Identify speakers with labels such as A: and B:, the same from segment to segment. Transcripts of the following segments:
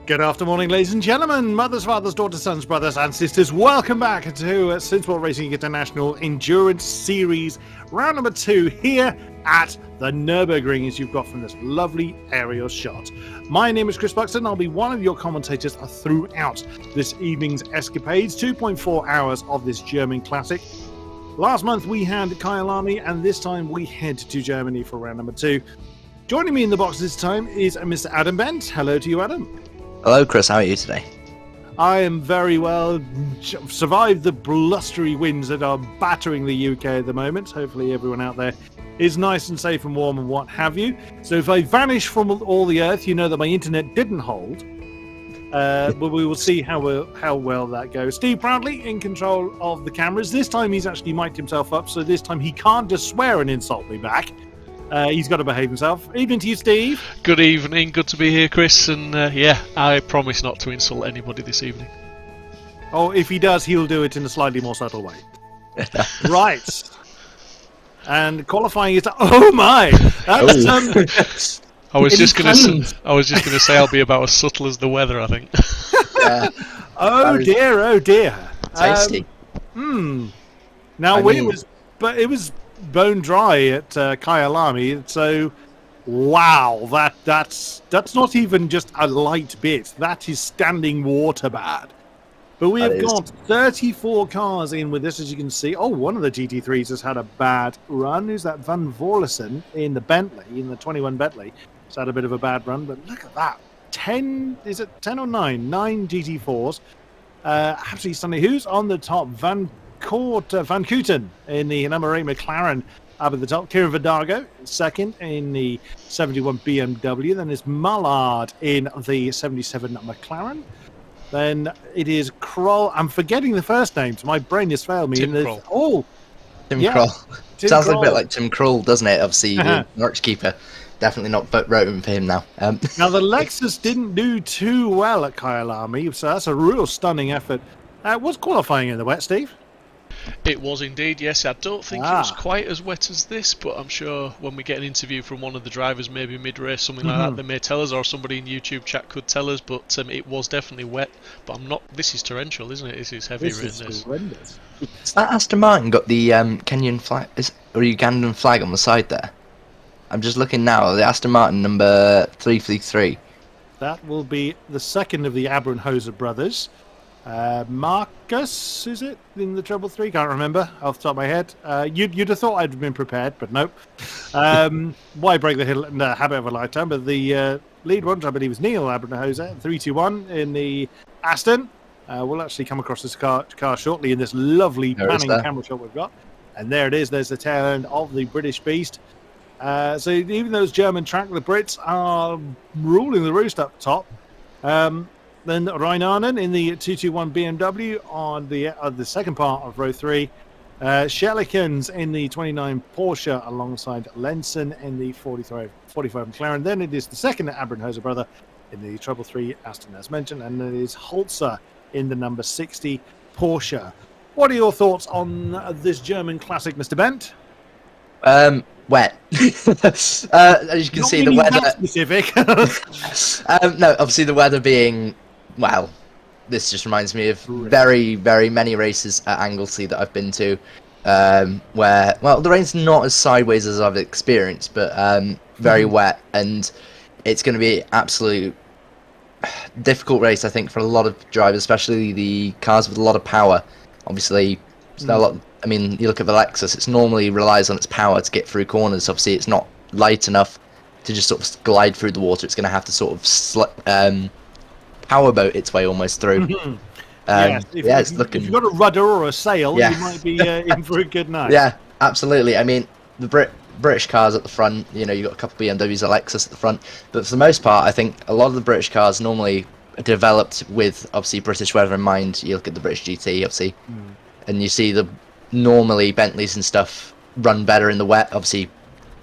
A: Good afternoon, ladies and gentlemen, mothers, fathers, daughters, sons, brothers and sisters. Welcome back to Simsport Racing International Endurance Series, round number 2 here at the Nurburgring, as you've got from this lovely aerial shot. My name is Chris Buxton. I'll be one of your commentators throughout this evening's escapades, 2.4 hours of this German classic. Last month we had Kyalami, and this time we head to Germany for round number 2. Joining me in the box this time is Mr. Adam Bent. Hello to you, Adam.
B: Hello, Chris. How are you today?
A: I am very well. Survived the blustery winds that are battering the UK at the moment. Hopefully everyone out there is nice and safe and warm and what have you. So if I vanish from all the earth, you know that my internet didn't hold. But we will see how well that goes. Steve Proudly in control of the cameras. This time he's actually mic'd himself up, so this time he can't just swear and insult me back. He's got to behave himself. Evening to you, Steve.
C: Good evening. Good to be here, Chris. And yeah, I promise not to insult anybody this evening.
A: Oh, if he does, he'll do it in a slightly more subtle way. Right. And qualifying is... Oh my! That's,
C: I was just going to say I'll be about as subtle as the weather, I think.
A: Oh dear.
B: Tasty.
A: Now it was bone dry at Kyalami, so wow, that's not even just a light bit. That is standing water bad. But we have got 34 cars in with this, as you can see. Oh, one of the GT3s has had a bad run. Who's that? Van Vorlesen in the Bentley, in the 21 Bentley. It's had a bit of a bad run, but look at that. 10, is it 10 or 9? 9 GT4s. Absolutely stunning. Who's on the top? Van Kooten in the number 8 McLaren up at the top. Kieran Vidago second in the 71 BMW. Then it's Mullard in the 77 McLaren. Then it is Kroll. I'm forgetting the first names. My brain has failed me.
C: Tim Kroll.
A: Oh,
B: Tim
A: yeah.
B: Kroll. Sounds
A: Kroll.
B: a bit like Tim Kroll, doesn't it? Obviously, the Norwich keeper. Definitely not voting for him now.
A: Now, the Lexus didn't do too well at Kyalami, so that's a real stunning effort. Was qualifying in the wet, Steve?
C: It was indeed, yes. I don't think it was quite as wet as this, but I'm sure when we get an interview from one of the drivers, maybe mid-race, something like that, they may tell us, or somebody in YouTube chat could tell us, but it was definitely wet. But I'm not... This is torrential, isn't it? This is heavy rain.
A: This is horrendous.
B: Has that Aston Martin got the Kenyan flag, or Ugandan flag on the side there? I'm just looking now. The Aston Martin number 333.
A: That will be the second of the Abrenhoser brothers. Marcus, is it, in the treble 3? Can't remember off the top of my head. You'd have thought I'd been prepared, but nope. Why break the habit of a lifetime? But the lead one, I believe, is Neil Abrenhoser, 321 in the Aston. We'll actually come across this car shortly in this lovely panning camera shot we've got. And there it is. There's the tail end of the British Beast. So even though it's German track, the Brits are ruling the roost up top. Then Reinanen in the 221 BMW on the second part of row 3. Schelikens in the 29 Porsche alongside Lenson in the 45 McLaren. Then it is the second Abrenhoser brother in the treble 3 Aston, as mentioned. And it is Holzer in the number 60 Porsche. What are your thoughts on this German classic, Mr. Bent?
B: Wet. As you can see, the weather.
A: Specific.
B: No, obviously the weather being, well, this just reminds me of very, very many races at Anglesey that I've been to, where, well, the rain's not as sideways as I've experienced, but very wet, and it's going to be an absolute difficult race, I think, for a lot of drivers, especially the cars with a lot of power. Obviously, a lot. I mean, you look at the Lexus, it normally relies on its power to get through corners. Obviously, it's not light enough to just sort of glide through the water. It's going to have to sort of powerboat its way almost through. It's looking... If
A: you've got a rudder or a sail, you might be in for a good night.
B: Yeah, absolutely. I mean, the British cars at the front, you know, you've got a couple of BMWs, a Lexus at the front. But for the most part, I think a lot of the British cars normally are developed with, obviously, British weather in mind. You look at the British GT, obviously, and you see the... Normally, Bentleys and stuff run better in the wet, obviously,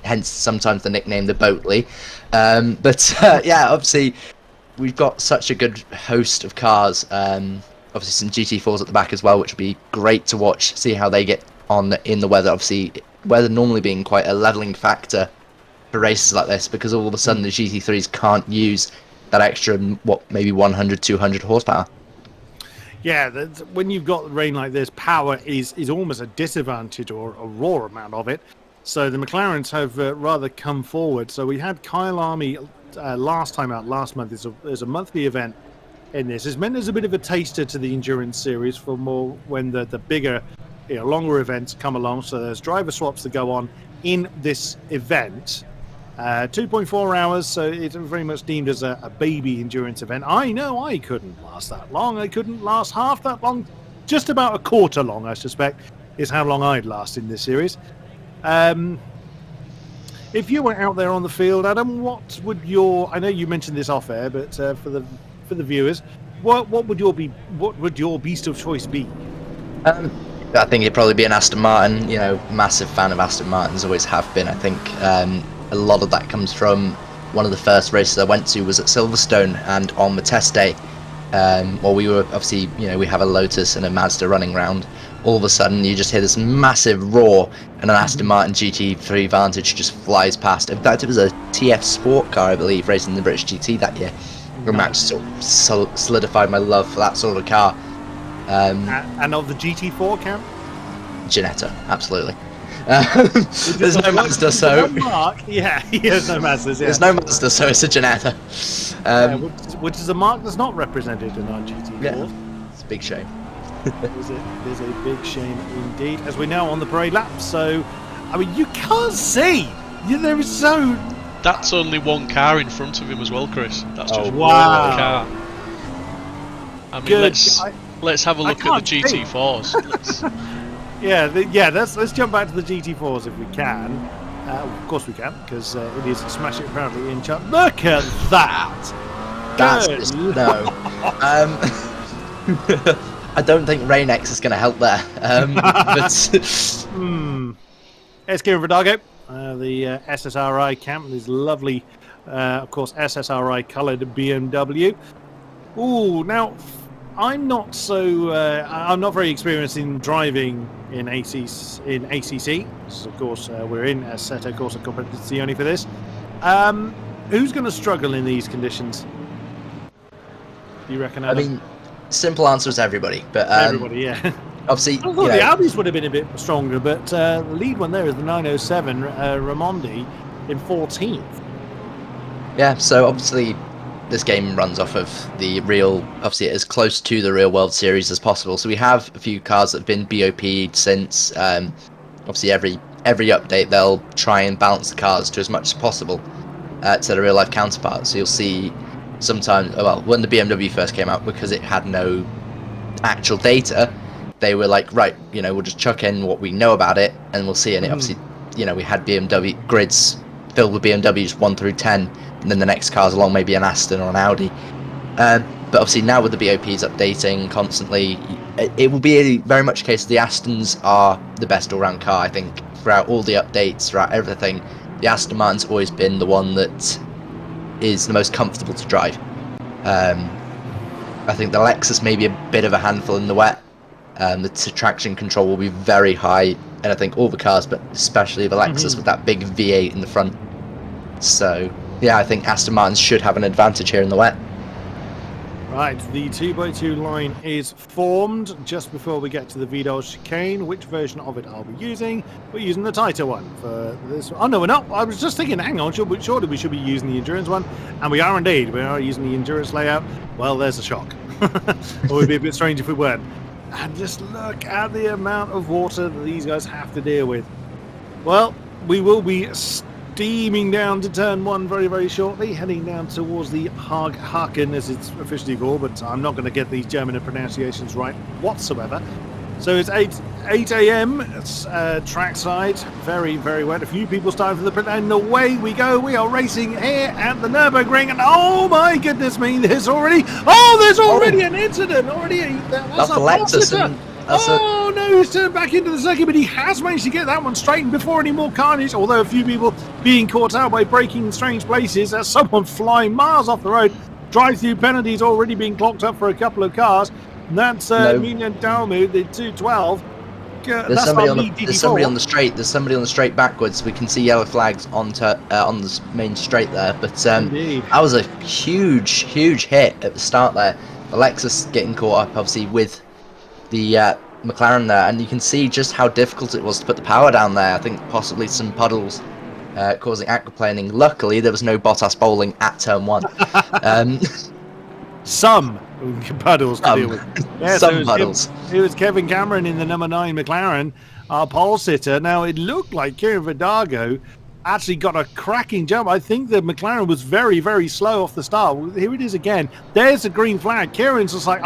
B: hence sometimes the nickname the Boatley. Yeah, obviously, we've got such a good host of cars. Obviously, some GT4s at the back as well, which would be great to watch, see how they get on in the weather. Obviously, weather normally being quite a levelling factor for races like this, because all of a sudden the GT3s can't use that extra, maybe 100, 200 horsepower.
A: Yeah, when you've got rain like this, power is almost a disadvantage, or a raw amount of it. So the McLarens have rather come forward. So we had Kyle Army last time out, last month. There's a monthly event in this. It's meant as a bit of a taster to the endurance series for more when the bigger, longer events come along. So there's driver swaps that go on in this event. 2.4 hours, so it's very much deemed as a baby endurance event. I know I couldn't last that long. I couldn't last half that long. Just about a quarter long, I suspect, is how long I'd last in this series. If you were out there on the field, Adam, what would I know you mentioned this off air, but for the viewers, what would your beast of choice be?
B: I think it'd probably be an Aston Martin. Massive fan of Aston Martins, always have been. I think a lot of that comes from one of the first races I went to was at Silverstone, and on the test day, we were obviously, we have a Lotus and a Mazda running round. All of a sudden, you just hear this massive roar, and an Aston Martin GT3 Vantage just flies past. In fact, it was a TF Sport car, I believe, racing the British GT that year. The match sort of solidified my love for that sort of car.
A: And of the GT4 camp?
B: Ginetta, absolutely. There's no Mazda, so...
A: Mark? Yeah, he has no Mazdas. Yeah.
B: There's no Mazda, so it's a Ginetta.
A: Which is a mark that's not represented in our GT4.
B: Yeah, it's a big shame.
A: It is a big shame indeed. As we're now on the parade lap, so I mean you can't see. There is so.
C: That's only one car in front of him as well, Chris. That's just
A: wow.
C: one car. I mean, let's have a look at the GT4s.
A: Let's jump back to the GT4s if we can. Of course we can, because it is Smash It Proudly in chart. Look at that.
B: That's just no. I don't think Rain-X is going to help there.
A: It's Kieran Verdago, the SSRI camp, this lovely, of course, SSRI coloured BMW. Ooh, now, I'm not very experienced in driving in ACC. So of course, we're in Assetto Corsa Competizione for this. Who's going to struggle in these conditions? Do you reckon, Adam?
B: I mean, simple answer is everybody, but
A: everybody, yeah.
B: Obviously,
A: I thought the Audis would have been a bit stronger, but the lead one there is the 907 Raimondi in 14th.
B: Yeah, so obviously this game runs off of the real, obviously as close to the real World Series as possible. So we have a few cars that have been BOP'd since. Obviously every update they'll try and balance the cars to as much as possible to the real life counterparts. So you'll see sometimes, when the BMW first came out, because it had no actual data, they were like, right, we'll just chuck in what we know about it and we'll see. And it obviously, we had BMW grids filled with BMWs 1 through 10, and then the next cars along, maybe an Aston or an Audi. But obviously now with the BOPs updating constantly, it will be very much a case of the Astons are the best all-round car. I think throughout all the updates, throughout everything, the Aston Martin's always been the one that is the most comfortable to drive. I think the Lexus may be a bit of a handful in the wet. The traction control will be very high, and I think all the cars, but especially the Lexus with that big V8 in the front. So yeah, I think Aston Martin should have an advantage here in the wet.
A: Right, the 2x2 line is formed just before we get to the Vidal chicane. Which version of it are we using? We're using the tighter one for this. Oh no, we're not. I was just thinking, hang on, surely we should be using the endurance one, and we are indeed. We are using the endurance layout. Well, there's a shock. It would be a bit strange if we weren't. And just look at the amount of water that these guys have to deal with. Well, we will be steaming down to turn 1 very, very shortly, heading down towards the Haken, as it's officially called, but I'm not going to get these German pronunciations right whatsoever. So it's 8 a.m. It's trackside, very, very wet. A few people starting for the pit, and away we go. We are racing here at the Nurburgring, and oh my goodness me, there's already an incident. That's
B: the Lexus.
A: No, he's turned back into the circuit, but he has managed to get that one straightened before any more carnage, although a few people being caught out by braking in strange places. There's someone flying miles off the road. Drive-through penalties already being clocked up for a couple of cars. And that's Mina Dalmu, the 212.
B: There's somebody on the straight. There's somebody on the straight backwards. We can see yellow flags on the main straight there. But that was a huge hit at the start there. Alexis getting caught up, obviously, with the McLaren there, and you can see just how difficult it was to put the power down there. I think possibly some puddles causing aquaplaning. Luckily, there was no Bottas bowling at turn 1.
A: Some puddles to deal with. Yeah,
B: some puddles.
A: It was Kevin Cameron in the number 9 McLaren, our pole sitter. Now, it looked like Kieran Vidago actually got a cracking jump. I think the McLaren was very, very slow off the start. Here it is again. There's a green flag. Kieran's just like,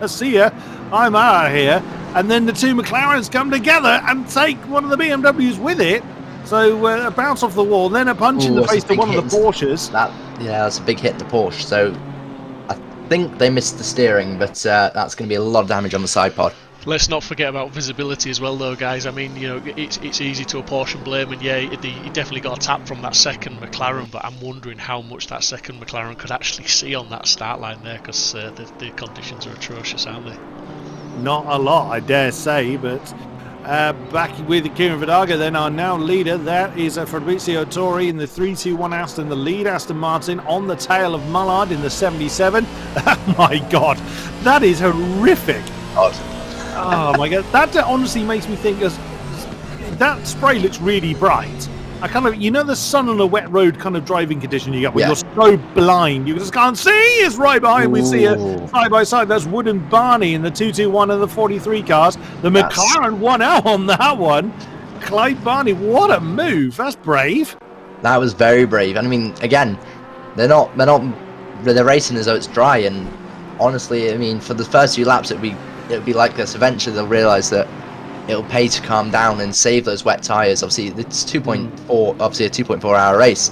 A: see ya, I'm out of here. And then the two McLarens come together and take one of the BMWs with it. So a bounce off the wall, then a punch in the face to one of the Porsches.
B: That's a big hit in the Porsche. So I think they missed the steering, but that's going to be a lot of damage on the side pod.
C: Let's not forget about visibility as well, though, guys. I mean, it's easy to apportion blame, and yeah, he definitely got a tap from that second McLaren, but I'm wondering how much that second McLaren could actually see on that start line there, because the conditions are atrocious, aren't they?
A: Not a lot, I dare say, but back with Kieran Vidago, then our now leader. That is Fabrizio Torri in the 321 Aston, the lead Aston Martin on the tail of Mullard in the 77. Oh my God, that is horrific. Oh my God, that honestly makes me think that spray looks really bright. I kind of, the sun on a wet road kind of driving condition you get when you're so blind you just can't see. It's right behind. Ooh. We see it side by side. That's Wood and Barney in the 221 and the 43 cars. The McLaren won out on that one. Clyde Barney, what a move! That's brave.
B: That was very brave. And I mean, again, they're racing as though it's dry. And honestly, I mean, for the first few laps, it'll be like this. Eventually, they'll realise that it'll pay to calm down and save those wet tyres. Obviously, it's 2.4, obviously a 2.4 hour race,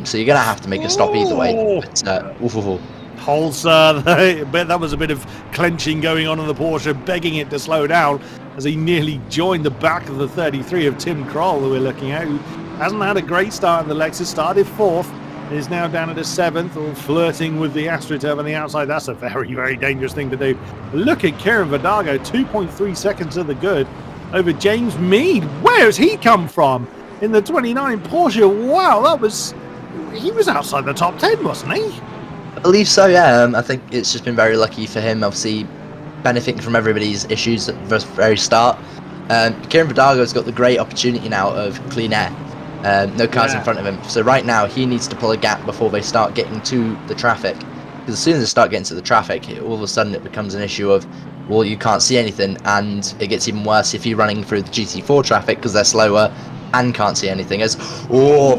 B: so you're gonna have to make a stop either way. But,
A: I bet that was a bit of clenching going on in the Porsche, begging it to slow down as he nearly joined the back of the 33 of Tim Kroll, who we're looking at, who hasn't had a great start in the Lexus. Started 4th, is now down at a 7th, all flirting with the AstroTurf on the outside. That's a very, very dangerous thing to do. Look at Kieran Vidago, 2.3 seconds to the good over James Mead. Where has he come from in the 29 Porsche? Wow, he was outside the top 10, wasn't he?
B: I believe so, yeah. I think it's just been very lucky for him, obviously benefiting from everybody's issues at the very start. Kieran Vidago's got the great opportunity now of clean air. No cars in front of him, so right now he needs to pull a gap before they start getting to the traffic, because as soon as they start getting to the traffic, all of a sudden it becomes an issue of, well, you can't see anything, and it gets even worse if you're running through the GT4 traffic because they're slower and can't see anything. Yeah,
A: Tim Kroll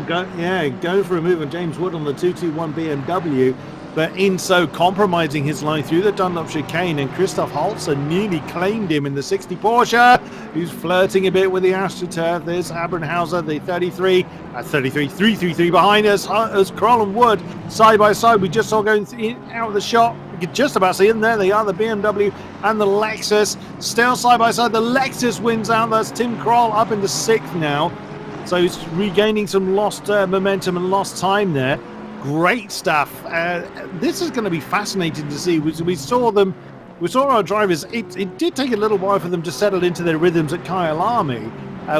A: going for a move on James Wood on the 221 BMW, but in so compromising his line through the Dunlop chicane, and Christoph Holzer nearly claimed him in the 60 Porsche, who's flirting a bit with the AstroTurf. There's Abernhauser, the 333 behind us, as Kroll and Wood side by side. We just saw going out of the shot. You could just about see them there. They are, the BMW and the Lexus. Still side by side. The Lexus wins out. That's Tim Kroll up into 6th now. So he's regaining some lost momentum and lost time there. Great stuff. This is going to be fascinating to see. We saw our drivers. It did take a little while for them to settle into their rhythms at Kyalami,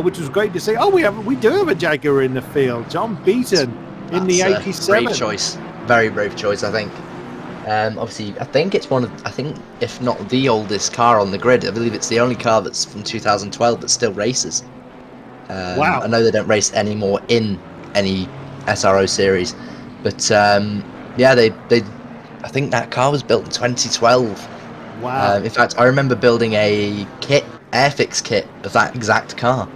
A: which was great to see. Oh, we do have a Jaguar in the field. John Beaton in the 87.
B: Brave choice. Very brave choice, I think. Obviously, I think it's if not the oldest car on the grid. I believe it's the only car that's from 2012 that still races.
A: Wow.
B: I know they don't race anymore in any SRO series. But I think that car was built in 2012.
A: Wow!
B: In fact, I remember building a Airfix kit of that exact car.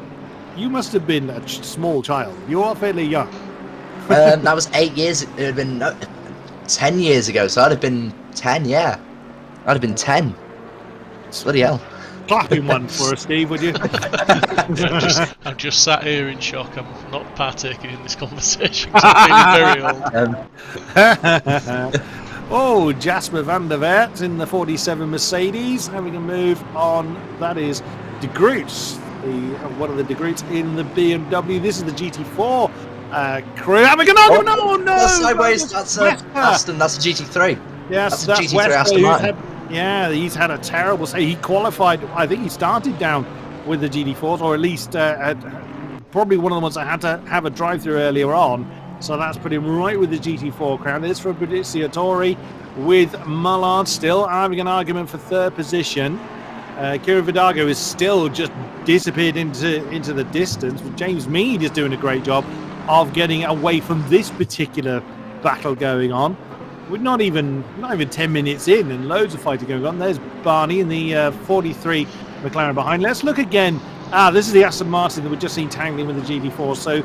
A: You must have been a small child. You are fairly young.
B: That was 8 years. It had been 10 years ago, so I'd have been 10. Yeah, I'd have been 10. Bloody hell!
A: Clapping one for us, Steve, would you?
C: I'm just sat here in shock. I'm not partaking in this conversation. I'm feeling very old.
A: Oh, Jasper van der Wert in the 47 Mercedes, having a move on. That is De Groot, one of the De Groots in the BMW. This is the GT4 crew. Having a no!
B: That's sideways. That's Aston. That's a GT3.
A: Yes,
B: That's a GT3
A: Wesker
B: Aston
A: who's
B: Martin.
A: he's had a terrible say. He qualified, I think he started down with the GT4s, or at least probably one of the ones that had to have a drive-through earlier on. So that's put him right with the GT4 crown. This for Briziatori, with Mullard still having an argument for third position. Kieran Vidago is still just disappeared into the distance. But James Mead is doing a great job of getting away from this particular battle going on. We're not even 10 minutes in, and loads of fighting going on. There's Barney in the 43 McLaren behind. Let's look again. This is the Aston Martin that we've just seen tangling with the GT4. So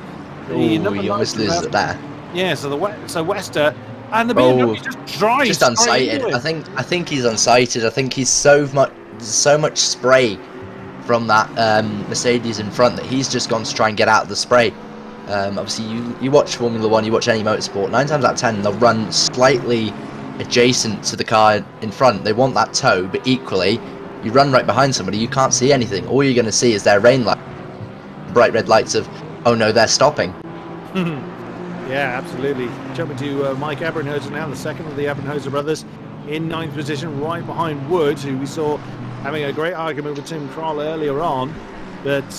B: he almost loses it there.
A: Yeah, so Wester and the BMW just drives.
B: Just unsighted. I think he's unsighted. I think he's so much spray from that Mercedes in front that he's just gone to try and get out of the spray. Obviously, you watch Formula 1, you watch any motorsport, 9 times out of 10 they'll run slightly adjacent to the car in front. They want that toe, but equally, you run right behind somebody, you can't see anything. All you're going to see is their rain light, bright red lights of, oh no, they're stopping.
A: Yeah, absolutely. Jumping to Mike Abernhoser now, the second of the Abernhoser brothers, in 9th position, right behind Wood, who we saw having a great argument with Tim Kroll earlier on, but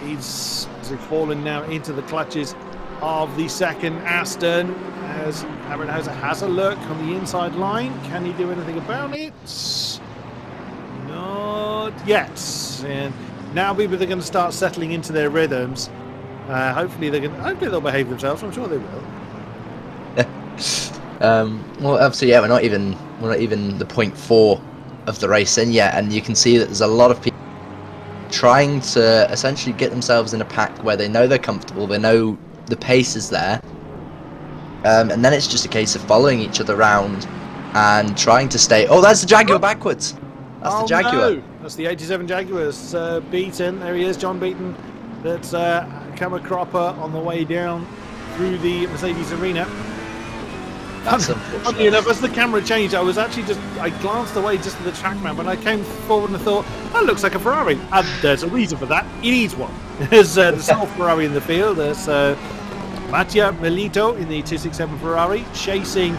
A: he's fallen now into the clutches of the second Aston, as Abernhoser has a look on the inside line. Can he do anything about it? Not yet. And now people are going to start settling into their rhythms. Hopefully they'll behave themselves. I'm sure they will.
B: Well, obviously, yeah, we're not even the point 4 of the race in yet, and you can see that there's a lot of people trying to essentially get themselves in a pack where they know they're comfortable, they know the pace is there, and then it's just a case of following each other around and trying to stay. Oh, that's the Jaguar backwards. That's the Jaguar.
A: No. That's the 87 Jaguars. Beaton. There he is, John Beaton. That's come a cropper on the way down through the Mercedes arena.
B: That's unfortunate.
A: Funny enough, as the camera changed, I glanced away just at the track map, and I came forward and I thought, that looks like a Ferrari. And there's a reason for that. It is one. There's the sole Ferrari in the field. There's Mattia Melito in the 267 Ferrari chasing.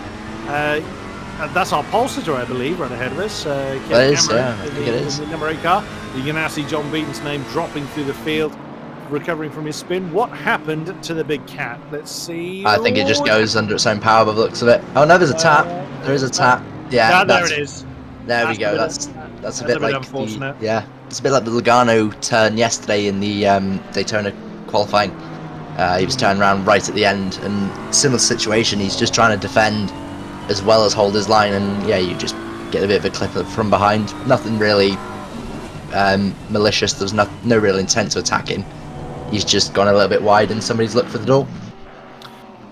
A: That's our Pulsar, I believe, right ahead of us.
B: That is, yeah, I think it is.
A: In the number 8 car. You can now see John Beaton's name dropping through the field, recovering from his spin. What happened to the big cat? Let's see.
B: I think it just goes under its own power by the looks of it. Oh no, there's a tap. There is a tap. Yeah,
A: there it is.
B: There we go. That's a bit like
A: unfortunate.
B: It's a bit like the Logano turn yesterday in the Daytona qualifying. He was turning around right at the end, and similar situation. He's just trying to defend as well as hold his line, and yeah, you just get a bit of a clip from behind. Nothing really malicious. There's no real intent to attack him. He's just gone a little bit wide, and somebody's looked for the door.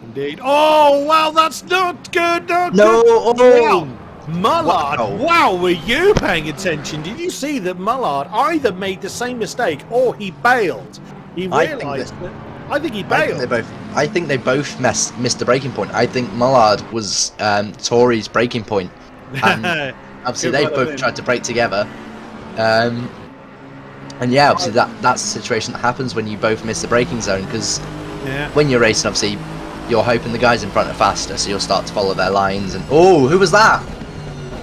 A: Indeed. Oh, wow, that's not good. Not
B: no,
A: good.
B: oh.
A: Wow. Mullard, wow, were you paying attention? Did you see that Mullard either made the same mistake or he bailed? He realised that. I think he bailed.
B: I think they both missed the breaking point. I think Mullard was Tori's breaking point, and obviously they both tried to brake together. And yeah, obviously that's the situation that happens when you both miss the braking zone, because when you're racing, obviously you're hoping the guys in front are faster, so you'll start to follow their lines. And oh, who was that?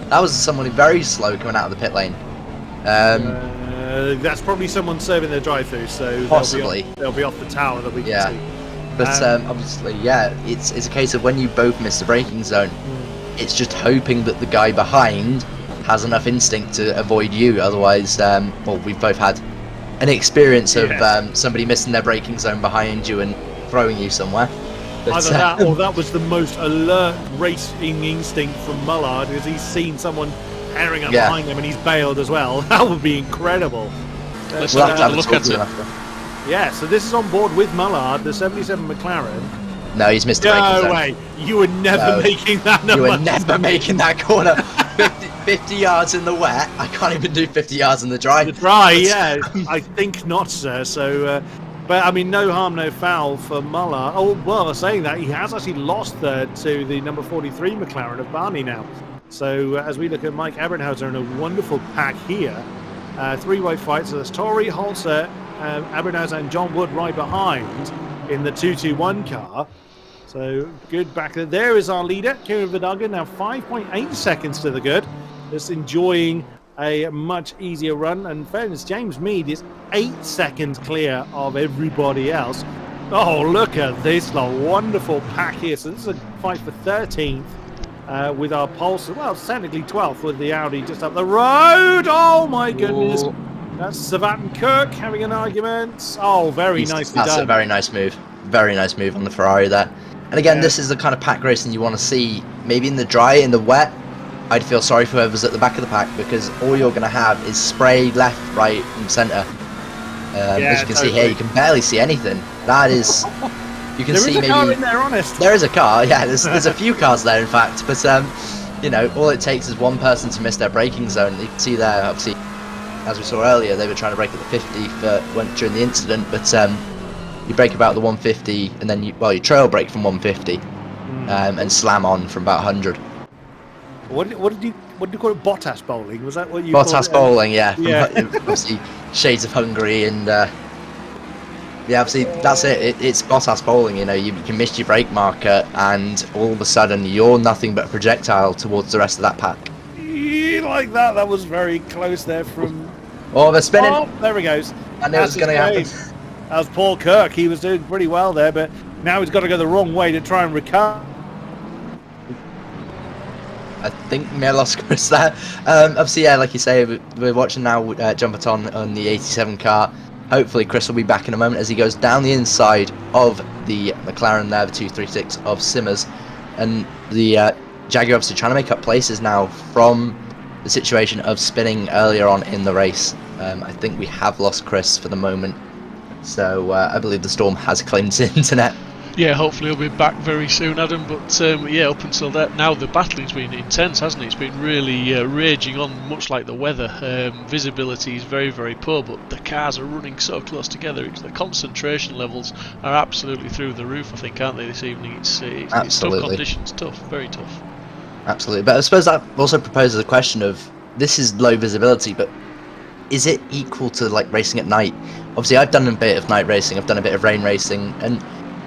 B: That was someone very slow coming out of the pit lane.
A: That's probably someone serving their drive-through, so
B: possibly
A: they'll be off the tower that we can see.
B: But obviously, yeah, it's a case of when you both miss the braking zone, it's just hoping that the guy behind has enough instinct to avoid you. Otherwise, well, we've both had an experience of somebody missing their braking zone behind you and throwing you somewhere. But,
A: either that, or that was the most alert racing instinct from Mullard, because he's seen someone hammering up behind him and he's bailed as well. That would be incredible.
C: Let's have a look at it.
A: Yeah, so this is on board with Mullard, the 77 McLaren.
B: No, he's missed the braking zone.
A: No way. You were never making that number.
B: You were never making that corner. 50 yards in the wet. I can't even do 50 yards in the dry.
A: The dry, yeah. I think not, sir. So, but I mean, no harm, no foul for Mullard. Oh, well, saying that, he has actually lost third to the number 43 McLaren of Barney now. So, as we look at Mike Abernhauser in a wonderful pack here, three-way fight. So there's Tori, Holzer, Abernhauser, and John Wood right behind in the 221 car. So good back there. There is our leader, Kieran Vidaga, now 5.8 seconds to the good. Just enjoying a much easier run. And in fairness, James Mead is 8 seconds clear of everybody else. Oh, look at this, a wonderful pack here. So this is a fight for 13th with our Pulse. Well, technically 12th with the Audi just up the road. Oh, my goodness.
B: Whoa.
A: That's Savat and Kirk having an argument. Oh, very nicely done.
B: That's a very nice move. Very nice move on the Ferrari there. And again, this is the kind of pack racing you want to see. Maybe in the dry, in the wet, I'd feel sorry for whoever's at the back of the pack, because all you're going to have is spray left, right, and centre. As you can see here, you can barely see anything. That is, you can see maybe. There is a car in there, honest. There is a car, yeah. There's a few cars there, in fact. But you know, all it takes is one person to miss their braking zone. You can see there, obviously, as we saw earlier, they were trying to brake at the 50 during the incident, but you brake about the 150, and then you trail brake from 150, and slam on from about 100.
A: What did you call it? Bottas bowling? Was that what you?
B: Bottas bowling, yeah.
A: Yeah.
B: Obviously, shades of Hungary, and yeah, obviously that's it. It's Bottas bowling. You know, you can miss your brake marker, and all of a sudden you're nothing but a projectile towards the rest of that pack.
A: Like that. That was very close there from.
B: Oh, they're spinning.
A: Oh, there he goes.
B: I knew it was going to happen.
A: That was Paul Kirk. He was doing pretty well there, but now he's got to go the wrong way to try and recover.
B: I think we may have lost Chris there. Obviously, yeah, like you say, we're watching now jump it on the 87 car. Hopefully, Chris will be back in a moment as he goes down the inside of the McLaren there, the 236 of Simmers. And the Jaguar obviously trying to make up places now from the situation of spinning earlier on in the race. I think we have lost Chris for the moment. So I believe the storm has claimed his internet.
C: Yeah, hopefully he'll be back very soon, Adam. But yeah, up until that, now the battling's been intense, hasn't it? It's been really raging on, much like the weather. Visibility is very, very poor, but the cars are running so close together. The concentration levels are absolutely through the roof, I think, aren't they, this evening? It's tough conditions, very tough.
B: Absolutely, but I suppose that also proposes a question of, this is low visibility, but is it equal to like racing at night? Obviously, I've done a bit of night racing, I've done a bit of rain racing, and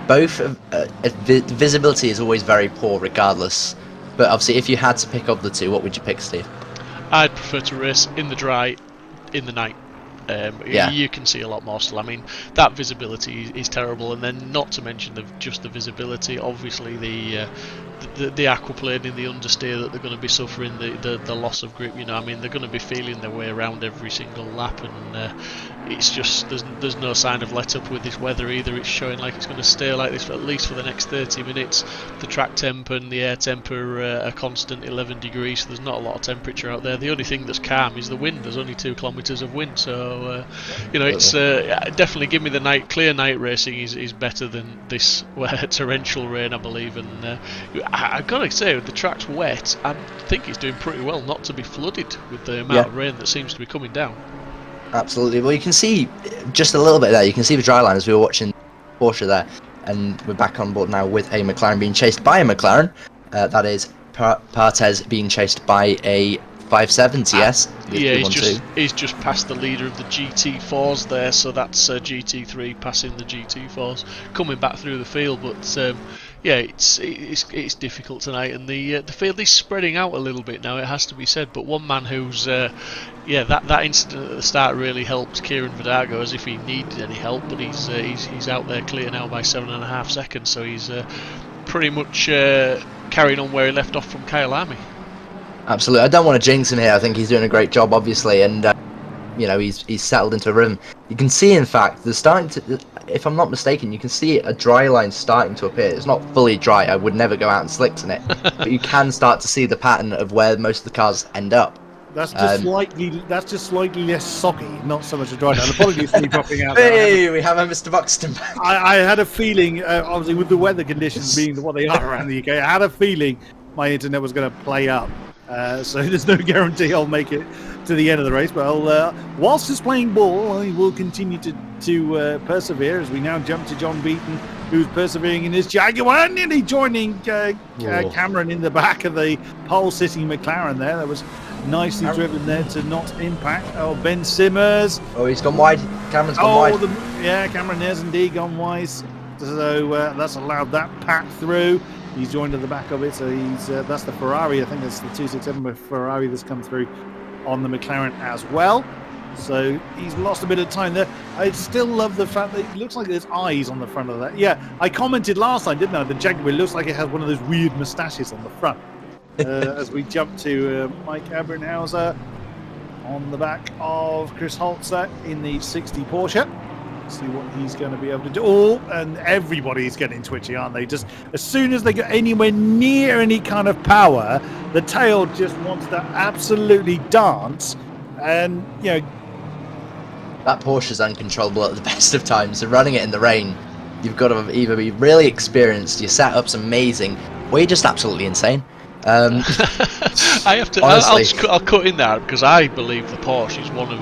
B: both visibility is always very poor regardless. But obviously, if you had to pick up the two, what would you pick, Steve?
C: I'd prefer to race in the dry, in the night.
B: Yeah.
C: You can see a lot more still. I mean, that visibility is terrible, and then not to mention just the visibility. Obviously, the aquaplaning, the understeer that they're going to be suffering, the loss of grip. You know, I mean, they're going to be feeling their way around every single lap, and it's just there's no sign of let up with this weather either. It's showing like it's going to stay like this for at least for the next 30 minutes. The track temp and the air temp are a constant 11 degrees, so there's not a lot of temperature out there. The only thing that's calm is the wind. There's only 2 kilometres of wind, so you know, it's definitely give me the night. Clear night racing is better than this torrential rain, I believe. And I've got to say, the track's wet. I think it's doing pretty well not to be flooded with the amount of rain that seems to be coming down.
B: Absolutely. Well, you can see just a little bit there. You can see the dry line as we were watching Porsche there, and we're back on board now with a McLaren being chased by a McLaren. That is Partez being chased by a 570. Yes.
C: Yeah, he's just passed the leader of the GT4s there, so that's GT3 passing the GT4s, coming back through the field. But yeah, it's difficult tonight, and the field is spreading out a little bit now. It has to be said. But one man who's that incident at the start really helped Kieran Vidago, as if he needed any help. But he's out there clear now by 7.5 seconds, so he's pretty much carrying on where he left off from Kyle Army.
B: Absolutely. I don't want to jinx him here. I think he's doing a great job, obviously, and you know, he's settled into a rhythm. You can see, in fact, they're starting to, if I'm not mistaken, you can see a dry line starting to appear. It's not fully dry. I would never go out and slicks in it, but you can start to see the pattern of where most of the cars end up.
A: That's just slightly less soggy, not so much a dry down. Apologies for me dropping out.
B: Hey, we have a Mr. Buxton back.
A: I had a feeling, obviously with the weather conditions being what they are around the UK, I had a feeling my internet was going to play up. So there's no guarantee I'll make it to the end of the race. But whilst it's playing ball, I will continue to persevere as we now jump to John Beaton, who's persevering in his Jaguar, nearly joining Cameron in the back of the pole-sitting McLaren there. That was nicely driven there to not impact. Oh, Ben Simmers.
B: Oh, he's gone wide. Cameron's gone wide.
A: Cameron has indeed gone wide. So that's allowed that pack through. He's joined at the back of it, so he's that's the Ferrari. I think that's the 267 Ferrari that's come through on the McLaren as well. So he's lost a bit of time there. I still love the fact that it looks like there's eyes on the front of that. Yeah, I commented last time, didn't I? The Jaguar looks like it has one of those weird moustaches on the front. As we jump to Mike Abernhauser on the back of Chris Holzer in the 60 Porsche. See what he's going to be able to do. Oh, and everybody's getting twitchy, aren't they? Just as soon as they get anywhere near any kind of power, the tail just wants to absolutely dance. And, you know,
B: that Porsche's uncontrollable at the best of times. So running it in the rain, you've got to either be really experienced, your setup's amazing, or you're just absolutely insane.
C: I have to. I'll cut in there because I believe the Porsche is one of.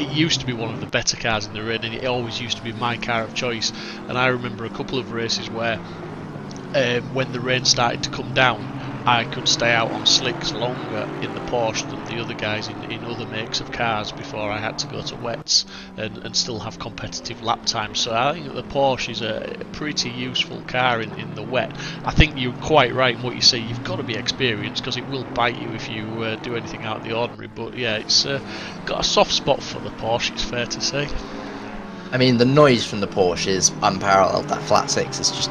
C: It used to be one of the better cars in the rain, and it always used to be my car of choice. And I remember a couple of races where, when the rain started to come down, I could stay out on slicks longer in the Porsche than the other guys in other makes of cars before I had to go to wets and still have competitive lap times. So I think that the Porsche is a pretty useful car in the wet. I think you're quite right in what you say. You've got to be experienced because it will bite you if you do anything out of the ordinary. But yeah, it's got a soft spot for the Porsche, it's fair to say.
B: I mean, the noise from the Porsche is unparalleled. That flat six is just...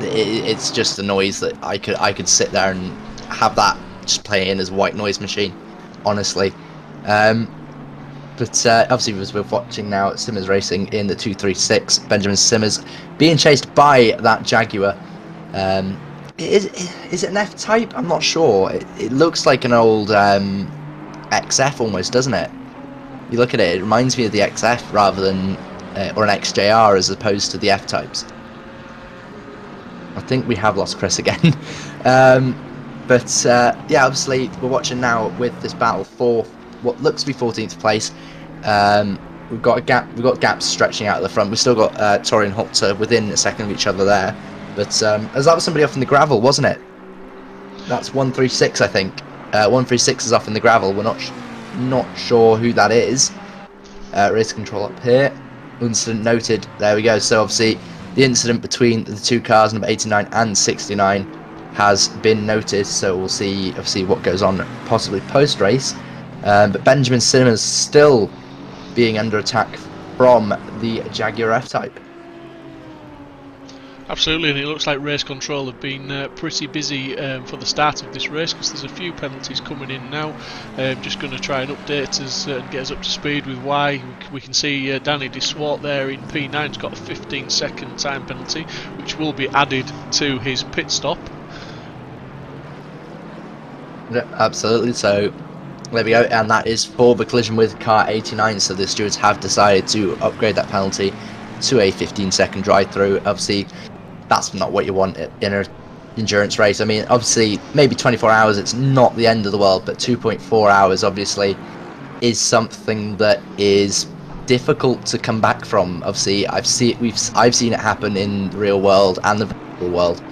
B: It's just a noise that I could sit there and have that just playing as a white noise machine, honestly. But obviously, as we're watching now, Simmers racing in the 236. Benjamin Simmers being chased by that Jaguar. Is it an F-Type? I'm not sure. It looks like an old XF almost, doesn't it? You look at it, it reminds me of the XF rather than or an XJR as opposed to the F-Types. I think we have lost Chris again. Yeah, obviously we're watching now with this battle for what looks to be 14th place. We've got a gap. We've got gaps stretching out at the front. We've still got Tori and Holzer within a second of each other there. But as that was somebody off in the gravel, wasn't it? That's 136, I think. 136 is off in the gravel. We're not sure who that is. Race control up here. Incident noted. There we go. So obviously, the incident between the two cars, number 89 and 69, has been noted, so we'll see obviously what goes on possibly post-race. But Benjamin Simmers still being under attack from the Jaguar F-Type.
C: Absolutely, and it looks like race control have been pretty busy for the start of this race because there's a few penalties coming in now. Just going to try and update us and get us up to speed with why. We can see Danny DeSwart there in P9's got a 15-second time penalty, which will be added to his pit stop.
B: Yeah, absolutely. So there we go, and that is for the collision with car 89. So the stewards have decided to upgrade that penalty to a 15-second drive-through. Obviously, that's not what you want in an endurance race. I mean, obviously, maybe 24 hours, it's not the end of the world, but 2.4 hours, obviously, is something that is difficult to come back from. Obviously, I've seen it happen in the real world and the virtual world.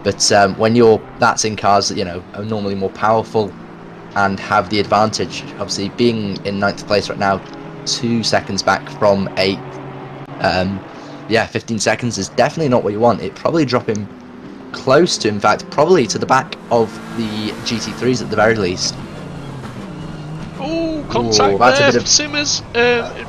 B: But when that's in cars that, you know, are normally more powerful and have the advantage, obviously, being in 9th place right now, 2 seconds back from 8th. Yeah, 15 seconds is definitely not what you want. It'd probably drop him close to, in fact, probably to the back of the GT3s at the very least.
C: Oh, contact there for Simmers,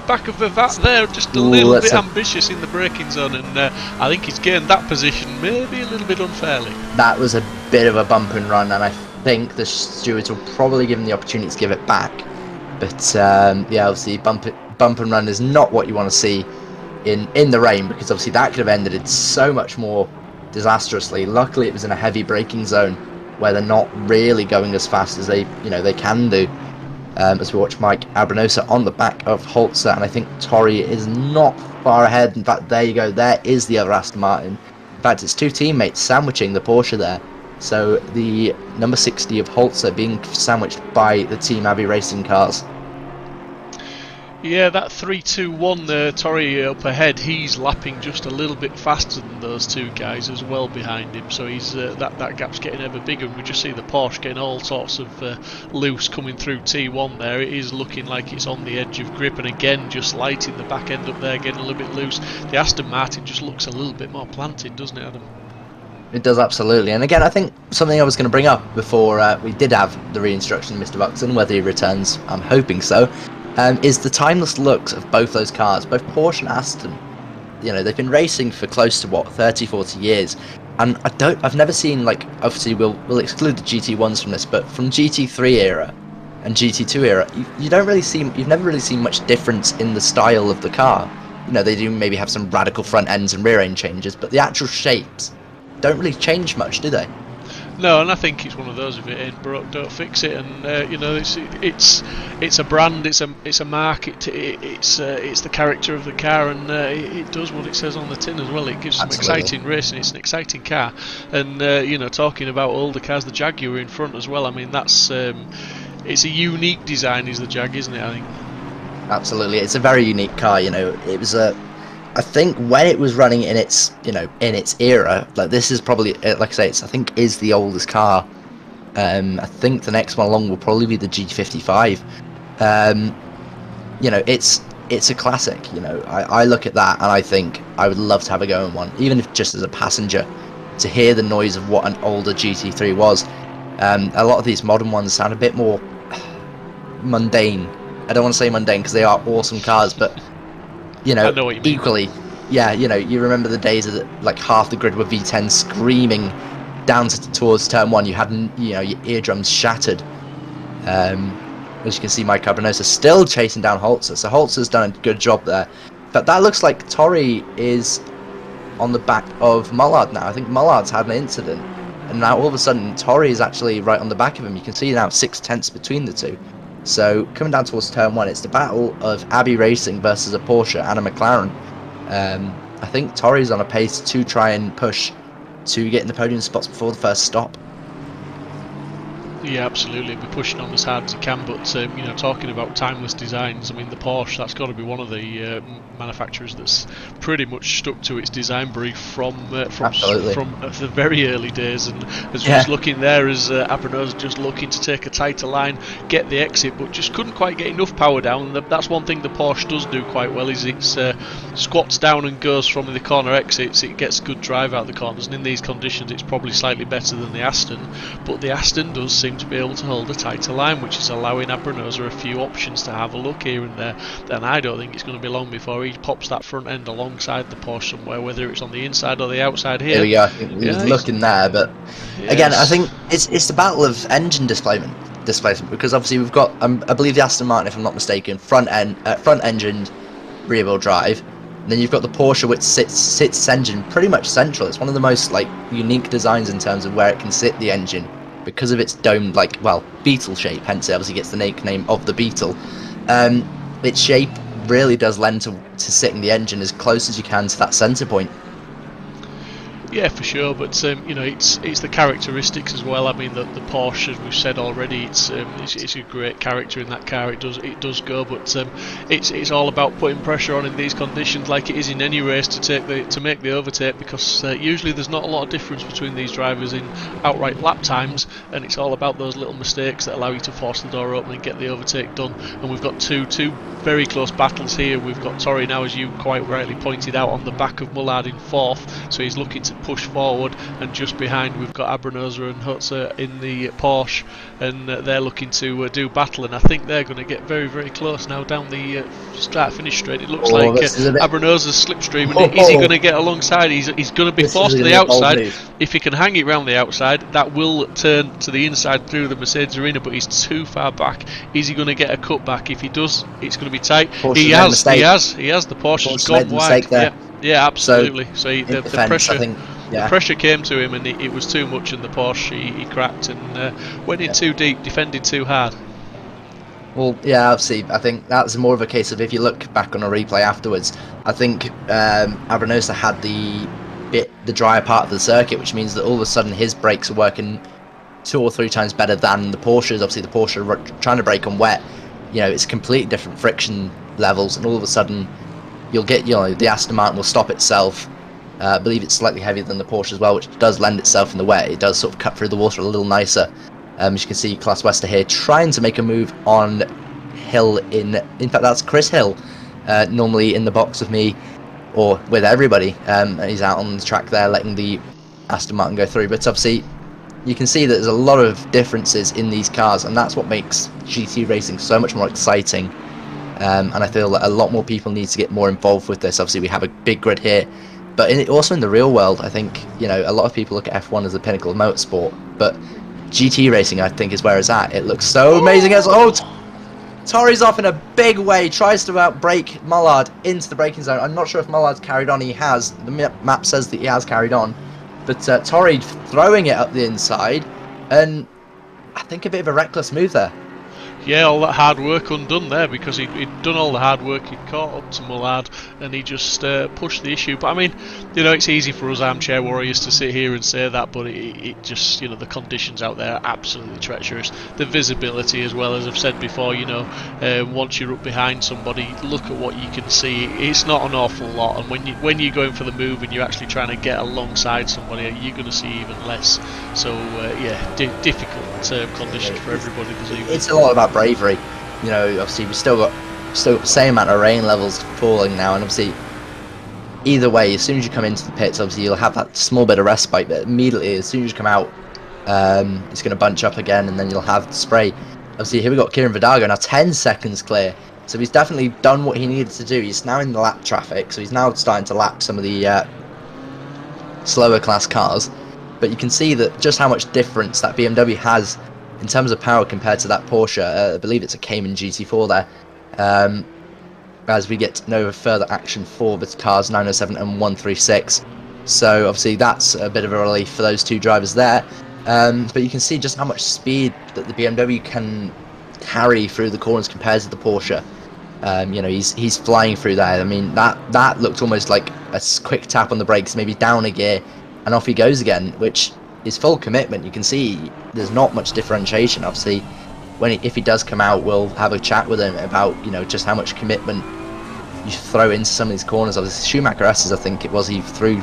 C: back of the VAT there, just a little bit ambitious in the braking zone, and I think he's gained that position maybe a little bit unfairly.
B: That was a bit of a bump and run, and I think the stewards will probably give him the opportunity to give it back. But yeah, obviously bump and run is not what you want to see in the rain, because obviously that could have ended it so much more disastrously. Luckily, it was in a heavy braking zone where they're not really going as fast as they can do. As we watch Mike Abranosa on the back of Holzer, and I think Tori is not far ahead. In fact, there you go. There is the other Aston Martin. In fact, it's two teammates sandwiching the Porsche there. So the number 60 of Holzer being sandwiched by the Team Abbey Racing cars.
C: Yeah, that 3-2-1 Torrey up ahead, he's lapping just a little bit faster than those two guys as well behind him, so he's that gap's getting ever bigger, and we just see the Porsche getting all sorts of loose coming through T1 there. It is looking like it's on the edge of grip, and again just lighting the back end up there, getting a little bit loose. The Aston Martin just looks a little bit more planted, doesn't it, Adam?
B: It does, absolutely. And again, I think something I was going to bring up before we did have the reinstruction of Mr. Buxton, whether he returns, I'm hoping so, is the timeless looks of both those cars, both Porsche and Aston. You know, they've been racing for close to, 30, 40 years. And I've never seen, like, obviously we'll exclude the GT1s from this, but from GT3 era and GT2 era, you've never really seen much difference in the style of the car. You know, they do maybe have some radical front ends and rear end changes, but the actual shapes don't really change much, do they?
C: No, and I think it's one of those, if it ain't broke, don't fix it. And you know, it's a brand, it's a mark, it's the character of the car, and it does what it says on the tin as well. It gives some exciting racing. It's an exciting car, and you know, talking about older cars, the Jaguar in front as well. I mean, that's it's a unique design, is the Jag, isn't it? I think.
B: Absolutely, it's a very unique car. You know, it was I think when it was running in its, in its era, like this is probably, like I say, I think is the oldest car. I think the next one along will probably be the G55. You know, it's a classic. You know, I look at that and I think I would love to have a go in one, even if just as a passenger, to hear the noise of what an older GT3 was. A lot of these modern ones sound a bit more mundane. I don't want to say mundane because they are awesome cars, but you know equally, yeah, you know, you remember the days of like half the grid were V10 screaming down towards turn one. You had, your eardrums shattered. As you can see, Mike Cabranosa still chasing down Holzer, so Holzer's done a good job there. But that looks like Torrey is on the back of Mullard now. I think Mullard's had an incident, and now all of a sudden Torrey is actually right on the back of him. You can see now 6/10 between the two. So coming down towards turn one, it's the battle of Abbey Racing versus a Porsche and a McLaren. I think Torrey's on a pace to try and push to get in the podium spots before the first stop.
C: Yeah, absolutely. Be pushing on as hard as he can, but you know, talking about timeless designs, I mean, the Porsche, that's got to be one of the manufacturers that's pretty much stuck to its design brief from the very early days. And as we was looking there, as Abrano's just looking to take a tighter line, get the exit, but just couldn't quite get enough power down. That's one thing the Porsche does do quite well, is it squats down and goes from the corner exits. It gets good drive out of the corners, and in these conditions, it's probably slightly better than the Aston. But the Aston does seem to be able to hold a tighter line, which is allowing Abranosa a few options to have a look here and there. And I don't think it's going to be long before he pops that front end alongside the Porsche somewhere, whether it's on the inside or the outside here.
B: There we go. I think he was looking there, but again, I think it's the battle of engine displacement, because obviously we've got, I believe the Aston Martin, if I'm not mistaken, front engined rear wheel drive. And then you've got the Porsche, which sits engine pretty much central. It's one of the most unique designs in terms of where it can sit the engine, because of its domed, beetle shape, hence it obviously gets the nickname of the Beetle. Its shape really does lend to sitting the engine as close as you can to that centre point.
C: Yeah, for sure, but you know, it's the characteristics as well. I mean, the Porsche, as we've said already, it's a great character in that car. It does go, but it's all about putting pressure on in these conditions, like it is in any race, to make the overtake, because usually there's not a lot of difference between these drivers in outright lap times, and it's all about those little mistakes that allow you to force the door open and get the overtake done. And we've got two very close battles here. We've got Torrey now, as you quite rightly pointed out, on the back of Mullard in fourth, so he's looking to push forward, and just behind we've got Abranosa and Hutzer in the Porsche, and they're looking to do battle, and I think they're going to get very, very close now down the start-finish straight. It looks like Abranosa's slipstream, and is he going to get alongside? He's going to be forced to the outside. If he can hang it round the outside, that will turn to the inside through the Mercedes arena, but he's too far back. Is he going to get a cutback? If he does, it's going to be tight. He has. The Porsche's gone wide. Yeah, absolutely. So the pressure, I think, the pressure came to him, and it was too much, and the Porsche he cracked and went in too deep, defended too hard.
B: Well, yeah, obviously, I think that's more of a case of, if you look back on a replay afterwards, I think Abranosa had the drier part of the circuit, which means that all of a sudden his brakes are working 2 or 3 times better than the Porsche's. Obviously, the Porsche trying to brake on wet, you know, it's a completely different friction levels, and all of a sudden you'll get, the Aston Martin will stop itself. I believe it's slightly heavier than the Porsche as well, which does lend itself in the wet. It does sort of cut through the water a little nicer. As you can see, Klaas Wester here trying to make a move on Hill. In fact, that's Chris Hill, normally in the box with me or with everybody. He's out on the track there, letting the Aston Martin go through. But obviously, you can see that there's a lot of differences in these cars, and that's what makes GT racing so much more exciting. And I feel that a lot more people need to get more involved with this. Obviously, we have a big grid here. But also in the real world, I think, a lot of people look at F1 as the pinnacle of motorsport, but GT racing, I think, is where it's at. It looks so amazing. Torri's off in a big way, tries to outbrake Mullard into the braking zone. I'm not sure if Mullard's carried on. He has. The map says that he has carried on. But Torri throwing it up the inside, and I think a bit of a reckless move there.
C: Yeah, all that hard work undone there, because he'd done all the hard work, he'd caught up to Mullard, and he just pushed the issue. But I mean, it's easy for us armchair warriors to sit here and say that, but it just, the conditions out there are absolutely treacherous. The visibility as well, as I've said before, once you're up behind somebody, look at what you can see. It's not an awful lot, and when you're going for the move and you're actually trying to get alongside somebody, you're going to see even less. So difficult conditions for everybody this evening.
B: It's a lot about bravery. Obviously we've still got the same amount of rain levels falling now, and obviously either way, as soon as you come into the pits, obviously you'll have that small bit of respite, but immediately as soon as you come out, it's going to bunch up again, and then you'll have the spray. Obviously here we've got Kieran Vidago now 10 seconds clear, so he's definitely done what he needed to do. He's now in the lap traffic, so he's now starting to lap some of the slower class cars, but you can see that just how much difference that BMW has in terms of power compared to that Porsche. I believe it's a Cayman GT4 there. As we get no further action for the cars 907 and 136. So obviously that's a bit of a relief for those two drivers there. But you can see just how much speed that the BMW can carry through the corners compared to the Porsche. He's flying through there. I mean, that looked almost like a quick tap on the brakes, maybe down a gear, and off he goes again, which is full commitment. You can see there's not much differentiation. Obviously, if he does come out, we'll have a chat with him about just how much commitment you throw into some of these corners. Obviously, Schumacher S's, I think it was, he flew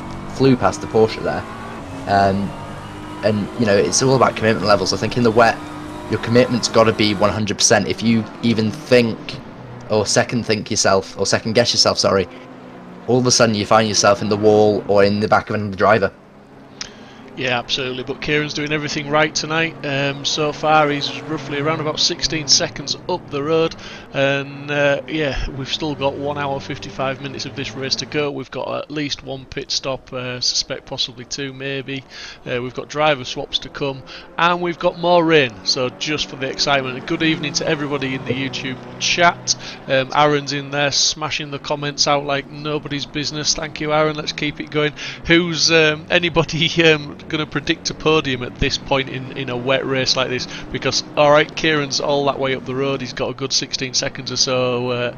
B: past the Porsche there, and it's all about commitment levels. I think in the wet, your commitment's got to be 100%. If you even think or second guess yourself, sorry, all of a sudden you find yourself in the wall or in the back of another driver.
C: Yeah, absolutely, but Kieran's doing everything right tonight. So far he's roughly around about 16 seconds up the road, and we've still got 1 hour 55 minutes of this race to go. We've got at least one pit stop, suspect possibly two maybe. We've got driver swaps to come, and we've got more rain, so just for the excitement. And good evening to everybody in the YouTube chat. Aaron's in there smashing the comments out like nobody's business. Thank you, Aaron, let's keep it going. Who's anybody going to predict a podium at this point in a wet race like this? Because alright, Kieran's all that way up the road, he's got a good 16 seconds or so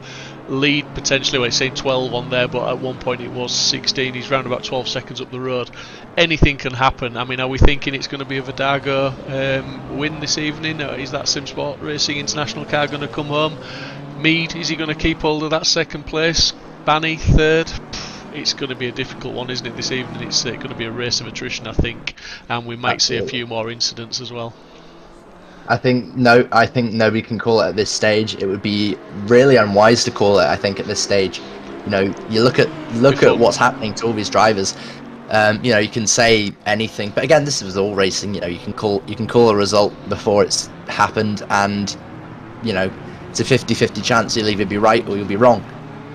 C: lead potentially. Well, he's saying 12 on there, but at one point it was 16. He's round about 12 seconds up the road. Anything can happen. I mean, are we thinking it's going to be a Vidago win this evening? Is that Simsport Racing International car going to come home? Mead, is he going to keep hold of that second place? Banny third? It's going to be a difficult one, isn't it, this evening? It's going to be a race of attrition, I think, and we might see a few more incidents as well.
B: I think nobody can call it at this stage. It would be really unwise to call it, I think, at this stage. You look at what's happening to all these drivers. You can say anything, but again, this is all racing. You can call a result before it's happened, and it's a 50-50 chance you'll either be right or you'll be wrong.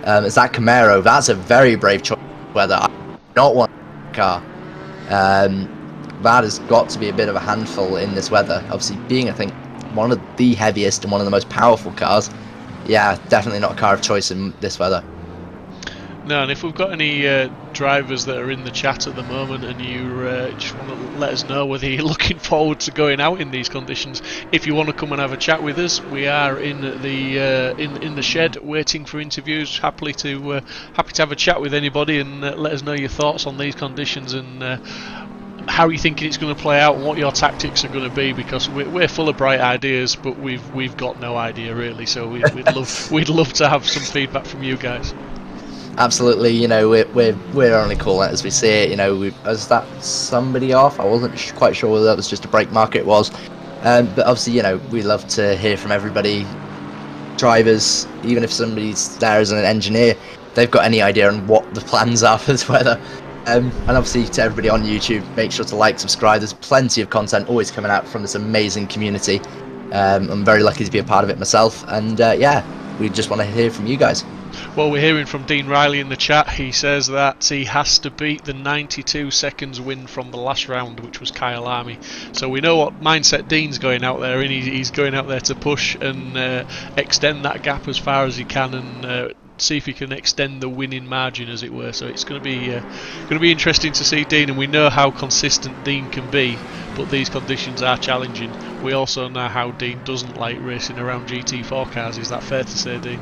B: It's that Camaro. That's a very brave choice. Whether I not want a car, that has got to be a bit of a handful in this weather. Obviously, being I think one of the heaviest and one of the most powerful cars. Yeah, definitely not a car of choice in this weather.
C: No, and if we've got any drivers that are in the chat at the moment, and you just want to let us know whether you're looking forward to going out in these conditions, if you want to come and have a chat with us, we are in the in the shed waiting for interviews. Happy to have a chat with anybody and let us know your thoughts on these conditions and how you thinking it's going to play out and what your tactics are going to be, because we're full of bright ideas, but we've got no idea really. So we'd love to have some feedback from you guys.
B: Absolutely, you know, we're only calling it as we see it. You know, is that somebody off? I wasn't quite sure whether that was just a brake mark. It was, but obviously, you know, we love to hear from everybody. Drivers, even if somebody's there as an engineer, they've got any idea on what the plans are for this weather. And obviously to everybody on YouTube, make sure to like, subscribe. There's plenty of content always coming out from this amazing community. I'm very lucky to be a part of it myself, and yeah, we just want to hear from you guys.
C: Well, we're hearing from Dean Riley in the chat. He says that he has to beat the 92 seconds win from the last round, which was Kyle Army. So we know what mindset Dean's going out there, and he's going out there to push and extend that gap as far as he can, and see if he can extend the winning margin, as it were. So it's going to be interesting to see Dean, and we know how consistent Dean can be, but these conditions are challenging. We also know how Dean doesn't like racing around GT4 cars. Is that fair to say, Dean?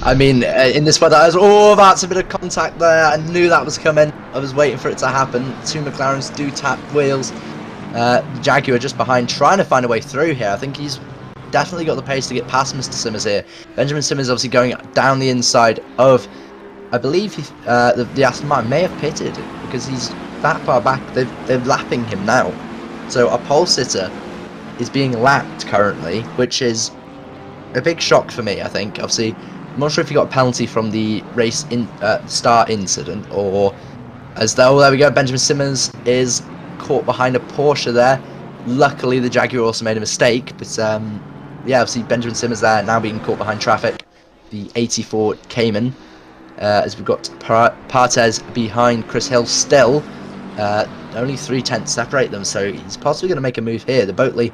B: I mean, in this weather, that's a bit of contact there. I knew that was coming. I was waiting for it to happen. Two McLarens do tap wheels. Jaguar just behind, trying to find a way through here. I think he's definitely got the pace to get past Mr. Simmers here. Benjamin Simmers obviously going down the inside of, I believe the Aston Martin may have pitted because he's that far back. They're lapping him now. So our pole sitter is being lapped currently, which is a big shock for me, I think. Obviously, I'm not sure if he got a penalty from the race start incident, or as though, there we go, Benjamin Simmons is caught behind a Porsche there. Luckily, the Jaguar also made a mistake, but yeah, obviously Benjamin Simmons there now being caught behind traffic. The 84 Cayman, as we've got Partes behind Chris Hill still. Only 3/10 separate them, so he's possibly going to make a move here. The Bentley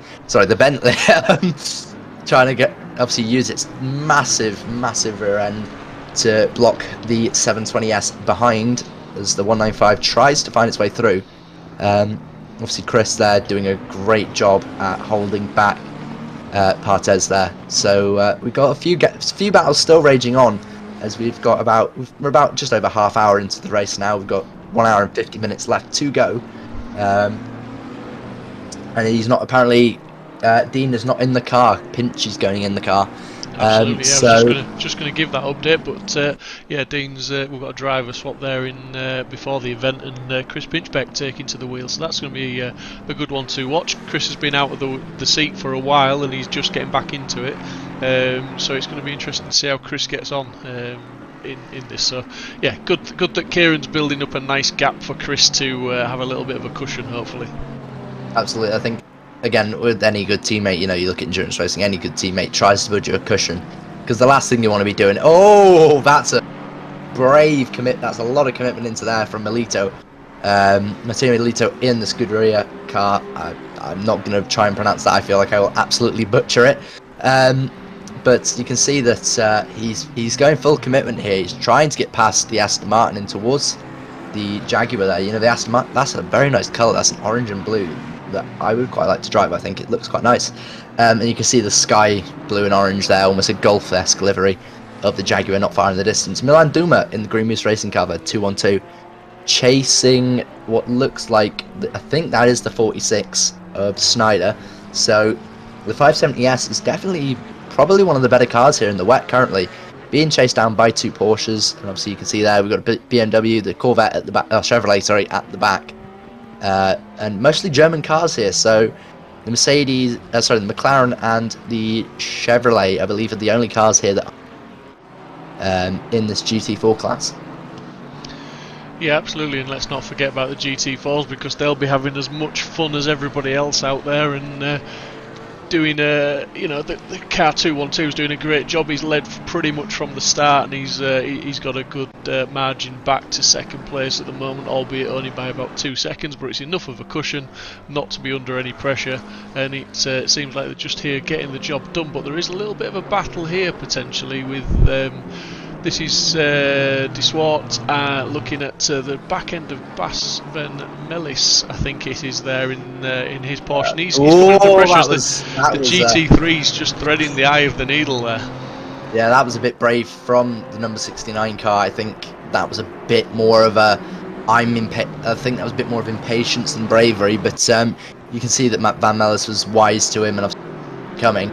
B: trying to obviously use its massive rear end to block the 720S behind as the 195 tries to find its way through. Obviously Chris there doing a great job at holding back Partes there. So we've got a few battles still raging on, as we're about just over half hour into the race now. We've got 1 hour and 50 minutes left to go, and he's not apparently. Dean is not in the car. Pinch is going in the car.
C: Absolutely,
B: so
C: I was just going to give that update, but yeah, Dean's we've got a driver swap there in before the event, and Chris Pinchbeck taking to the wheel, so that's going to be a good one to watch. Chris has been out of the seat for a while, and he's just getting back into it, so it's going to be interesting to see how Chris gets on in this. So yeah, good that Kieran's building up a nice gap for Chris to have a little bit of a cushion, hopefully.
B: Absolutely, I think. Again, with any good teammate, you know, you look at endurance racing, any good teammate tries to build you a cushion, because the last thing you want to be doing, that's a brave commit, that's a lot of commitment into there from Melito. Matteo Melito in the Scuderia car. I'm not going to try and pronounce that, I feel like I will absolutely butcher it. But you can see that he's going full commitment here. He's trying to get past the Aston Martin and towards the Jaguar there. You know, the Aston Martin, that's a very nice colour, that's an orange and blue that I would quite like to drive. I think it looks quite nice, and you can see the sky blue and orange there, almost a Golf-esque livery of the Jaguar not far in the distance. Milan Duma in the Green Moose Racing cover 212, chasing what looks like, I think that is the 46 of Snyder. So the 570S is definitely probably one of the better cars here in the wet currently, being chased down by two Porsches, and obviously you can see there we've got a BMW, the Corvette at the back, Chevrolet, sorry, at the back. And mostly German cars here, so the the McLaren and the Chevrolet, I believe, are the only cars here that are in this GT4 class.
C: Yeah, absolutely, and let's not forget about the GT4s, because they'll be having as much fun as everybody else out there, and doing the car 212 is doing a great job. He's led pretty much from the start, and he's got a good margin back to second place at the moment, albeit only by about 2 seconds, but it's enough of a cushion not to be under any pressure, and it seems like they're just here getting the job done. But there is a little bit of a battle here potentially with this is De Swart looking at the back end of Bas Van Melis, I think it is there in his Porsche. And he's coming under pressure. The GT3's just threading the eye of the needle there.
B: Yeah, that was a bit brave from the number 69 car. I think that was a bit more of a I think that was a bit more of impatience than bravery, but you can see that Matt Van Mellis was wise to him and obviously coming.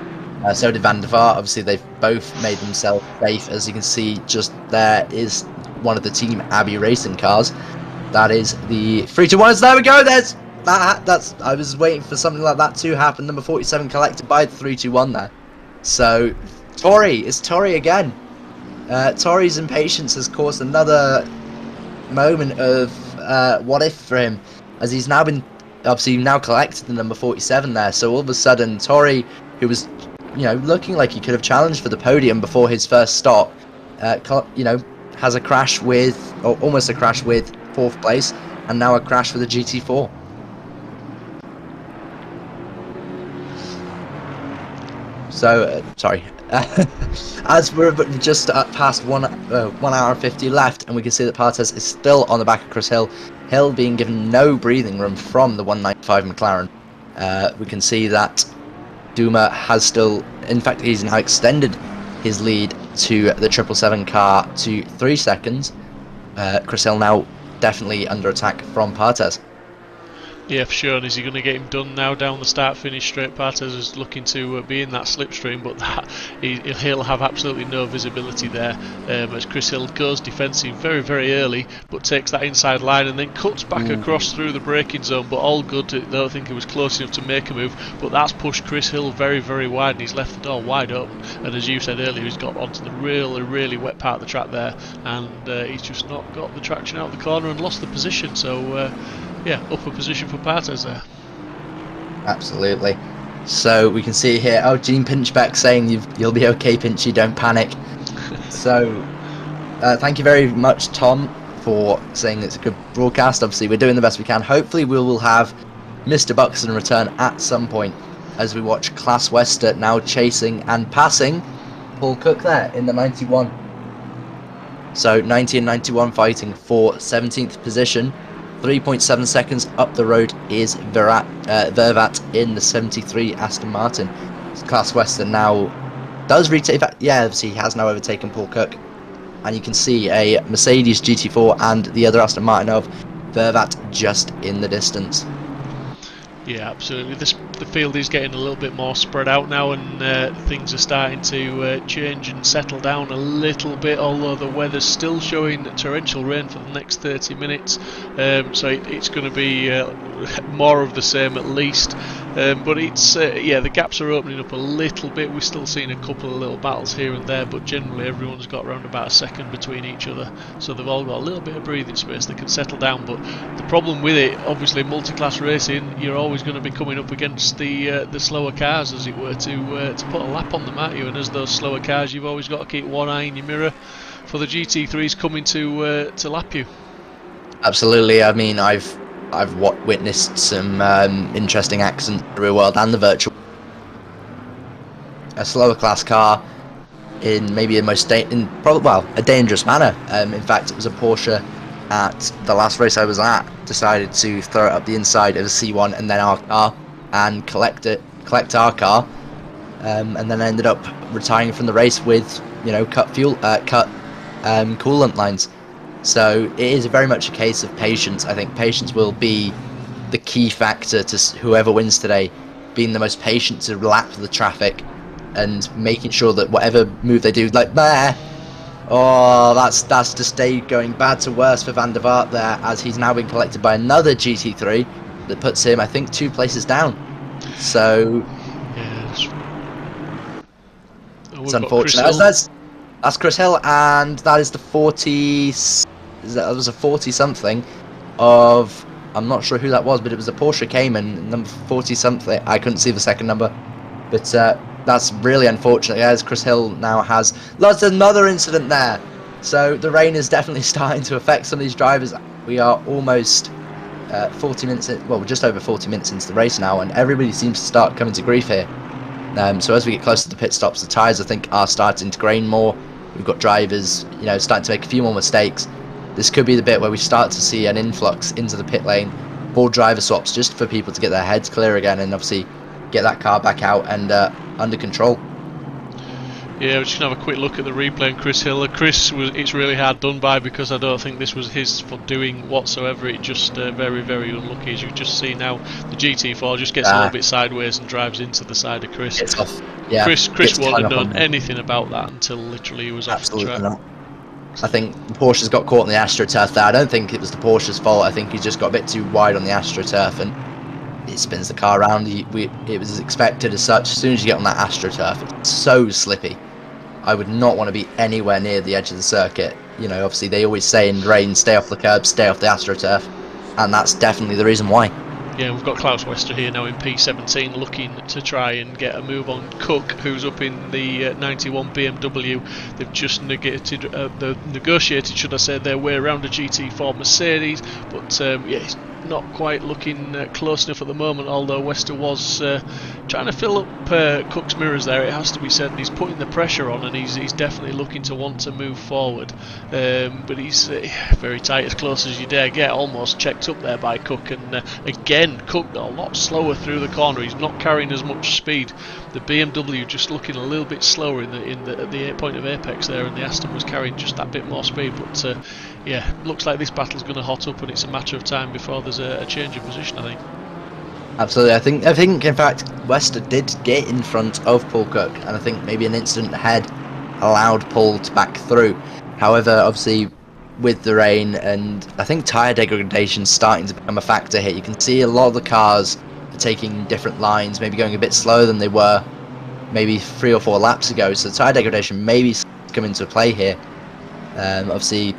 B: So did Van der Vaart. Obviously, they've both made themselves safe. As you can see, just there is one of the Team Abbey racing cars. That is the 3-2-1. There we go. There's that. I was waiting for something like that to happen. Number 47 collected by the 3-2-1 there. So it's Tory again. Tory's impatience has caused another moment of what if for him, as he's now been obviously now collected the number 47 there. So all of a sudden, Tory, who was looking like he could have challenged for the podium before his first stop, has a crash with, or almost a crash with 4th place, and now a crash with a GT4. So, sorry. As we're just past 1 hour and 50 left, and we can see that Partes is still on the back of Chris Hill. Hill being given no breathing room from the 195 McLaren. We can see that Duma has still, in fact, he's now extended his lead to the 777 car to 3 seconds. Chris Hill now definitely under attack from Partes.
C: Yeah, for sure. And is he going to get him done now down the start-finish straight? Partes is looking to be in that slipstream, but he'll have absolutely no visibility there as Chris Hill goes defensive very, very early, but takes that inside line and then cuts back across through the braking zone. But all good. I don't think he was close enough to make a move, but that's pushed Chris Hill very, very wide, and he's left the door wide open. And as you said earlier, he's got onto the really, really wet part of the track there, and he's just not got the traction out of the corner and lost the position. So yeah, upper position for Partes there.
B: Absolutely. So we can see here, Gene Pinchbeck saying you'll be okay, Pinchy, don't panic. So thank you very much, Tom, for saying it's a good broadcast. Obviously, we're doing the best we can. Hopefully, we will have Mr. Buxton return at some point as we watch Class Wester now chasing and passing Paul Cook there in the 91. So 90 and 91 fighting for 17th position. 3.7 seconds up the road is Vervat in the 73 Aston Martin. Class Western now does retake. Yeah, obviously he has now overtaken Paul Cook, and you can see a Mercedes GT4 and the other Aston Martin of Vervat just in the distance.
C: Yeah, absolutely. The field is getting a little bit more spread out now, and things are starting to change and settle down a little bit, although the weather's still showing torrential rain for the next 30 minutes. So it's going to be more of the same at least. But it's the gaps are opening up a little bit. We're still seeing a couple of little battles here and there, but generally everyone's got around about a second between each other, so they've all got a little bit of breathing space. They can settle down, but the problem with it, obviously, multi-class racing, you're always going to be coming up against the slower cars, as it were, to put a lap on them, aren't you? And as those slower cars, you've always got to keep one eye in your mirror for the GT3s coming to lap you.
B: Absolutely. I mean, I've witnessed some interesting accidents in the real world and the virtual. A slower class car in maybe a dangerous manner. In fact, it was a Porsche at the last race I was at decided to throw it up the inside of a C1 and then our car and collect our car, and then ended up retiring from the race with cut coolant lines. So it is very much a case of patience. I think patience will be the key factor to whoever wins today, being the most patient to lap the traffic and making sure that whatever move they do, like there, that's to stay going bad to worse for Van der Vaart there, as he's now been collected by another GT3 that puts him, I think, 2 places down. So it's unfortunate. That's Chris Hill, and that is the 40. That was a 40 something of, I'm not sure who that was, but it was a Porsche Cayman, number 40 something. I couldn't see the second number, but that's really unfortunate, as Chris Hill now has lots of another incident there. So the rain is definitely starting to affect some of these drivers. We are almost 40 minutes in, well, just over 40 minutes into the race now, and everybody seems to start coming to grief here. So as we get closer to the pit stops, the tyres, I think, are starting to grain more. We've got drivers, starting to make a few more mistakes. This could be the bit where we start to see an influx into the pit lane for driver swaps, just for people to get their heads clear again and obviously get that car back out and under control.
C: Yeah, we're just going to have a quick look at the replay and Chris Hill. It's really hard done by, because I don't think this was his for doing whatsoever. It just very, very unlucky. As you just see now, the GT4 just gets a little bit sideways and drives into the side of Chris.
B: It's off. Yeah,
C: Chris wouldn't have known anything about that until literally he was off the track.
B: Not. I think Porsche's got caught on the AstroTurf there. I don't think it was the Porsche's fault. I think he just got a bit too wide on the AstroTurf and it spins the car around. It was expected as such. As soon as you get on that AstroTurf, it's so slippy. I would not want to be anywhere near the edge of the circuit. You know, obviously they always say in rain, stay off the curb, stay off the AstroTurf, and that's definitely the reason why.
C: Yeah, we've got Klaus Wester here now in P17 looking to try and get a move on Cook, who's up in the 91 BMW. They've just negotiated, should I say, their way around a GT4 Mercedes, but yeah, it's not quite looking close enough at the moment, although Wester was trying to fill up Cook's mirrors there, it has to be said. He's putting the pressure on and he's definitely looking to want to move forward, but he's very tight, as close as you dare get, almost checked up there by Cook, and again Cook a lot slower through the corner. He's not carrying as much speed. The BMW just looking a little bit slower at the point of apex there, and the Aston was carrying just that bit more speed, but yeah, looks like this battle's going to hot up and it's a matter of time before there's a change of position, I think.
B: Absolutely. I think in fact Wester did get in front of Paul Cook, and I think maybe an instant ahead allowed Paul to back through. However, obviously with the rain and I think tyre degradation starting to become a factor here, you can see a lot of the cars are taking different lines, maybe going a bit slower than they were maybe 3 or 4 laps ago, so tyre degradation maybe come into play here. Obviously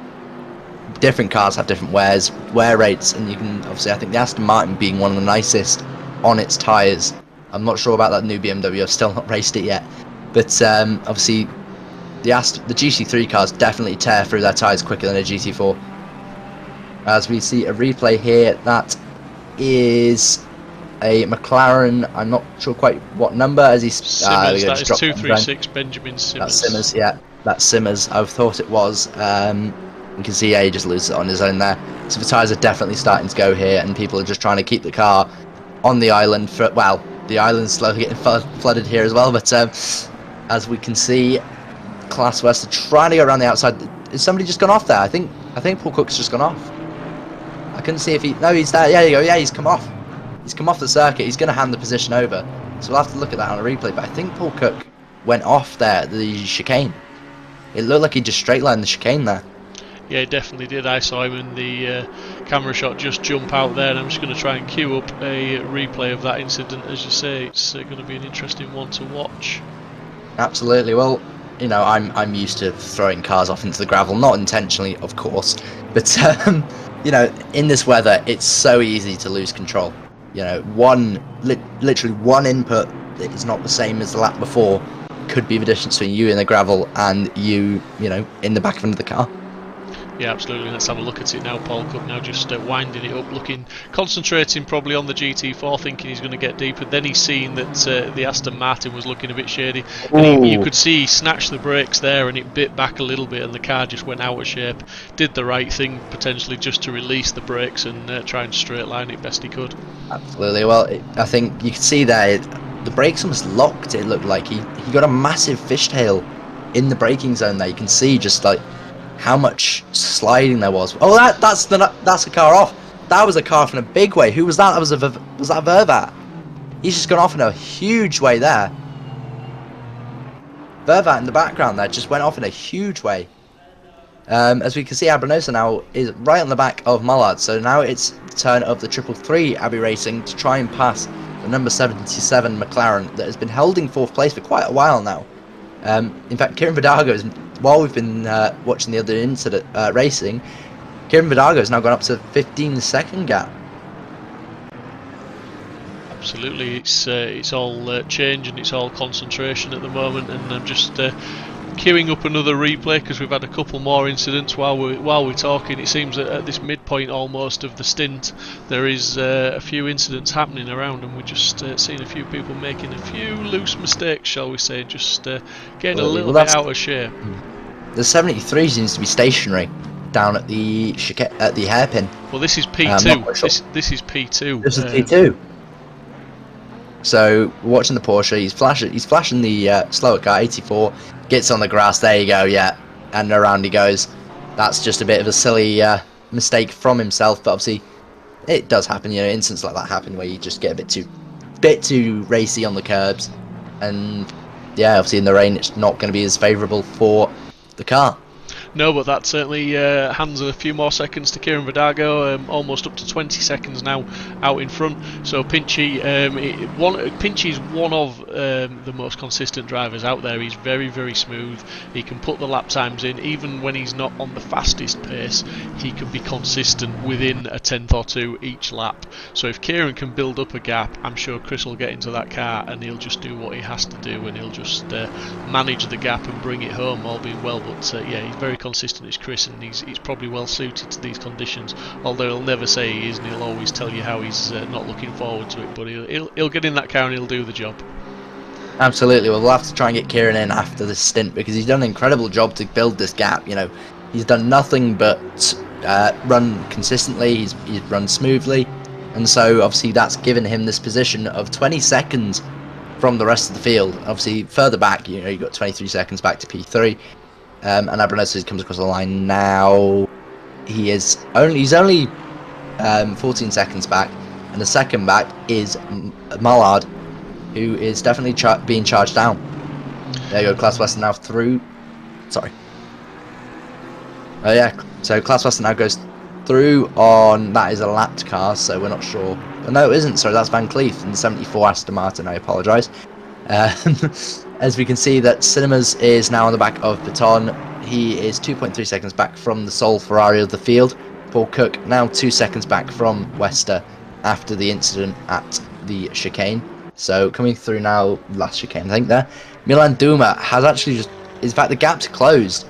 B: different cars have different wear rates, and you can obviously, I think the Aston Martin being one of the nicest on its tyres. I'm not sure about that new BMW, I've still not raced it yet, but obviously the GT3 cars definitely tear through their tyres quicker than a GT4. As we see a replay here, that is a McLaren, I'm not sure quite what number, as he's
C: Simmers, that is 236 Benjamin Simmers.
B: That's Simmers, yeah, that's Simmers, I thought it was. You can see, yeah, he just loses it on his own there. So the tyres are definitely starting to go here, and people are just trying to keep the car on the island for, well, the island's slowly getting flooded here as well, but as we can see, Klaus Wester trying to go around the outside. Is somebody just gone off there? I think Paul Cook's just gone off. I couldn't see if he, no, he's there, yeah, you go, yeah, he's come off. He's come off the circuit, he's going to hand the position over. So we'll have to look at that on a replay, but I think Paul Cook went off there, the chicane. It looked like he just straight lined the chicane there.
C: Yeah, he definitely did. I saw him in the camera shot just jump out there, and I'm just going to try and queue up a replay of that incident. As you say, it's going to be an interesting one to watch.
B: Absolutely. Well, you know, I'm used to throwing cars off into the gravel, not intentionally, of course, but you know, in this weather, it's so easy to lose control. You know, literally one input that is not the same as the lap before could be the difference between you in the gravel and you know, in the back of the car.
C: Yeah, absolutely. Let's have a look at it now. Paul Cook now just winding it up, concentrating probably on the GT4, thinking he's going to get deeper. Then he's seen that the Aston Martin was looking a bit shady, and you could see he snatched the brakes there, and it bit back a little bit, and the car just went out of shape. Did the right thing potentially just to release the brakes and try and straight line it best he could. Absolutely.
B: Well, I think you can see there the brakes almost locked. It looked like he got a massive fishtail in the braking zone there. You can see just like how much sliding there was. Oh, that's a car off. That was a car off in a big way. Who was that? Was that Vervat? He's just gone off in a huge way there. Vervat in the background there just went off in a huge way. As we can see, Abranosa now is right on the back of Mullard. So now it's the turn of the 333 Abbey Racing to try and pass the number 77 McLaren that has been holding 4th place for quite a while now. In fact, Kieran Vidago is, while we've been watching the other incident racing, Kieran Vidago has now gone up to 15-second gap.
C: Absolutely, it's all change and it's all concentration at the moment, and I'm just queuing up another replay because we've had a couple more incidents while we're talking. It seems that at this midpoint almost of the stint there is a few incidents happening around, and we're just seeing a few people making a few loose mistakes, shall we say, just getting a little bit out of shape.
B: The 73 seems to be stationary down at the hairpin.
C: Well, this is P2. This is P2.
B: This is P2. So we're watching the Porsche. He's flashing the slower car, 84. Gets on the grass. There you go. Yeah, and around he goes. That's just a bit of a silly mistake from himself, but obviously it does happen. You know, incidents like that happen where you just get a bit too racy on the curbs, and yeah, obviously in the rain it's not going to be as favourable for the car.
C: No, but that certainly hands a few more seconds to Kieran Vidago, almost up to 20 seconds now out in front. So Pinchy, Pinchy's one of the most consistent drivers out there. He's very, very smooth. He can put the lap times in, even when he's not on the fastest pace. He can be consistent within a tenth or two each lap. So if Kieran can build up a gap, I'm sure Chris will get into that car and he'll just do what he has to do, and he'll just manage the gap and bring it home, all being well. But yeah, he's very consistent as Chris, and he's probably well suited to these conditions, although he'll never say he is, and he'll always tell you how he's not looking forward to it, but he'll get in that car and he'll do the job.
B: Absolutely. Well, we'll have to try and get Kieran in after this stint, because he's done an incredible job to build this gap. You know, he's done nothing but run consistently, he's run smoothly, and so obviously that's given him this position of 20 seconds from the rest of the field. Obviously further back, you know, you've got 23 seconds back to P3. And Abronetto comes across the line now. He's only 14 seconds back, and the second back is Mallard, who is definitely being charged down. There you go, Klaus Wester now through. Sorry. Oh yeah, so Klaus Wester now goes through on, that is a lapped car, so we're not sure. Oh, no, it isn't. Sorry, that's Van Cleef in the 74 Aston Martin. I apologise. As we can see that Cinemas is now on the back of Baton. He is 2.3 seconds back from the sole Ferrari of the field. Paul Cook now 2 seconds back from Wester after the incident at the chicane. So coming through now, last chicane I think there. Milan Duma has actually just, in fact the gap's closed.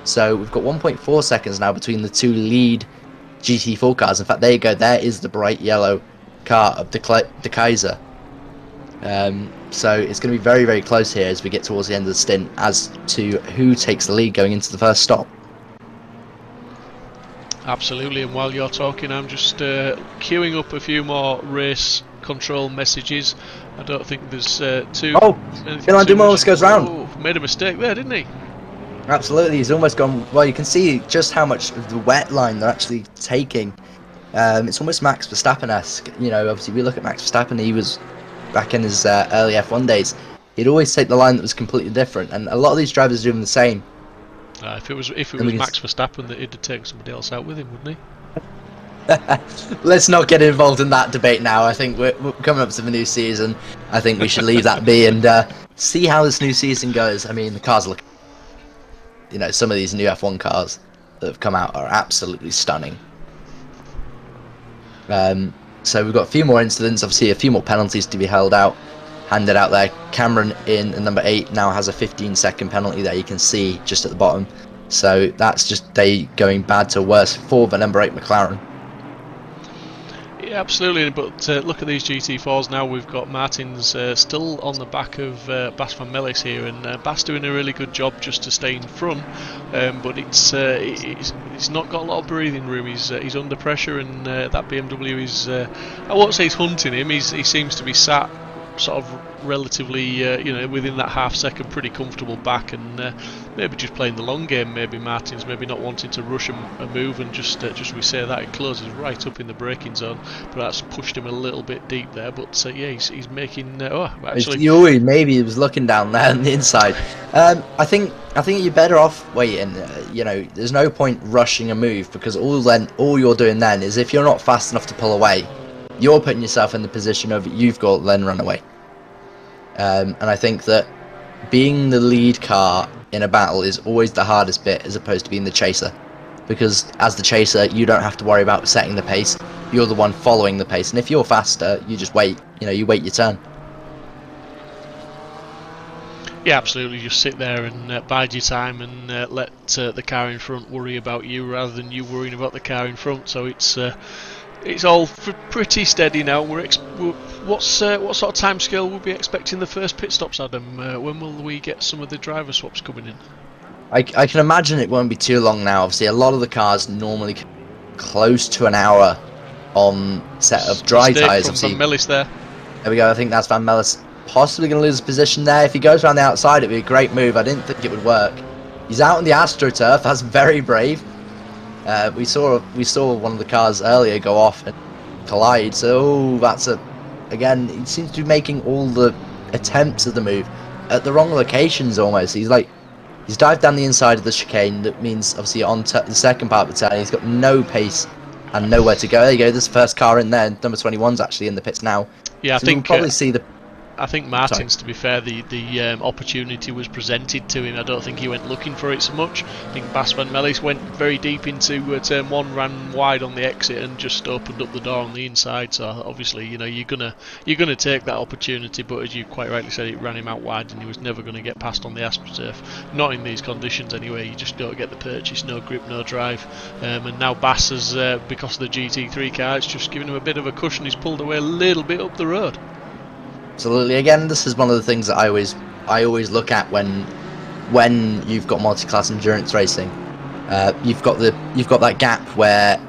B: So we've got 1.4 seconds now between the two lead GT4 cars. In fact, there you go, there is the bright yellow car of De Kaiser. So it's going to be very, very close here as we get towards the end of the stint as to who takes the lead going into the first stop.
C: Absolutely, and while you're talking, I'm just queuing up a few more race control messages. I don't think there's too...
B: Oh, Milan Duma almost goes round.
C: Oh, made a mistake there, didn't he?
B: Absolutely, he's almost gone... Well, you can see just how much of the wet line they're actually taking. It's almost Max Verstappen-esque. You know, obviously we look at Max Verstappen, he was... back in his early F1 days, he'd always take the line that was completely different, and a lot of these drivers are doing the same.
C: If it was Max Verstappen, that he'd have taken somebody else out with him, wouldn't he?
B: Let's not get involved in that debate now. I think we're coming up to the new season. I think we should leave that be and see how this new season goes. I mean, the cars look, you know, some of these new F1 cars that have come out are absolutely stunning. So we've got a few more incidents, obviously a few more penalties to be handed out there. Cameron in number 8 now has a 15-second penalty there, you can see just at the bottom. So that's just they going bad to worse for the number 8 McLaren.
C: Yeah, absolutely, but look at these GT4s now. We've got Martins still on the back of Bas van Melis here, and Bas doing a really good job just to stay in front, but it's not got a lot of breathing room. He's under pressure, and that BMW is, I won't say he's hunting him, he seems to be sat sort of relatively you know, within that half second, pretty comfortable back, and maybe just playing the long game. Maybe Martin's maybe not wanting to rush a move, and just we say that it closes right up in the braking zone, but that's pushed him a little bit deep there. But yeah, he's making actually
B: maybe he was looking down there on the inside. I think you're better off waiting. You know, there's no point rushing a move, because all you're doing then is, if you're not fast enough to pull away, you're putting yourself in the position of you've got to then run away. And I think that being the lead car in a battle is always the hardest bit, as opposed to being the chaser, because as the chaser you don't have to worry about setting the pace, you're the one following the pace, and if you're faster you just wait, you know, you wait your turn.
C: Yeah, absolutely, just sit there and bide your time and let the car in front worry about you rather than you worrying about the car in front. So it's all pretty steady now. What sort of time scale we'll be expecting the first pit stops, Adam? When will we get some of the driver swaps coming in?
B: I can imagine it won't be too long now. Obviously, a lot of the cars normally close to an hour on set of dry tyres.
C: From Melis there.
B: There we go. I think that's Van Mellis possibly going to lose his position there. If he goes around the outside, it'd be a great move. I didn't think it would work. He's out on the AstroTurf. That's very brave. We saw one of the cars earlier go off and collide. So again, he seems to be making all the attempts of the move at the wrong locations almost. He's dived down the inside of the chicane. That means obviously on the second part of the turn, he's got no pace and nowhere to go. There you go. This first car in there. Number 21's actually in the pits now.
C: Yeah,
B: so we'll probably see the.
C: I think Martin's, to be fair, the opportunity was presented to him. I don't think he went looking for it so much. I think Bas Van Mellis went very deep into turn 1, ran wide on the exit, and just opened up the door on the inside. So obviously, you know, you're gonna take that opportunity. But as you quite rightly said, it ran him out wide, and he was never going to get past on the AstroTurf. Not in these conditions anyway. You just don't get the purchase, no grip, no drive. And now Bas has, because of the GT3 car, it's just given him a bit of a cushion. He's pulled away a little bit up the road.
B: Absolutely. Again, this is one of the things that I always look at when you've got multi-class endurance racing. You've got that gap where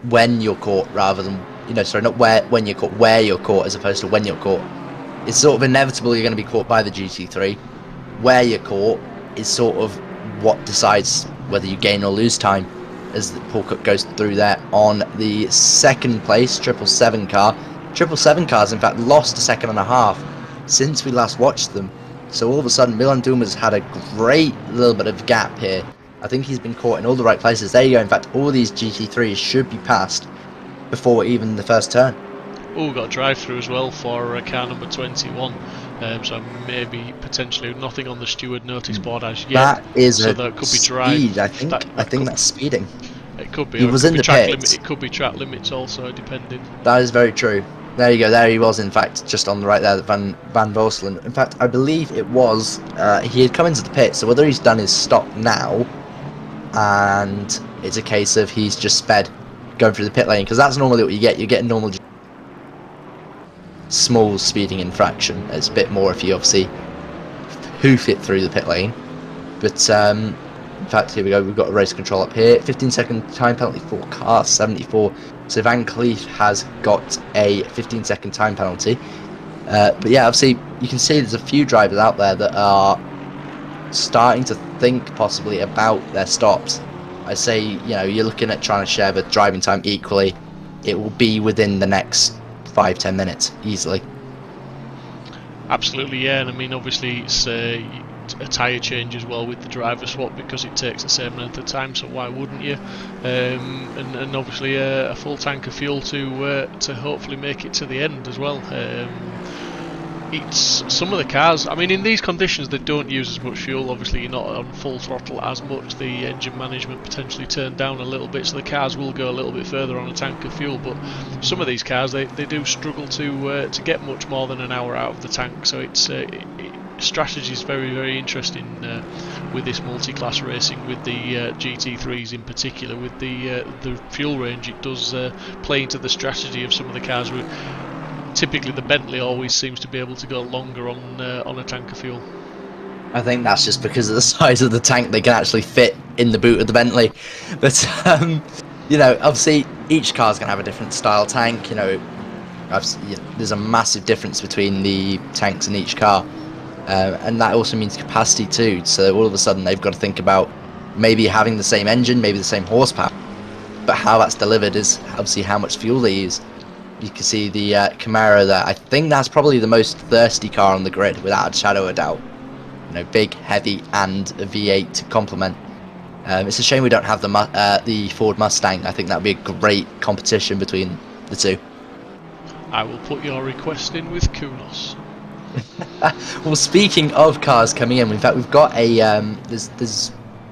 B: when you're caught, rather than not when you're caught, where you're caught, as opposed to when you're caught. It's sort of inevitable you're going to be caught by the GT3. Where you're caught is sort of what decides whether you gain or lose time. As Paul Cook goes through there on the second place 777 car. 777 cars, in fact, lost a second and a half since we last watched them. So all of a sudden, Milan Duma's had a great little bit of gap here. I think he's been caught in all the right places. There you go. In fact, all these GT3s should be passed before even the first turn.
C: Oh, got a drive-through as well for car number 21. So maybe potentially nothing on the steward notice board as yet.
B: That is
C: so that could be
B: speed. I think that's speeding.
C: It could be.
B: He was in the pits.
C: It could be track limits also, depending.
B: That is very true. There you go. There he was, in fact, just on the right there, Van Bosselen. In fact, I believe it was he had come into the pit. So whether he's done his stop now, and it's a case of he's just sped going through the pit lane, because that's normally what you get. You get a normal small speeding infraction. It's a bit more if you obviously hoof it through the pit lane. But in fact, here we go. We've got a race control up here. 15-second time penalty for car 74. So Van Cleef has got a 15-second time penalty. But yeah, obviously you can see there's a few drivers out there that are starting to think possibly about their stops. I say, you're looking at trying to share the driving time equally. It will be within the next 5-10 minutes easily.
C: Absolutely, yeah. And I mean, obviously it's a tyre change as well with the driver swap, because it takes the same length of time, so why wouldn't you? And obviously a full tank of fuel to hopefully make it to the end as well. It's some of the cars, I mean, in these conditions they don't use as much fuel. Obviously you're not on full throttle as much, the engine management potentially turned down a little bit, so the cars will go a little bit further on a tank of fuel, but some of these cars they do struggle to get much more than an hour out of the tank. So it's strategy is very, very interesting with this multi-class racing, with the GT3s in particular. With the fuel range, it does play into the strategy of some of the cars. Typically the Bentley always seems to be able to go longer on a tank of fuel.
B: I think that's just because of the size of the tank they can actually fit in the boot of the Bentley. But obviously each car's going to have a different style tank. There's a massive difference between the tanks in each car. And that also means capacity too, so all of a sudden they've got to think about maybe having the same engine, maybe the same horsepower, but how that's delivered is obviously how much fuel they use. You can see the Camaro there. I think that's probably the most thirsty car on the grid, without a shadow of a doubt. Big, heavy, and a V8 to complement. It's a shame we don't have the Ford Mustang. I think that would be a great competition between the two.
C: I will put your request in with Kunos.
B: Well, speaking of cars coming in fact we've got a there's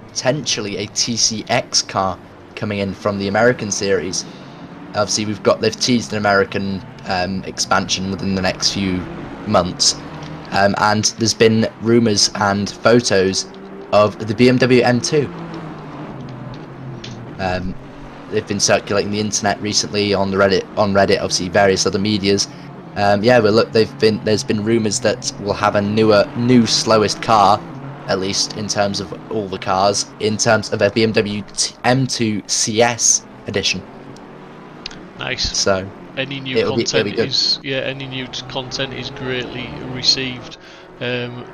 B: potentially a TCX car coming in from the American series. Obviously they've teased an American expansion within the next few months, and there's been rumours and photos of the BMW M2. They've been circulating the internet recently on Reddit, obviously various other medias. There's been rumours that we'll have a new slowest car, at least in terms of all the cars, in terms of a BMW M2 CS edition.
C: Nice.
B: So
C: any new content is greatly received.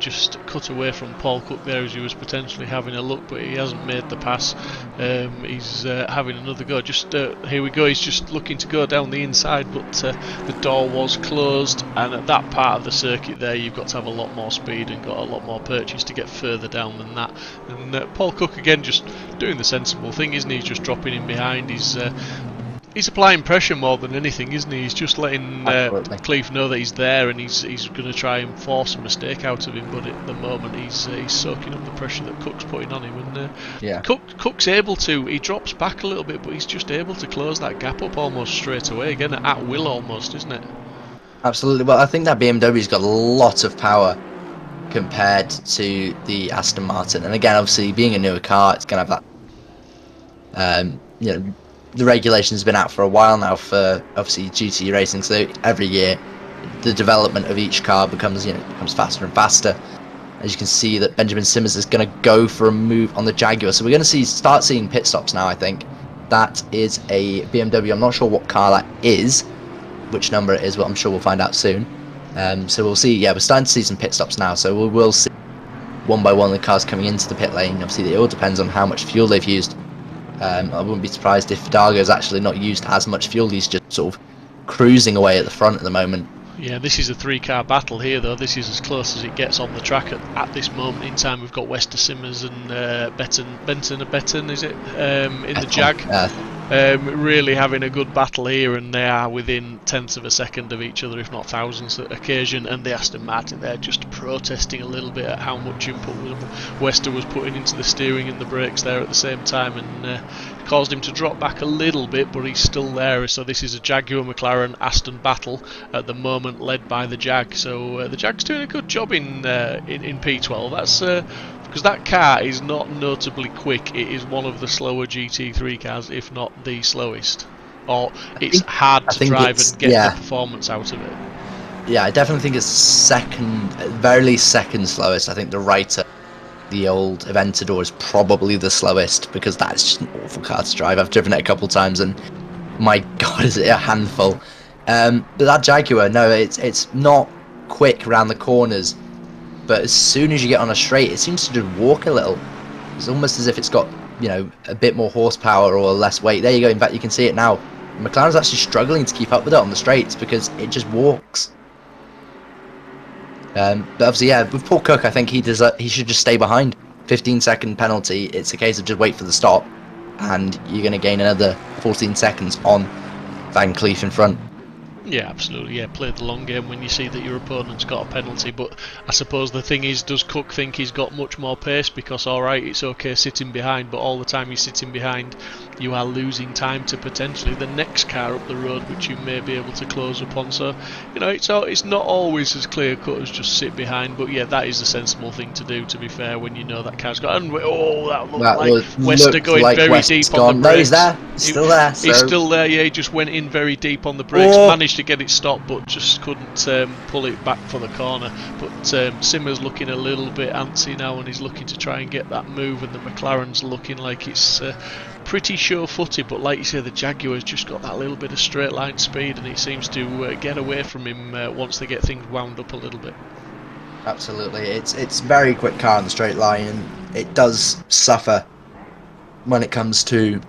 C: Just cut away from Paul Cook there as he was potentially having a look, but he hasn't made the pass. He's having another go. Just here we go. He's just looking to go down the inside, but the door was closed. And at that part of the circuit there, you've got to have a lot more speed and got a lot more purchase to get further down than that. And Paul Cook again just doing the sensible thing, isn't he? He's just dropping in behind. He's applying pressure more than anything, isn't he? He's just letting Cleef know that he's there, and he's going to try and force a mistake out of him. But at the moment, he's soaking up the pressure that Cook's putting on him. And Cook's able to. He drops back a little bit, but he's just able to close that gap up almost straight away. Again, at will almost, isn't it?
B: Absolutely. Well, I think that BMW's got a lot of power compared to the Aston Martin. And again, obviously, being a newer car, it's going to have that, the regulation's been out for a while now for obviously GT racing, so every year the development of each car becomes faster and faster. As you can see that Benjamin Simmons is going to go for a move on the Jaguar, so we're going to start seeing pit stops now. I think that is a BMW. I'm not sure what car that is, which number it is, but I'm sure we'll find out soon. So we'll see. Yeah, we're starting to see some pit stops now, so we will see one by one the cars coming into the pit lane. Obviously it all depends on how much fuel they've used. I wouldn't be surprised if Dargo's actually not used as much fuel. He's just sort of cruising away at the front at the moment.
C: Yeah, this is a 3-car battle here, though. This is as close as it gets on the track at this moment in time. We've got Wester Simmers and Benton, is it, in the Jag. Really having a good battle here, and they are within tenths of a second of each other, if not thousandths at occasion. And the Aston Martin there just protesting a little bit at how much input Wester was putting into the steering and the brakes there at the same time, and caused him to drop back a little bit, but he's still there. So this is a Jaguar McLaren Aston battle at the moment, led by the Jag. So the Jag's doing a good job in P12. That's because that car is not notably quick. It is one of the slower GT3 cars, if not the slowest. Or it's hard to drive and get the performance out of it.
B: Yeah, I definitely think it's very least second slowest. I think the Writer, the old Aventador, is probably the slowest, because that's just an awful car to drive. I've driven it a couple times, and my God, is it a handful. But that Jaguar, no, it's not quick around the corners, but as soon as you get on a straight, it seems to just walk a little. It's almost as if it's got, a bit more horsepower or less weight. There you go. In fact, you can see it now. McLaren's actually struggling to keep up with it on the straights because it just walks. But obviously, yeah, with Paul Cook, I think he should just stay behind. 15-second penalty. It's a case of just wait for the stop, and you're going to gain another 14 seconds on Van Cleef in front.
C: Yeah, absolutely. Yeah, play the long game when you see that your opponent's got a penalty. But I suppose the thing is, does Cook think he's got much more pace? Because, alright, it's okay sitting behind, but all the time you're sitting behind, you are losing time to potentially the next car up the road, which you may be able to close upon. So, it's not always as clear cut as just sit behind. But yeah, that is the sensible thing to do, to be fair, when you know that car's got... And, that looked like Wester going like very deep on the brakes.
B: No, he's there. He's still there. So.
C: He's still there, yeah. He just went in very deep on the brakes, managed to get it stopped, but just couldn't pull it back for the corner. But Simmer's looking a little bit antsy now, and he's looking to try and get that move, and the McLaren's looking like it's pretty sure-footed. But like you say, the Jaguar's just got that little bit of straight line speed, and it seems to get away from him once they get things wound up a little bit.
B: Absolutely, it's very quick car on the straight line, and it does suffer when it comes to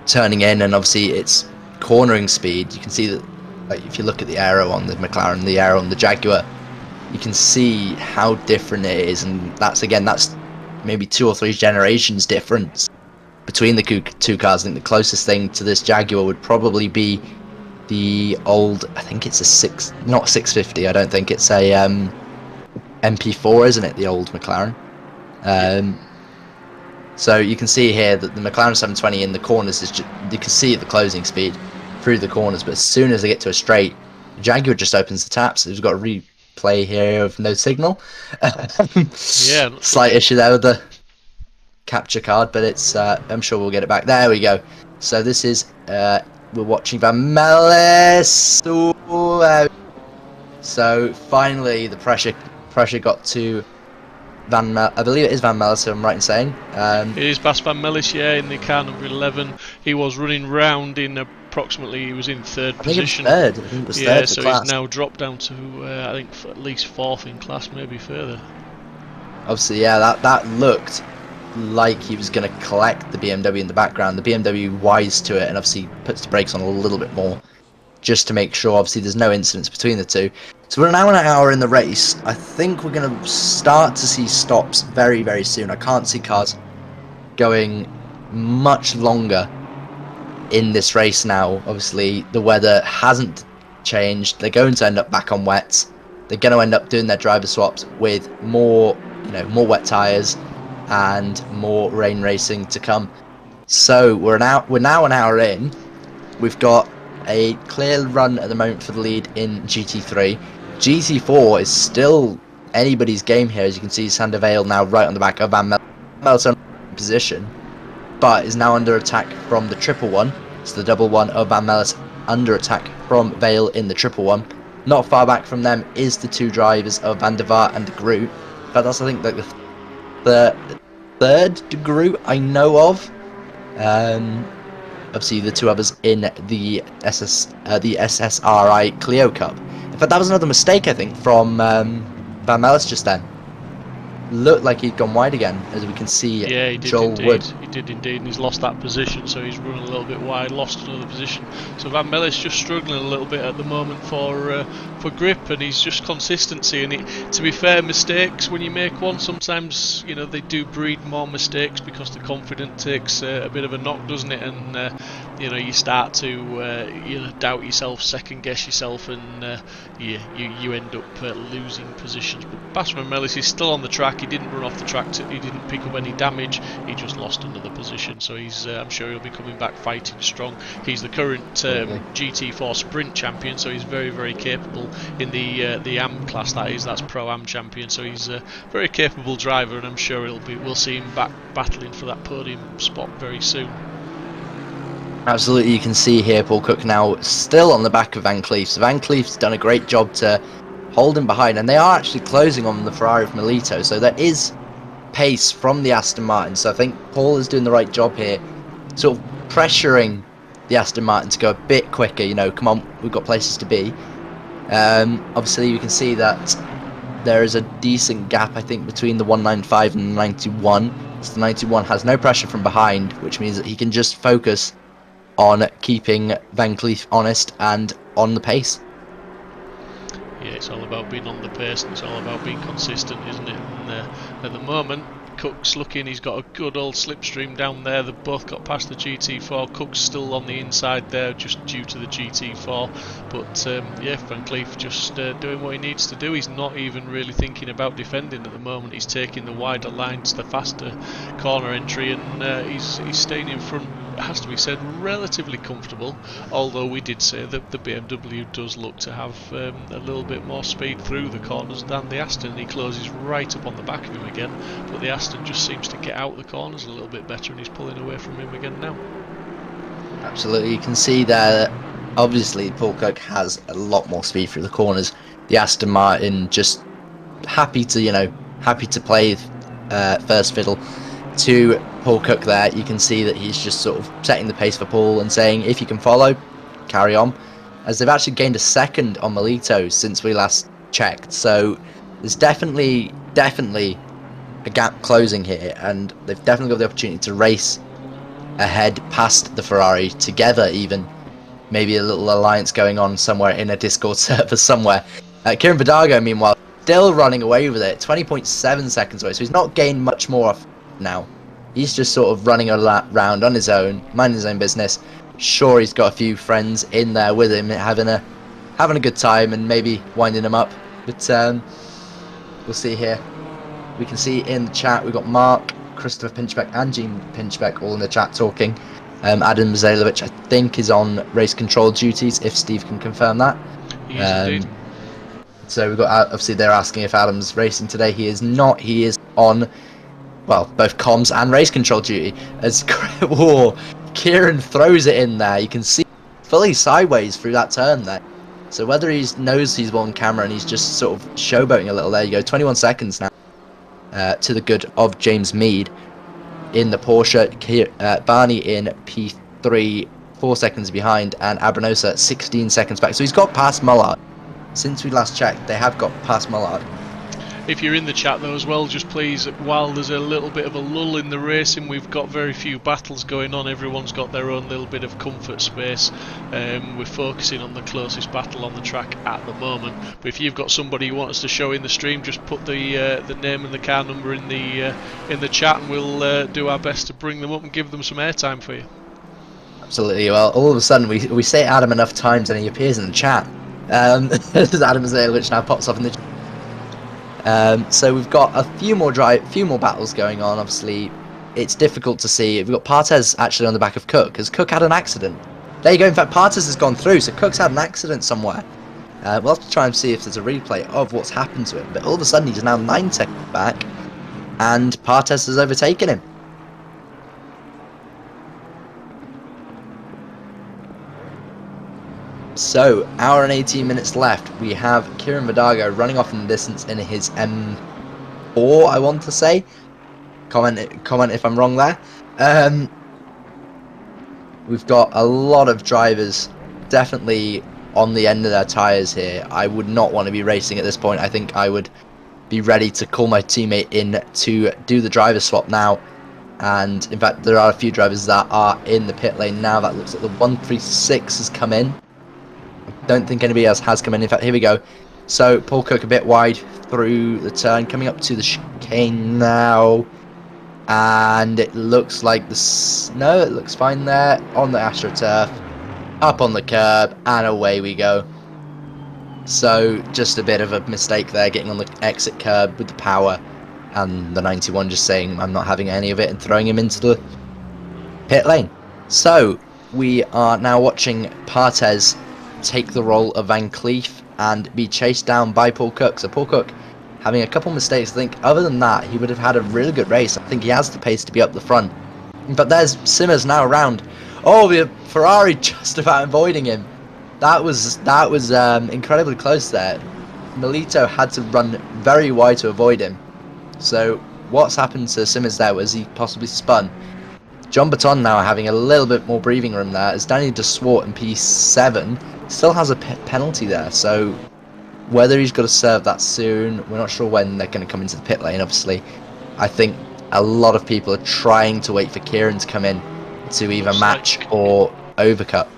B: turning in, and obviously it's cornering speed. You can see that, like, if you look at the aero on the McLaren, the aero on the Jaguar, you can see how different it is, and that's maybe 2 or 3 generations difference between the two cars. I think the closest thing to this Jaguar would probably be the old, I think it's not 650, I don't think it's a MP4, isn't it, the old McLaren? So you can see here that the McLaren 720 in the corners is you can see the closing speed through the corners, but as soon as they get to a straight, the Jaguar just opens the taps. We've got a replay here of no signal.
C: Yeah,
B: slight issue there with the capture card, but it's I'm sure we'll get it back. There we go. So this is we're watching Van Mellis. So finally the pressure got to I believe it is Van Mellis, I'm right in saying.
C: It is Bas Van Mellis, yeah, in the car number 11. He was running round in approximately he was in third
B: I think
C: position.
B: I think it was third for
C: so
B: class.
C: he's now dropped down to I think at least fourth in class, maybe further.
B: Obviously, yeah, that looked like he was going to collect the BMW in the background. The BMW wise to it and obviously puts the brakes on a little bit more just to make sure obviously there's no incidents between the two. So we're now an hour in the race. I think we're going to start to see stops very, very soon. I can't see cars going much longer in this race now. Obviously, the weather hasn't changed. They're going to end up back on wets. They're going to end up doing their driver swaps with more wet tyres and more rain racing to come. So we're now an hour in. We've got a clear run at the moment for the lead in GT3. GT4 is still anybody's game here. As you can see, Sander Vale now right on the back of Van Melton position, but is now under attack from the triple one. It's the double one of Van Mellis under attack from Vale in the triple one. Not far back from them is the two drivers of Van der Vaart and de Groot. But that's, I think, like the third de Groot I know of. Obviously, the two others in the SSRI Clio Cup. In fact, that was another mistake, I think, from Van Mellis just then. Looked like he'd gone wide again, as we can see.
C: Yeah, he did
B: Joel
C: indeed.
B: Wood.
C: He did indeed, and he's lost that position, so he's running a little bit wide, lost another position. So Van Mellis just struggling a little bit at the moment for grip, and he's just consistency. And to be fair, mistakes when you make one, sometimes they do breed more mistakes because the confidence takes a bit of a knock, doesn't it? And you start to doubt yourself, second guess yourself, and you end up losing positions. But Bas Van Mellis is still on the track. He didn't run off the track. He didn't pick up any damage. He just lost another position. So he's, I'm sure he'll be coming back fighting strong. He's the current GT4 Sprint champion, so he's very, very capable in the AM class. That's Pro Am champion. So he's a very capable driver, and I'm sure we'll see him back battling for that podium spot very soon.
B: Absolutely, you can see here Paul Cook now still on the back of Van Cleef. So Van Cleef's done a great job to hold him behind, and they are actually closing on the Ferrari of Melito, so there is pace from the Aston Martin. So I think Paul is doing the right job here, sort of pressuring the Aston Martin to go a bit quicker. Come on, we've got places to be. Obviously you can see that there is a decent gap, I think, between the 195 and the 91. So the 91 has no pressure from behind, which means that he can just focus on keeping Van Cleef honest and on the pace.
C: Yeah, it's all about being on the pace, and it's all about being consistent, isn't it? And at the moment, Cook's looking, he's got a good old slipstream down there. They've both got past the GT4. Cook's still on the inside there, just due to the GT4. But Van Cleef just doing what he needs to do. He's not even really thinking about defending at the moment. He's taking the wider lines, the faster corner entry, and he's staying in front. It has to be said, relatively comfortable, although we did say that the BMW does look to have a little bit more speed through the corners than the Aston. He closes right up on the back of him again, but the Aston just seems to get out the corners a little bit better, and he's pulling away from him again now.
B: Absolutely, you can see there, obviously Paul Cook has a lot more speed through the corners. The Aston Martin just happy to play first fiddle to Paul Cook there. You can see that he's just sort of setting the pace for Paul and saying, if you can follow, carry on, as they've actually gained a second on Melito since we last checked. So there's definitely a gap closing here, and they've definitely got the opportunity to race ahead past the Ferrari together, even maybe a little alliance going on somewhere in a Discord server somewhere. Kieran Vidago, meanwhile, still running away with it, 20.7 seconds away, so he's not gained much more off now. He's just sort of running around on his own, minding his own business. Sure, he's got a few friends in there with him, having a good time and maybe winding him up. But we'll see here. We can see in the chat we've got Mark, Christopher Pinchbeck and Gene Pinchbeck all in the chat talking. Adam Zailovic, I think, is on race control duties, if Steve can confirm that.
C: He is indeed.
B: So we've got, obviously they're asking if Adam's racing today. He is not. He is on, well, both comms and race control duty. As Kieran throws it in there, you can see fully sideways through that turn there. So whether he knows he's on camera and he's just sort of showboating a little, there you go, 21 seconds now to the good of James Mead in the Porsche. Barney in P3, 4 seconds behind, and Abranosa 16 seconds back. So he's got past Mullard. Since we last checked, they have got past Mullard.
C: If you're in the chat though as well, just please, while there's a little bit of a lull in the racing, we've got very few battles going on. Everyone's got their own little bit of comfort space. We're focusing on the closest battle on the track at the moment. But if you've got somebody you want us to show in the stream, just put the name and the car number in the chat, and we'll do our best to bring them up and give them some airtime for you.
B: Absolutely. Well, all of a sudden we say Adam enough times and he appears in the chat. There's Adam Azale, which now pops up in the chat. So we've got a few more battles going on. Obviously, it's difficult to see. We've got Partez actually on the back of Cook, because Cook had an accident. There you go. In fact, Partez has gone through, so Cook's had an accident somewhere. We'll have to try and see if there's a replay of what's happened to him. But all of a sudden, he's now 9 seconds back, and Partez has overtaken him. So, hour and 18 minutes left. We have Kieran Vidago running off in the distance in his M4, I want to say. Comment if I'm wrong there. We've got a lot of drivers definitely on the end of their tyres here. I would not want to be racing at this point. I think I would be ready to call my teammate in to do the driver swap now. And in fact, there are a few drivers that are in the pit lane now. That looks like the 136 has come in. Don't think anybody else has come in. In fact, here we go. So Paul Cook a bit wide through the turn, coming up to the chicane now, and it looks like no, it looks fine there on the AstroTurf, up on the curb, and away we go. So just a bit of a mistake there, getting on the exit curb with the power, and the 91 just saying I'm not having any of it and throwing him into the pit lane. So we are now watching Partez take the role of Van Cleef and be chased down by Paul Cook. So Paul Cook having a couple mistakes. I think other than that, he would have had a really good race. I think he has the pace to be up the front. But there's Simmers now around. Oh, the Ferrari just about avoiding him. That was incredibly close there. Milito had to run very wide to avoid him. So what's happened to Simmers there was he possibly spun. John Baton now having a little bit more breathing room there, as Danny de Swart in P7 still has a penalty there. So whether he's got to serve that soon, we're not sure when they're going to come into the pit lane. Obviously, I think a lot of people are trying to wait for Kieran to come in to either match or overcut.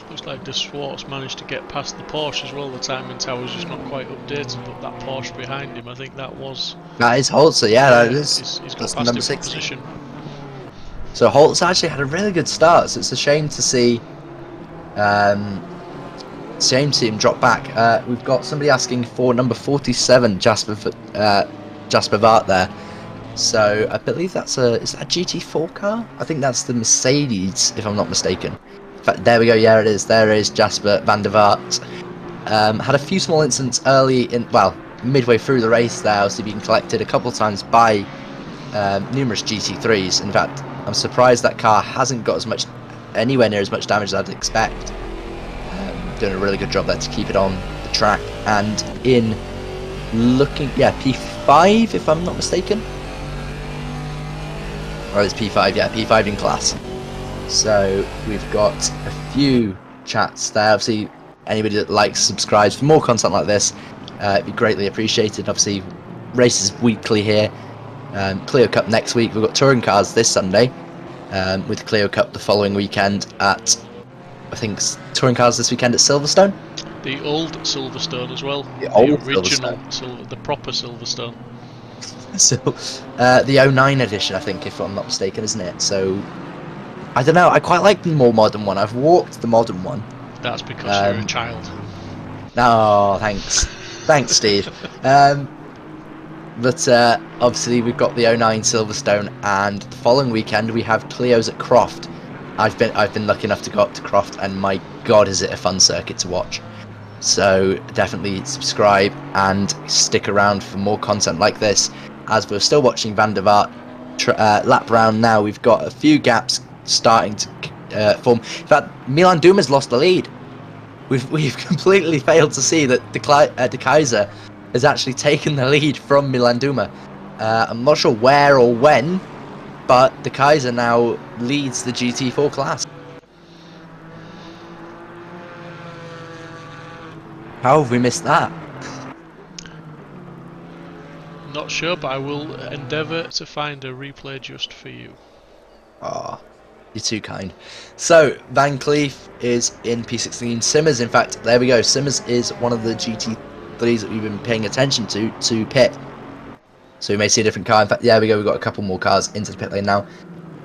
C: Looks like de Swart's managed to get past the Porsche as well. The timing tower's just not quite updated, but that Porsche behind him, I think that is
B: Holzer. Yeah, that is.
C: He's got past number 6 position.
B: So Holtz actually had a really good start, so it's a shame to see him drop back. We've got somebody asking for number 47, Jasper Vart there. So I believe is that a GT4 car? I think that's the Mercedes, if I'm not mistaken. In fact, there we go, yeah it is. There is Jasper van der Vaart. Had a few small incidents midway through the race there, obviously being collected a couple of times by numerous GT3s. In fact, I'm surprised that car hasn't got anywhere near as much damage as I'd expect. Doing a really good job there to keep it on the track. And P5 if I'm not mistaken. Or it's P5, yeah, P5 in class. So we've got a few chats there. Obviously, anybody that likes, subscribes for more content like this, it'd be greatly appreciated. Obviously, races weekly here. Clio Cup next week. We've got touring cars this Sunday, with Clio Cup the following weekend at, I think, touring cars this weekend at Silverstone.
C: The old Silverstone as well. The original the proper Silverstone.
B: So the 09 edition, I think, if I'm not mistaken, isn't it? So I don't know. I quite like the more modern one. I've walked the modern one.
C: That's because you're a child.
B: No, thanks, Steve. But obviously we've got the 09 Silverstone, and the following weekend we have Clio's at Croft. I've been lucky enough to go up to Croft, and my God, is it a fun circuit to watch. So definitely subscribe and stick around for more content like this, as we're still watching Van der Vaart lap round now. We've got a few gaps starting to form. In fact, Milan Duma's lost the lead. We've completely failed to see that De Kaiser has actually taken the lead from Milan Duma. I'm not sure where or when, but De Kaiser now leads the GT4 class. How have we missed that?
C: Not sure, but I will endeavour to find a replay just for you.
B: Oh, you're too kind. So, Van Cleef is in P16. Simmers, in fact, there we go. Simmers is one of the GT3s that we've been paying attention to pit. So we may see a different car. In fact, there we go. We've got a couple more cars into the pit lane now.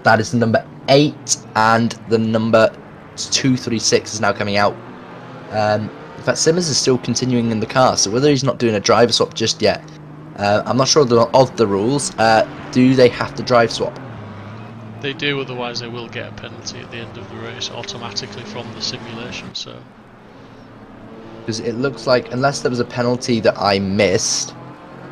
B: That is the number 8, and the number 236 is now coming out. In fact, Simmers is still continuing in the car, so whether he's not doing a driver swap just yet, I'm not sure of the rules. Do they have to drive swap?
C: They do, otherwise they will get a penalty at the end of the race automatically from the simulation. So,
B: because it looks like, unless there was a penalty that I missed,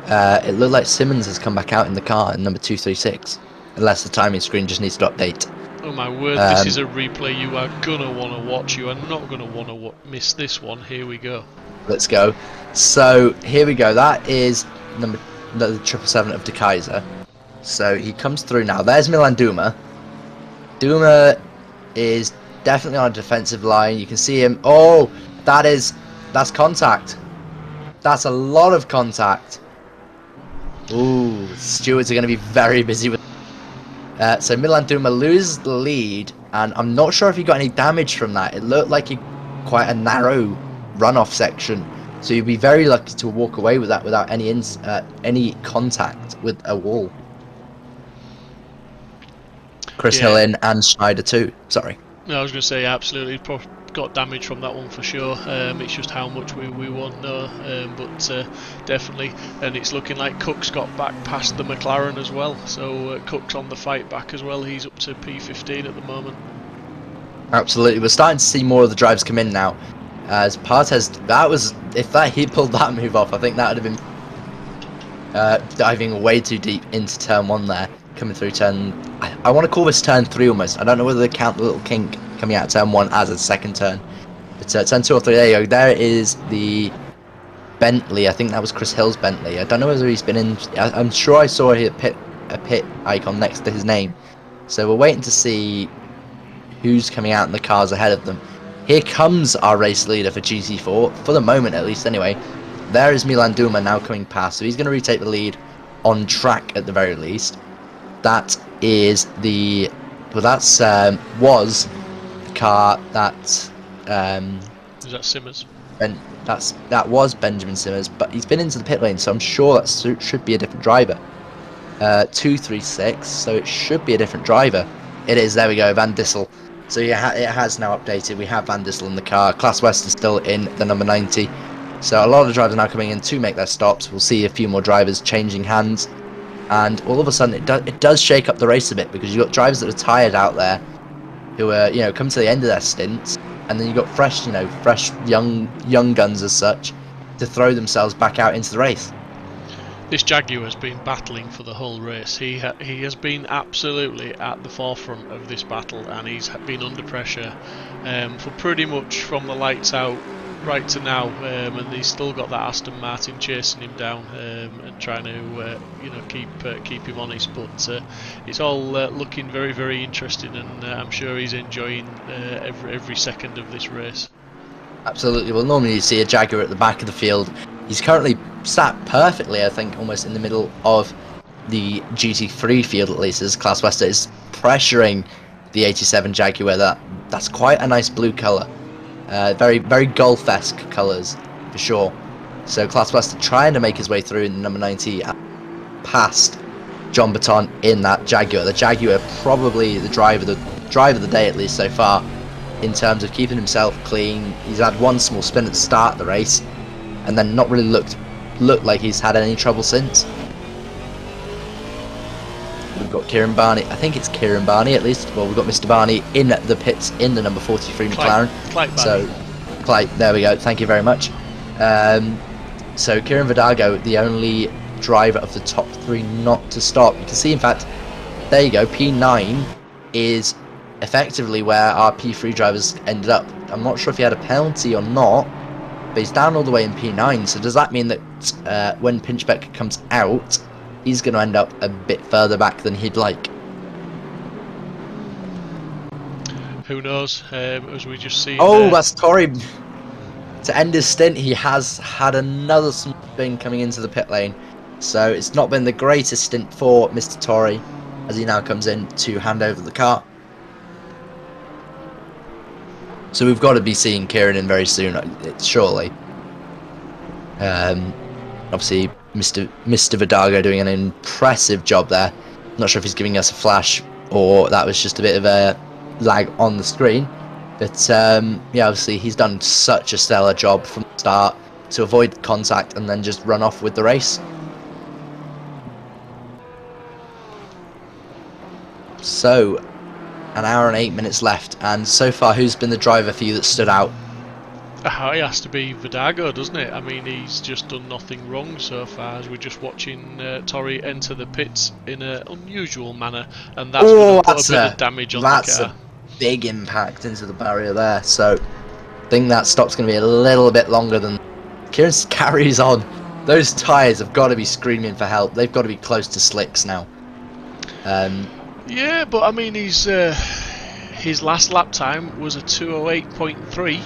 B: it looked like Simmons has come back out in the car in number 236, unless the timing screen just needs to update.
C: Oh my word, this is a replay you are gonna want to watch. You are not gonna want to miss this one. Here we go.
B: Let's go. So here we go. That is the 777 of De Kaiser. So he comes through now. There's Milan Duma. Duma is definitely on a defensive line. You can see him. Oh, that's contact. That's a lot of contact. Ooh, stewards are going to be very busy with. So Milan Duma loses the lead, and I'm not sure if he got any damage from that. It looked like quite a narrow runoff section. So you'd be very lucky to walk away with that without any contact with a wall. Chris Hill in and Schneider too. Sorry.
C: No, I was going to say absolutely got damage from that one for sure. It's just how much we won't know, but definitely. And it's looking like Cook's got back past the McLaren as well. So Cook's on the fight back as well. He's up to P15 at the moment.
B: Absolutely, we're starting to see more of the drives come in now. As Partes, if he pulled that move off, I think that would have been diving way too deep into turn 1 there, coming through turn. I want to call this turn 3 almost. I don't know whether they count the little kink coming out of turn 1 as a second turn, but turn 2 or 3. There you go. There is the Bentley. I think that was Chris Hill's Bentley. I don't know whether he's been in. I'm sure I saw a pit icon next to his name. So we're waiting to see who's coming out in the cars ahead of them. Here comes our race leader for GT4, for the moment at least anyway. There is Milan Duma now coming past, so he's going to retake the lead on track at the very least. That is the... well, that's was the car that...
C: is that Simmers?
B: That was Benjamin Simmers, but he's been into the pit lane, so I'm sure that should be a different driver. 236, so it should be a different driver. It is, there we go, Van Dissel. So yeah, it has now updated. We have Van Dissel in the car. Class West is still in the number 90. So a lot of the drivers are now coming in to make their stops. We'll see a few more drivers changing hands. And all of a sudden it does shake up the race a bit, because you've got drivers that are tired out there who are, come to the end of their stints. And then you've got fresh young guns as such to throw themselves back out into the race.
C: This Jaguar has been battling for the whole race. He has been absolutely at the forefront of this battle, and he's been under pressure for pretty much from the lights out right to now, and he's still got that Aston Martin chasing him down and trying to keep him honest. But it's all looking very, very interesting, and I'm sure he's enjoying every second of this race.
B: Absolutely. Well, normally you see a Jaguar at the back of the field. He's currently sat perfectly, I think, almost in the middle of the GT3 field, at least, as Class West is pressuring the 87 Jaguar. That's quite a nice blue colour. Very, very Golf-esque colours, for sure. So Class West trying to make his way through in the number 90 past John Baton in that Jaguar. The Jaguar probably the driver of the day, at least so far, in terms of keeping himself clean. He's had one small spin at the start of the race, and then not really looked like he's had any trouble since. We've got Kieran Barney. I think it's Kieran Barney at least. Well, we've got Mr. Barney in the pits in the number 43 McLaren. Clyde, there we go. Thank you very much. So Kieran Vidago, the only driver of the top 3 not to stop. You can see, in fact, there you go. P9 is effectively where our P3 drivers ended up. I'm not sure if he had a penalty or not, but he's down all the way in P9. So does that mean that when Pinchbeck comes out, he's going to end up a bit further back than he'd like?
C: Who knows? As we just see.
B: Oh, that's Tory. to end his stint, he has had another spin coming into the pit lane. So it's not been the greatest stint for Mr. Torrey, as he now comes in to hand over the car. So we've got to be seeing Kieran in very soon, surely. Obviously, Mr. Vidago doing an impressive job there. Not sure if he's giving us a flash or that was just a bit of a lag on the screen. But yeah, obviously he's done such a stellar job from the start to avoid contact and then just run off with the race. So, an hour and 8 minutes left, and so far, who's been the driver for you that stood out?
C: It has to be Vidago, doesn't it? I mean, he's just done nothing wrong so far, as we're just watching Torrey enter the pits in an unusual manner, and that's going to put a bit of damage on the car.
B: That's a big impact into the barrier there, so I think that stop's going to be a little bit longer than... Kieran carries on. Those tyres have got to be screaming for help. They've got to be close to slicks now.
C: Yeah, but I mean, his last lap time was a 2:08.3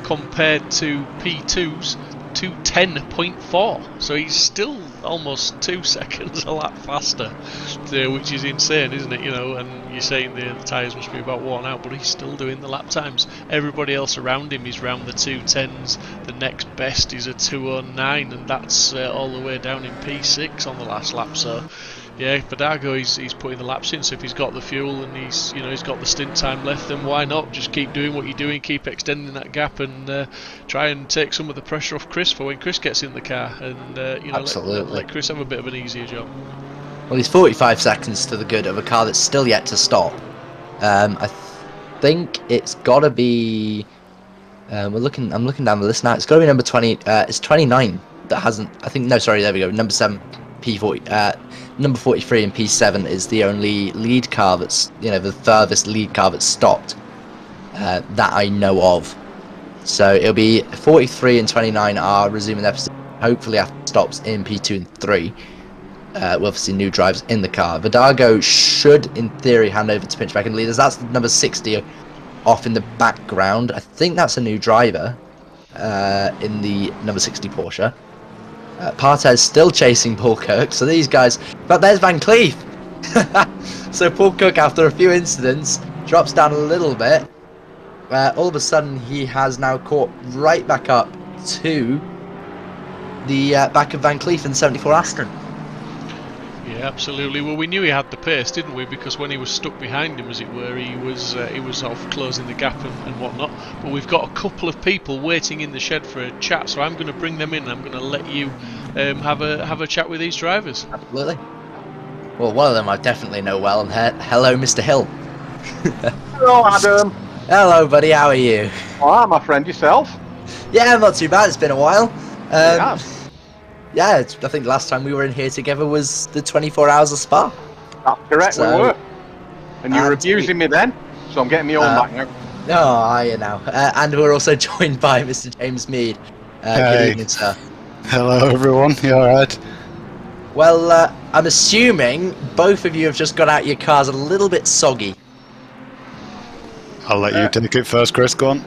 C: compared to P2's 2:10.4, so he's still almost 2 seconds a lap faster, which is insane, isn't it? You know, and you're saying the tyres must be about worn out, but he's still doing the lap times. Everybody else around him is round the 2:10s. The next best is a 2:09, and that's all the way down in P6 on the last lap. So yeah, Vidago, he's putting the laps in, so if he's got the fuel and he's got the stint time left, then why not just keep doing what you're doing, keep extending that gap, and try and take some of the pressure off Chris for when Chris gets in the car, and let Chris have a bit of an easier job.
B: Well, he's 45 seconds to the good of a car that's still yet to stop. I think it's got to be. I'm looking down the list now. It's got to be number 20. It's 29 that hasn't. I think no, sorry, there we go. Number 7, P40. Number 43 and P7 is the only lead car that's, the furthest lead car that's stopped that I know of. So it'll be 43 and 29 are resuming their position, hopefully after stops in P2 and 3. With obviously new drivers in the car. Vidago should, in theory, hand over to Pinchback and leaders. That's number 60 off in the background. I think that's a new driver in the number 60 Porsche. Partez still chasing Paul Kirk, so these guys... But there's Van Cleef! So Paul Cook, after a few incidents, drops down a little bit. All of a sudden, he has now caught right back up to the back of Van Cleef in the 74 Aston.
C: Yeah, absolutely. Well, we knew he had the pace, didn't we? Because when he was stuck behind him, as it were, he was sort of closing the gap and whatnot. But we've got a couple of people waiting in the shed for a chat, so I'm going to bring them in. I'm going to let you have a chat with these drivers.
B: Absolutely. Well, one of them I definitely know well. And hello, Mr. Hill.
D: Hello, Adam.
B: Hello, buddy. How are you?
D: Alright, my friend. Yourself?
B: Yeah, not too bad. It's been a while.
D: Yeah.
B: Yeah, I think the last time we were in here together was the 24 hours of Spa.
D: That's correct,
B: So-
D: we were. And you were abusing me then, so I'm getting my own back now.
B: No, are you now? And we're also joined by Mr. James Mead. Good
E: Hey.
B: evening, sir.
E: Hello everyone, you alright?
B: Well, I'm assuming both of you have just got out your cars a little bit soggy.
E: I'll let you take it first, Chris, go on.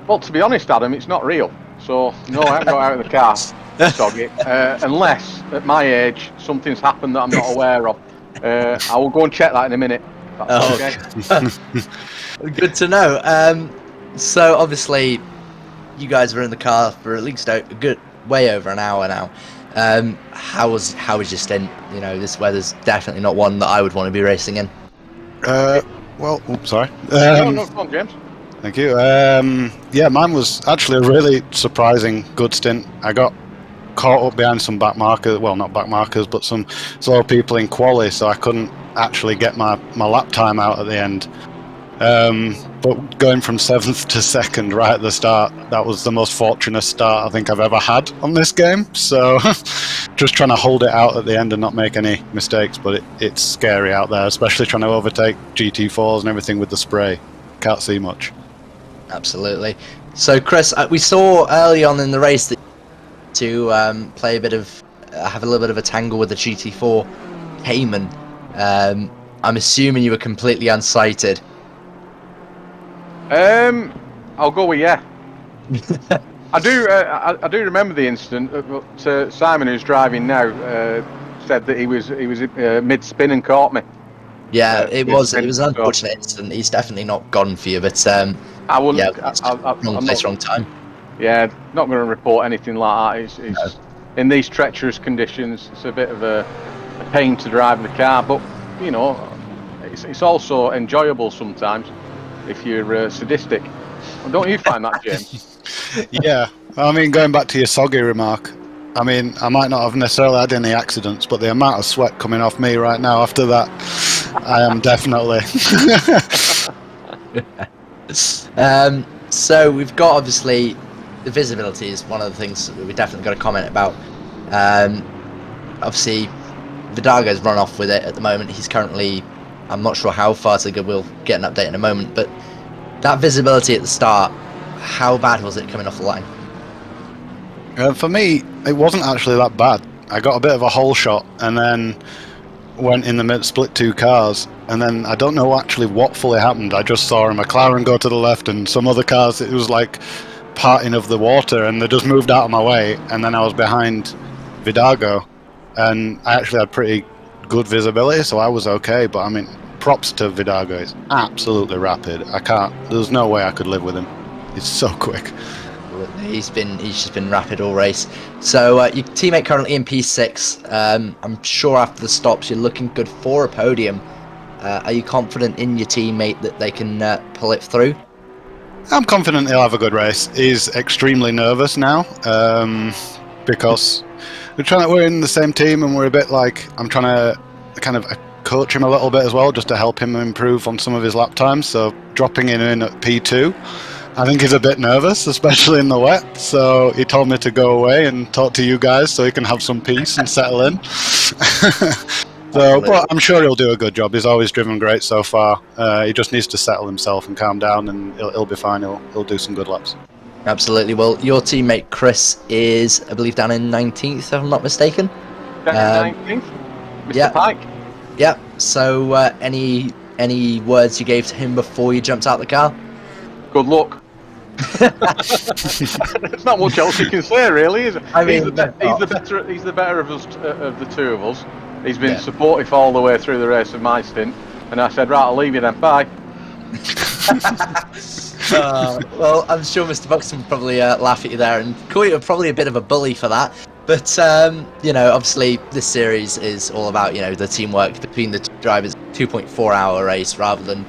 D: Well, to be honest, Adam, it's not real. So, no, I haven't got out of the car soggy. Unless, at my age, something's happened that I'm not aware of. I will go and check that in a minute. That's okay.
B: Good to know. So, obviously, you guys were in the car for at least a good way over an hour now. How was your stint? This weather's definitely not one that I would want to be racing in.
E: Sorry.
D: No, come on, James.
E: Thank you. Yeah, mine was actually a really surprising good stint. I got caught up behind some back markers, well, not back markers, but some slow people in quali, so I couldn't actually get my lap time out at the end. But going from 7th to 2nd right at the start, that was the most fortunate start I think I've ever had on this game. So just trying to hold it out at the end and not make any mistakes, but it's scary out there, especially trying to overtake GT4s and everything with the spray. Can't see much.
B: Absolutely. So, Chris, we saw early on in the race that to play a bit of, have a little bit of a tangle with the GT4 Cayman. I'm assuming you were completely unsighted.
D: I'll go with yeah. I do remember the incident. But Simon, who's driving now, said that he was mid spin and caught me.
B: Yeah, it was an unfortunate incident. He's definitely not gone for you, but
D: I wouldn't.
B: yeah, wrong place, wrong time.
D: Yeah, not going to report anything like that. It's in these treacherous conditions. It's a bit of a pain to drive the car, but you know, it's also enjoyable sometimes if you're sadistic. Don't you find that, James?
E: Yeah, I mean, going back to your soggy remark, I mean, I might not have necessarily had any accidents, but the amount of sweat coming off me right now after that, I am definitely.
B: So we've got, obviously, the visibility is one of the things that we definitely got to comment about. Obviously, Vidago's run off with it at the moment. He's currently, I'm not sure how far to go, we'll get an update in a moment, but that visibility at the start, how bad was it coming off the line?
E: For me, it wasn't actually that bad. I got a bit of a hole shot and then went in the mid, split two cars, and then I don't know actually what fully happened. I just saw a McLaren go to the left and some other cars, it was like parting of the water, and they just moved out of my way, and then I was behind Vidago, and I actually had pretty good visibility, so I was okay. But I mean, props to Vidago. He's absolutely rapid. There's no way I could live with him. He's so quick.
B: He's just been rapid all race. So your teammate currently in P6. I'm sure after the stops you're looking good for a podium. Are you confident in your teammate that they can pull it through?
E: I'm confident he'll have a good race. He's extremely nervous now because we're in the same team, and we're a bit like, I'm trying to kind of coach him a little bit as well, just to help him improve on some of his lap times. So dropping him in at P2, I think he's a bit nervous, especially in the wet. So he told me to go away and talk to you guys so he can have some peace and settle in. But I'm sure he'll do a good job. He's always driven great so far. He just needs to settle himself and calm down, and he'll be fine. He'll do some good laps.
B: Absolutely. Well, your teammate Chris is, I believe, down in 19th, if I'm not mistaken.
D: Down in 19th? Mr. Pike?
B: Yeah. So any words you gave to him before you jumped out the car?
D: Good luck. There's not much else you can say, really, is it? I mean, he's the better of us, of the two of us. He's been supportive all the way through the race of my stint, and I said, right, I'll leave you then, bye.
B: Well, I'm sure Mr. Buxton would probably laugh at you there and call you probably a bit of a bully for that. But, you know, obviously this series is all about, you know, the teamwork between the drivers. 2.4 hour race rather than,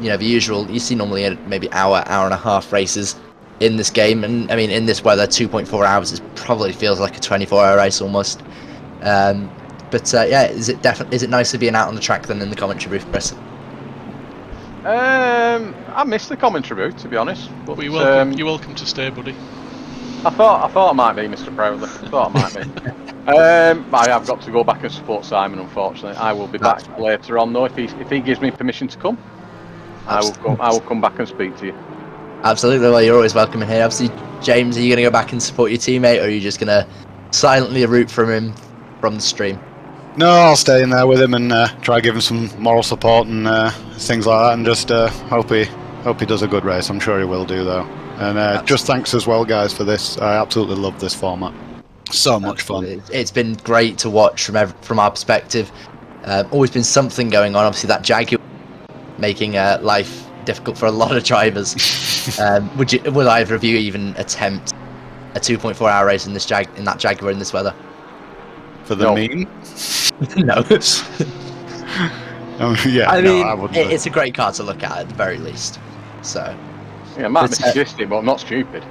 B: you know, the usual, you see normally maybe hour and a half races in this game. And I mean, in this weather, 2.4 hours probably feels like a 24-hour race almost. But yeah, is it nicer being out on the track than in the commentary booth, Chris?
D: I missed the commentary booth, to be honest. But
C: you're welcome to stay, buddy.
D: I thought it might be, Mr. Prowley. I thought it might be. I have got to go back and support Simon, unfortunately. I will be back later on, though, if he gives me permission to come. I will come back and speak to you.
B: Absolutely. Well, you're always welcome in here. Obviously, James, are you going to go back and support your teammate, or are you just going to silently root from him from the stream?
E: No, I'll stay in there with him and try give him some moral support and things like that, and just hope he does a good race. I'm sure he will do, though. And just thanks as well, guys, for this. I absolutely love this format. So much fun.
B: It's been great to watch from our perspective. Always been something going on. Obviously, that Jaguar making life difficult for a lot of drivers. Would either of you even attempt a 2.4-hour race in that Jaguar in this weather?
E: For the meme?
B: No.
E: I mean,
B: it's a great car to look at the very least. So.
D: Yeah, it might be sadistic, but I'm not stupid.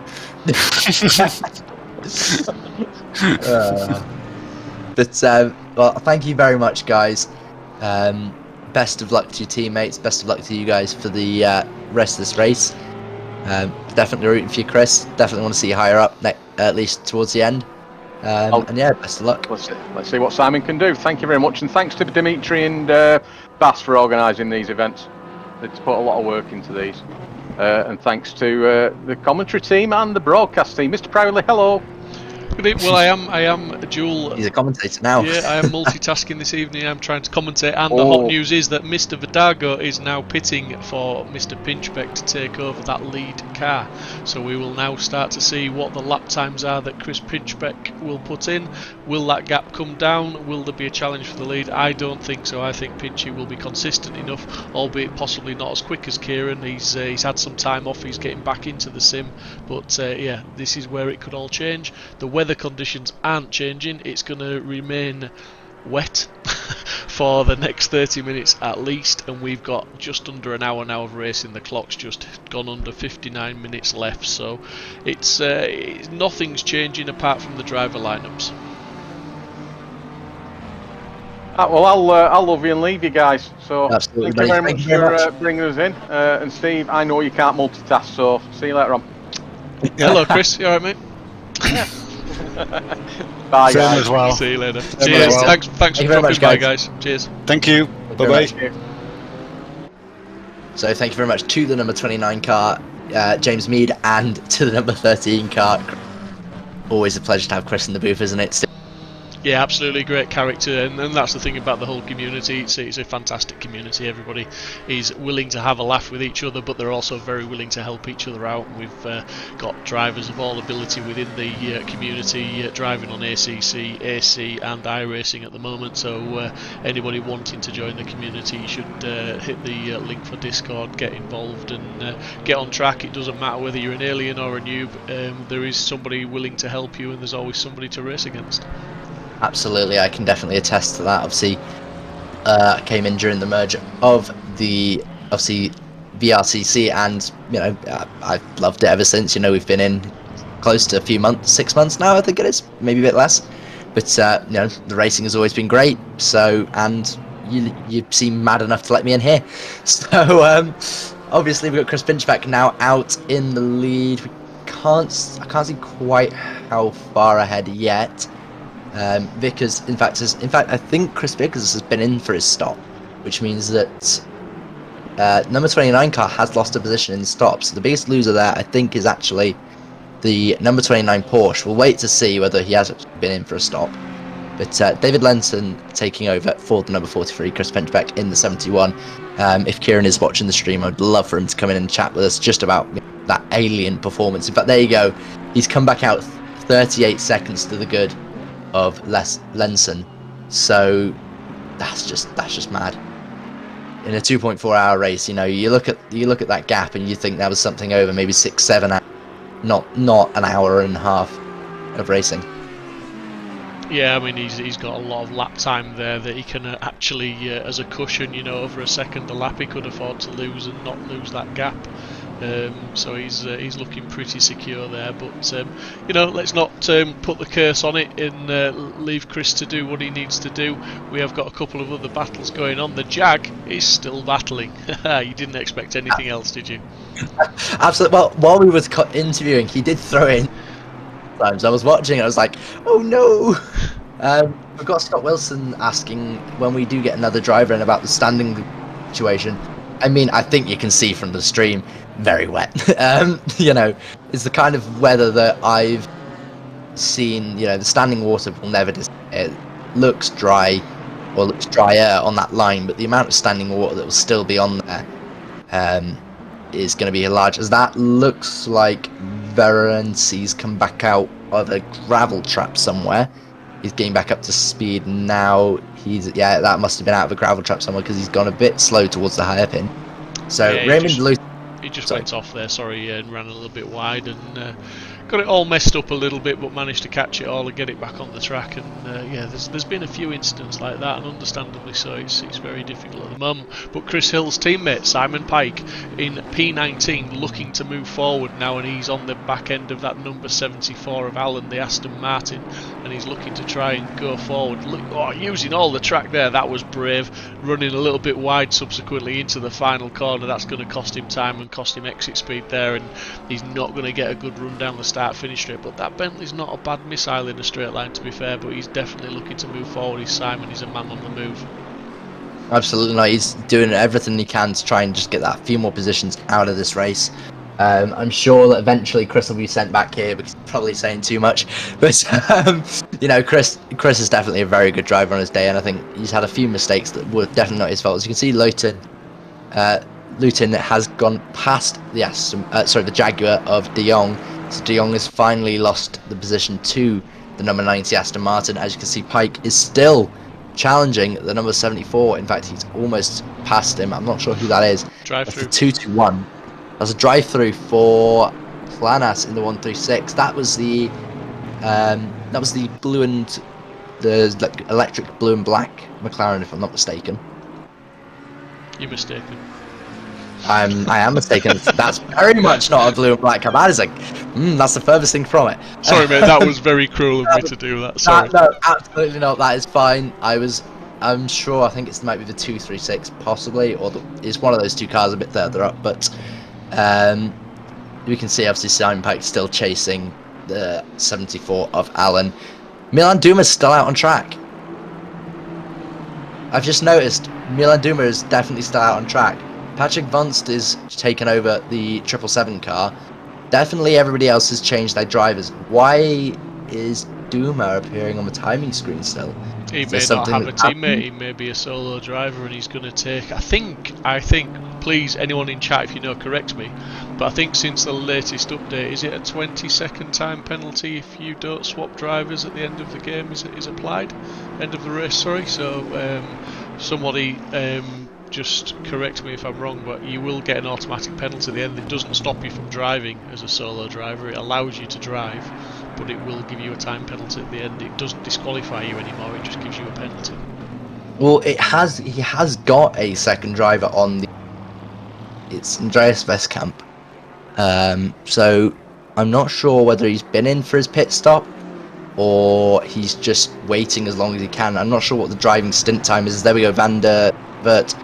B: Well, thank you very much, guys. Best of luck to your teammates. Best of luck to you guys for the rest of this race. Definitely rooting for you, Chris. Definitely want to see you higher up, at least towards the end. And yeah, best of luck.
D: Let's see what Simon can do. Thank you very much, and thanks to Dimitri and Bass for organising these events. They've put a lot of work into these. And thanks to the commentary team and the broadcast team. Mr. Prowley, hello.
C: Well, I am dual.
B: He's a commentator now.
C: Yeah, I am multitasking this evening. I'm trying to commentate, and the hot news is that Mr. Vidago is now pitting for Mr. Pinchbeck to take over that lead car. So we will now start to see what the lap times are that Chris Pinchbeck will put in. Will that gap come down? Will there be a challenge for the lead? I don't think so. I think Pinchy will be consistent enough, albeit possibly not as quick as Kieran. He's had some time off. He's getting back into the sim, but yeah, this is where it could all change. The weather conditions aren't changing. It's going to remain wet for the next 30 minutes at least, and we've got just under an hour now of racing. The clock's just gone under 59 minutes left, so it's nothing's changing apart from the driver lineups.
D: Well, I'll love you and leave you guys. So
B: Absolutely,
D: thank you very much for bringing us in. And Steve, I know you can't multitask, so see you later on.
C: Hello, Chris. You alright, mate?
D: Bye,
E: Same
D: guys.
E: as well.
C: See you later.
E: Same
C: Cheers.
E: as well.
C: Thanks
B: Thank
C: for
B: you very
C: dropping
B: much,
C: by,
B: guys.
C: guys. Cheers.
E: Thank you. Bye bye.
D: Thank you.
B: So thank you very much to the number 29 car, James Mead, and to the number 13 car. Always a pleasure to have Chris in the booth, isn't it?
C: Yeah, absolutely great character, and that's the thing about the whole community. It's a fantastic community. Everybody is willing to have a laugh with each other, but they're also very willing to help each other out. We've got drivers of all ability within the community driving on ACC, AC and iRacing at the moment, so anybody wanting to join the community should hit the link for Discord, get involved and get on track. It doesn't matter whether you're an alien or a noob, there is somebody willing to help you, and there's always somebody to race against.
B: Absolutely, I can definitely attest to that. Obviously, I came in during the merger of the VRCC, and I've loved it ever since. We've been in close to a few months, 6 months now, I think it is, maybe a bit less. But the racing has always been great. So, and you seem mad enough to let me in here. So, obviously we've got Chris Pinchbeck now out in the lead. I can't see quite how far ahead yet. Vickers, in fact, I think Chris Vickers has been in for his stop, which means that number 29 car has lost a position in stops. So the biggest loser there, I think, is actually the number 29 Porsche. We'll wait to see whether he has been in for a stop. But David Lenson taking over for the number 43, Chris Pinchbeck, in the 71. If Kieran is watching the stream, I'd love for him to come in and chat with us just about that alien performance. In fact, there you go. He's come back out 38 seconds to the good of Lenson, so that's just mad. In a 2.4 hour race, you look at that gap and you think that was something over maybe 6-7 hours, not an hour and a half of racing.
C: Yeah, I mean he's got a lot of lap time there that he can actually, as a cushion, over a second a lap, he could afford to lose and not lose that gap. So he's looking pretty secure there, but let's not put the curse on it and leave Chris to do what he needs to do. We have got a couple of other battles going on. The Jag is still battling. You didn't expect anything else, did you?
B: Absolutely. Well, while we were interviewing, he did throw in times. I was watching, I was like, oh no. We've got Scott Wilson asking when we do get another driver in about the standing situation. I mean, I think you can see from the stream, very wet. It's the kind of weather that I've seen. The standing water will never disappear. It looks dry, or looks drier on that line, but the amount of standing water that will still be on there is going to be large. As that looks like Verency's come back out of a gravel trap somewhere. He's getting back up to speed now. That must have been out of a gravel trap somewhere because he's gone a bit slow towards the higher pin. So
C: yeah,
B: Raymond Lewis.
C: He just went off there, and ran a little bit wide and got it all messed up a little bit, but managed to catch it all and get it back on the track. And there's been a few incidents like that, and understandably so. It's very difficult at the moment. But Chris Hill's teammate Simon Pike in P19 looking to move forward now, and he's on the back end of that number 74 of Alan, the Aston Martin, and he's looking to try and go forward. Using all the track there, that was brave. Running a little bit wide subsequently into the final corner, that's going to cost him time and cost him exit speed there, and he's not going to get a good run down the start-finish straight. But that Bentley's not a bad missile in a straight line, to be fair, but he's definitely looking to move forward. He's Simon, he's a man on the move.
B: Absolutely not. He's doing everything he can to try and just get that few more positions out of this race. I'm sure that eventually Chris will be sent back here because he's probably saying too much. But Chris is definitely a very good driver on his day, and I think he's had a few mistakes that were definitely not his fault. As you can see, Luton has gone past the Jaguar of De Jong. So De Jong has finally lost the position to the number 90 Aston Martin. As you can see, Pike is still challenging the number 74. In fact, he's almost past him. I'm not sure who that is.
C: Drive-through.
B: That's the 221. That's a drive-through for Planas in the 136. That was the blue and the electric blue and black McLaren, if I'm not mistaken.
C: You're mistaken.
B: I am mistaken. That's very much not a blue and black car. That is that's the furthest thing from it.
C: Sorry, mate. That was very cruel of me to do that. Sorry.
B: No, absolutely not. That is fine. I'm sure. I think it might be the 236, possibly, or it's one of those two cars a bit further up. But we can see obviously Simon Pike still chasing the 74 of Allen. Milan Duma's still out on track. I've just noticed Milan Duma is definitely still out on track. Patrick Vunst is taken over the 777 car. Definitely everybody else has changed their drivers. Why is Duma appearing on the timing screen still?
C: He may not have a teammate, he may be a solo driver, and he's going to take... I think, please, anyone in chat if you know, correct me, but I think since the latest update, is it a 20-second time penalty if you don't swap drivers at the end of the game is applied? End of the race, sorry. So, somebody... just correct me if I'm wrong, but you will get an automatic penalty at the end. It doesn't stop you from driving as a solo driver, it allows you to drive, but it will give you a time penalty at the end. It doesn't disqualify you anymore, it just gives you a penalty.
B: Well, he has got a second driver on it's Andreas Vestkamp. So I'm not sure whether he's been in for his pit stop or he's just waiting as long as he can. I'm not sure what the driving stint time is. There we go, Van der Vert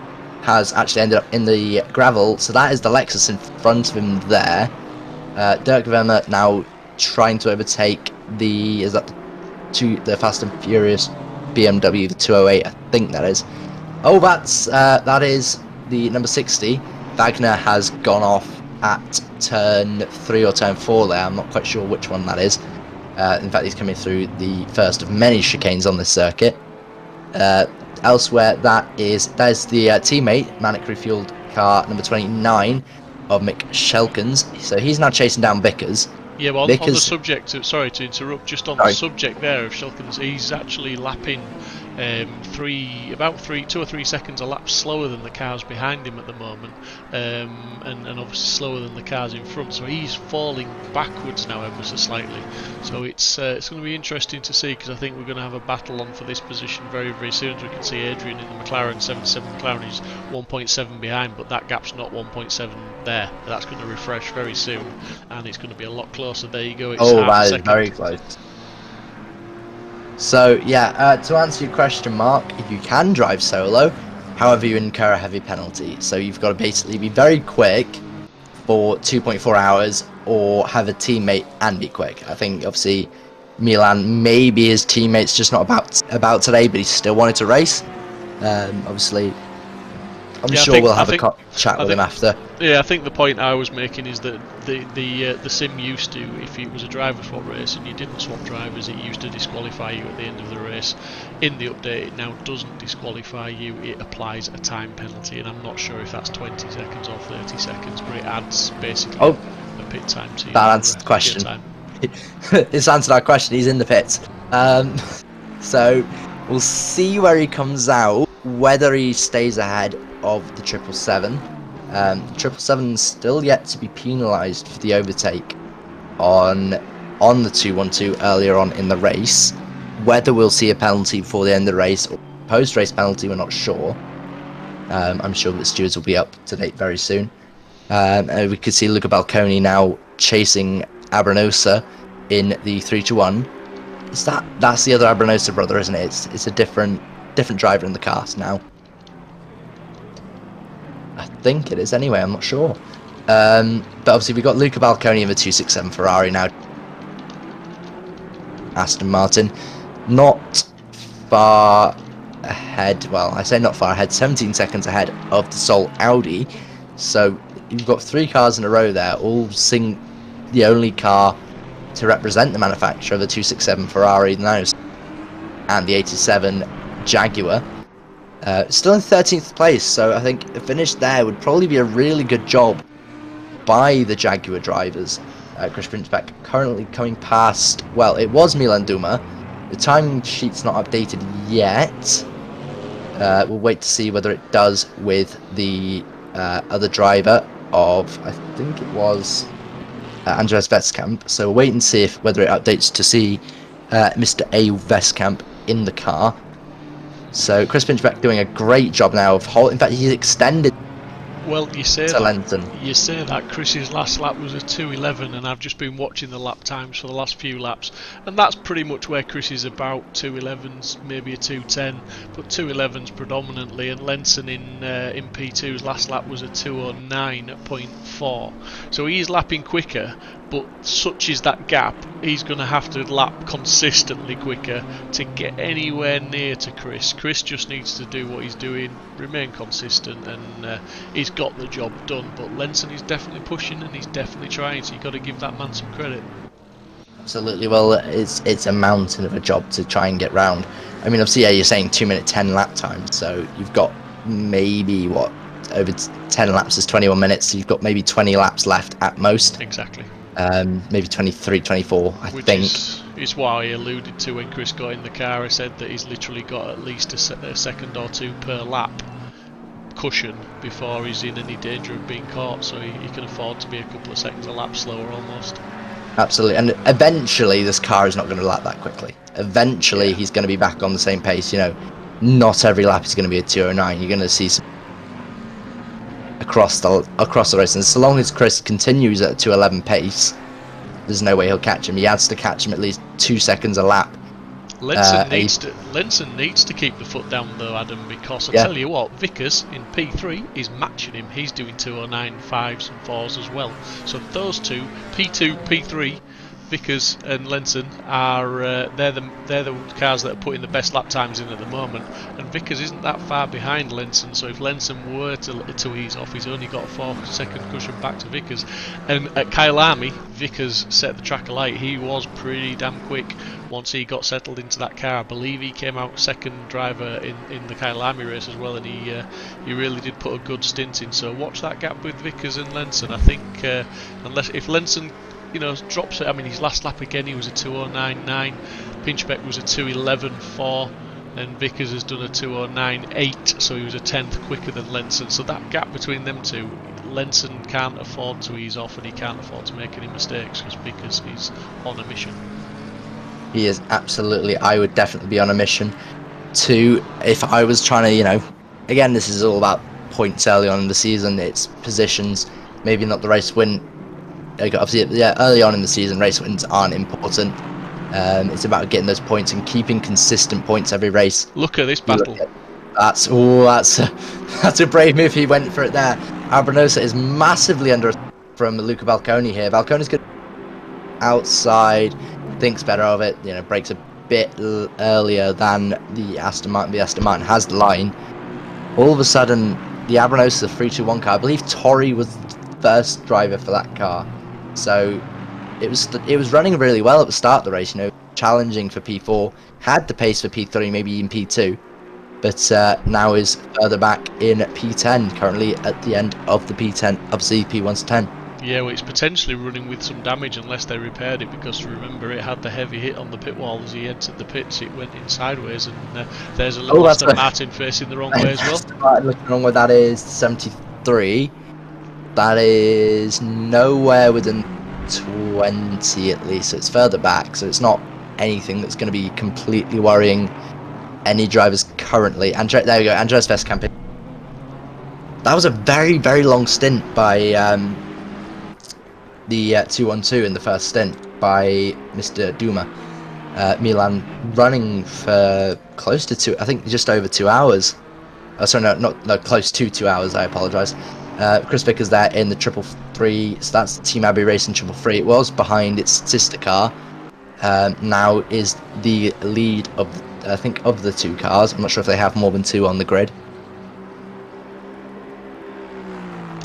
B: has actually ended up in the gravel, so that is the Lexus in front of him there. Dirk Vermer now trying to overtake the Fast and Furious BMW, the 208, I think that is. Oh, that is the number 60. Wagner has gone off at turn 3 or turn 4 there. I'm not quite sure which one that is. In fact, he's coming through the first of many chicanes on this circuit. Elsewhere, that is the teammate, Manic Refueled car number 29 of Mick Shelkins. So he's now chasing down Vickers.
C: Yeah, well, on the subject, sorry to interrupt, just on the subject there of Shelkins, he's actually lapping 2 or 3 seconds a lap slower than the cars behind him at the moment, and obviously slower than the cars in front, so he's falling backwards now ever so slightly. So it's going to be interesting to see, because I think we're going to have a battle on for this position very, very soon. As we can see, Adrian in the McLaren 77 McLaren is 1.7 behind, but that gap's not 1.7 there. That's going to refresh very soon, and it's going to be a lot closer. There you go. It's
B: that is very close. So yeah, to answer your question, Mark, if you can drive solo, however, you incur a heavy penalty. So you've got to basically be very quick for 2.4 hours, or have a teammate and be quick. I think obviously Milan, maybe his teammate's just not about today, but he still wanted to race. Obviously, I'm sure we'll have a chat with him after.
C: Yeah, I think the point I was making is that the sim used to, if it was a driver swap race and you didn't swap drivers, it used to disqualify you at the end of the race. In the update, it now doesn't disqualify you, it applies a time penalty, and I'm not sure if that's 20 seconds or 30 seconds, but it adds basically a pit time to you.
B: That answers the question. It's answered our question, he's in the pits. So we'll see where he comes out, whether he stays ahead of the 777. The 777 still yet to be penalised for the overtake on the 212 earlier on in the race. Whether we'll see a penalty before the end of the race or post-race penalty, we're not sure. I'm sure that stewards will be up to date very soon. We could see Luca Balconi now chasing Abranosa in the 3-1. That's the other Abranosa brother, isn't it? It's a different driver in the cast now. I think it is anyway, I'm not sure. But obviously we've got Luca Balconi in the 267 Ferrari now. Aston Martin, not far ahead, well, I say not far ahead, 17 seconds ahead of the sole Audi. So you've got 3 cars in a row there, all the only car to represent the manufacturer, the 267 Ferrari now, and the 87 Jaguar. Still in 13th place, so I think a finish there would probably be a really good job by the Jaguar drivers. Chris Brinchbeck currently coming past, well, it was Milan Duma. The time sheet's not updated yet. We'll wait to see whether it does with the other driver of, I think it was Andreas Vestkamp. So we'll wait and see whether it updates to see Mr. A. Vestkamp in the car. So Chris Pinchback doing a great job now of holding. In fact, he's extended.
C: Well, you say
B: that
C: Chris's last lap was a 2:11, and I've just been watching the lap times for the last few laps, and that's pretty much where Chris is about. 2:11s, maybe a 2:10, but 2:11s predominantly. And Lenson in P2's last lap was a 2:09.4, so he's lapping quicker. But such is that gap, he's going to have to lap consistently quicker to get anywhere near to Chris. Chris just needs to do what he's doing, remain consistent, and he's got the job done. But Lenson is definitely pushing and he's definitely trying, so you've got to give that man some credit.
B: Absolutely. Well, it's a mountain of a job to try and get round. I mean, obviously, yeah, you're saying 2-minute 10 lap time, so you've got maybe, what, over 10 laps is 21 minutes, so you've got maybe 20 laps left at most.
C: Exactly.
B: Maybe 23, 24, I think.
C: Is what I alluded to when Chris got in the car. I said that he's literally got at least a second or two per lap cushion before he's in any danger of being caught, so he can afford to be a couple of seconds a lap slower almost.
B: Absolutely, and eventually this car is not going to lap that quickly. Eventually he's going to be back on the same pace. You know, not every lap is going to be a 2:09. You're going to see some across the race, and so long as Chris continues at a 2:11 pace, there's no way he'll catch him. He has to catch him at least 2 seconds a lap.
C: Lenson needs to keep the foot down though, Adam, because I tell you what, Vickers in P3 is matching him. He's doing 2:09.5s and 4s as well. So those two, P2, P3, Vickers and Lenson are they're the cars that are putting the best lap times in at the moment, and Vickers isn't that far behind Lenson, so if Lenson were to ease off, he's only got a 4-second cushion back to Vickers. And at Kyalami, Vickers set the track alight. He was pretty damn quick once he got settled into that car. I believe he came out second driver in the Kyalami race as well, and he really did put a good stint in. So watch that gap with Vickers and Lenson. I think if Lenson drops it. I mean, his last lap again, he was a 2:09.9. Pinchbeck was a 2:11.4, and Vickers has done a 2:09.8, so he was a 10th quicker than Lenson. So that gap between them two, Lenson can't afford to ease off, and he can't afford to make any mistakes because Vickers is on a mission.
B: He is absolutely. I would definitely be on a mission too if I was trying to, again, this is all about points early on in the season. It's positions, maybe not the race win. Obviously, early on in the season, race wins aren't important. It's about getting those points and keeping consistent points every race.
C: Look at this battle.
B: That's a brave move. He went for it there. Abranosa is massively under from Luca Balconi here. Balconi's good outside, thinks better of it. Breaks a bit earlier than the Aston Martin. The Aston Martin has the line. All of a sudden, the Abranosa 3-2-1 car. I believe Torri was the first driver for that car. So it was running really well at the start of the race, challenging for P4, had the pace for P3, maybe even P2, but now is further back in P10, currently at the end of the P10, obviously P1 to 10.
C: Yeah, well, it's potentially running with some damage unless they repaired it, because remember it had the heavy hit on the pit wall as he entered the pits. It went in sideways, and there's a little Aston Martin facing the wrong way as well.
B: Aston Martin looking wrong way, that is 73. That is nowhere within 20 at least, so it's further back, so it's not anything that's going to be completely worrying any drivers currently. There we go, Andreas Vestkamp. That was a very, very long stint by the 2-1-2 in the first stint by Mr. Duma. Milan running for close to 2, I think just over 2 hours. Sorry, no, close to 2 hours, I apologise. Chris Vickers there in the 333, so that's Team Abbey Racing 333. It was behind its sister car. Now is the lead of, I think, of the two cars. I'm not sure if they have more than two on the grid.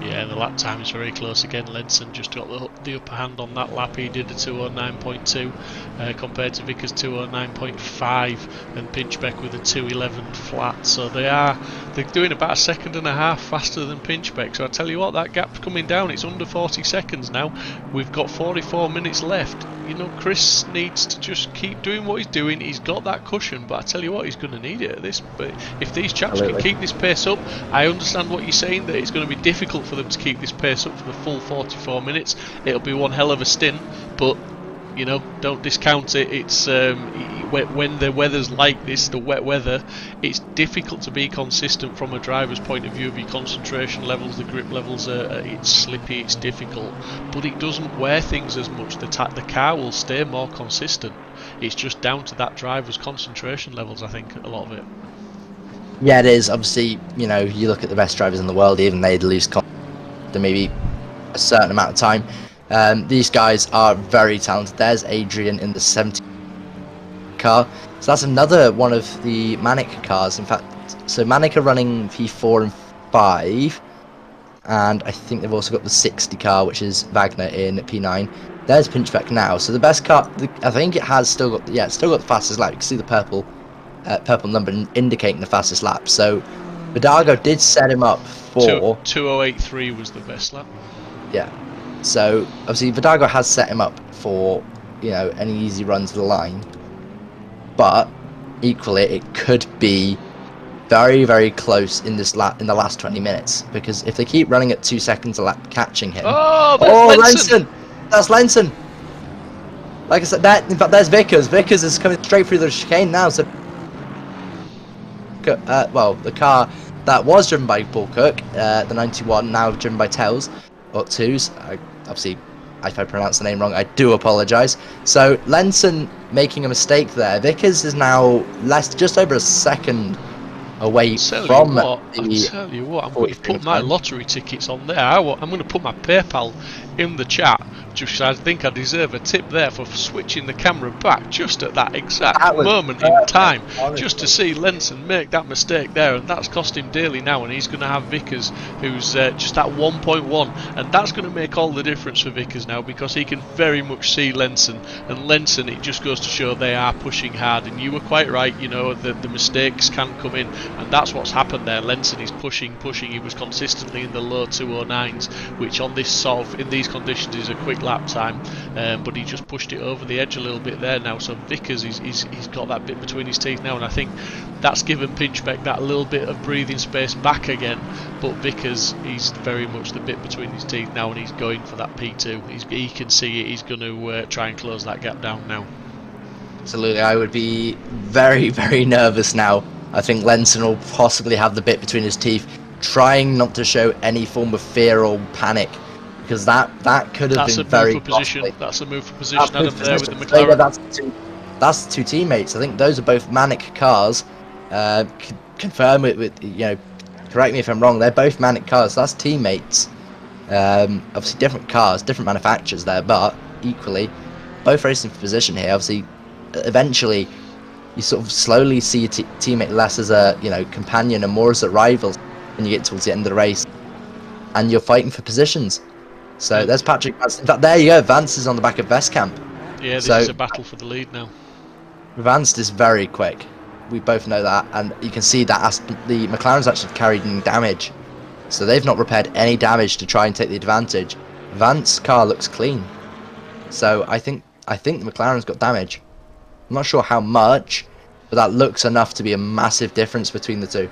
C: Yeah, the lap time is very close again. Lenson just got the upper hand on that lap. He did a 2:09.2 compared to Vickers 2:09.5, and Pinchbeck with a 2:11 flat. So they're doing about a second and a half faster than Pinchbeck. So I tell you what, that gap's coming down. It's under 40 seconds now. We've got 44 minutes left. You know, Chris needs to just keep doing what he's doing. He's got that cushion, but I tell you what, he's going to need it at this. But if these chaps can keep this pace up, I understand what you're saying, that it's going to be difficult for them to keep this pace up for the full 44 minutes. It'll be one hell of a stint, but you know, don't discount it. It's when the weather's like this, the wet weather, it's difficult to be consistent from a driver's point of view of your concentration levels. The grip levels it's slippy, it's difficult, but it doesn't wear things as much. The car will stay more consistent. It's just down to that driver's concentration levels, I think, a lot of it.
B: Yeah, it is. Obviously, you know, you look at the best drivers in the world, even they'd lose maybe a certain amount of time. These guys are very talented. There's Adrian in the 70 car. So that's another one of the Manic cars. In fact, so Manic are running P4 and 5. And I think they've also got the 60 car, which is Wagner in P9. There's Pinchbeck now. So the best car, I think it has still got, it's still got the fastest lap. You can see the purple number indicating the fastest lap. So Vidago did set him up for
C: 2:08.3 was the best lap.
B: Yeah. So obviously Vidago has set him up for, you know, any easy runs of the line, but equally it could be very, very close in this in the last 20 minutes, because if they keep running at 2 seconds a lap catching him.
C: Oh, Lenson!
B: That's Lenson. Like I said, in fact, there's Vickers. Vickers is coming straight through the chicane now. So, well, the car that was driven by Paul Cook, the 91, now driven by Tails. Or twos. Obviously, if I pronounce the name wrong, I do apologise. So Lenson making a mistake there. Vickers is now just over a second away from
C: I tell you what, I'm going to put my lottery tickets on there. I'm going to put my PayPal in the chat. Just, I think I deserve a tip there for switching the camera back just at that exact moment in time, just to see Lenson make that mistake there, and that's cost him dearly now. And he's going to have Vickers, who's just at 1.1, and that's going to make all the difference for Vickers now, because he can very much see Lenson, and Lenson, it just goes to show they are pushing hard. And you were quite right, you know, the mistakes can come in, and that's what's happened there. Lenson is pushing. He was consistently in the low 209s, which on this in these conditions is a quick lap time, but he just pushed it over the edge a little bit there now. So Vickers, he's got that bit between his teeth now, and I think that's given Pinchbeck that little bit of breathing space back again. But Vickers, he's very much the bit between his teeth now, and he's going for that P2. He can see it. He's going to try and close that gap down now.
B: Absolutely, I would be very, very nervous now. I think Lenson will possibly have the bit between his teeth, trying not to show any form of fear or panic, because that could have been very costly.
C: That's a move for position. Adam there with the McLaren.
B: That's two teammates. I think those are both Manic cars. Confirm it with, you know, correct me if I'm wrong. They're both Manic cars. That's teammates. Obviously different cars, different manufacturers there, but equally both racing for position here. Obviously, eventually, you sort of slowly see your teammate less as a, you know, companion and more as a rival when you get towards the end of the race, and you're fighting for positions. So there's Patrick Vance. In fact, there you go. Vance is on the back of Vestcamp.
C: Yeah, this is a battle for the lead now.
B: Vance is very quick. We both know that, and you can see that the McLaren's actually carried any damage, so they've not repaired any damage to try and take the advantage. Vance's car looks clean, so I think the McLaren's got damage. I'm not sure how much, but that looks enough to be a massive difference between the two.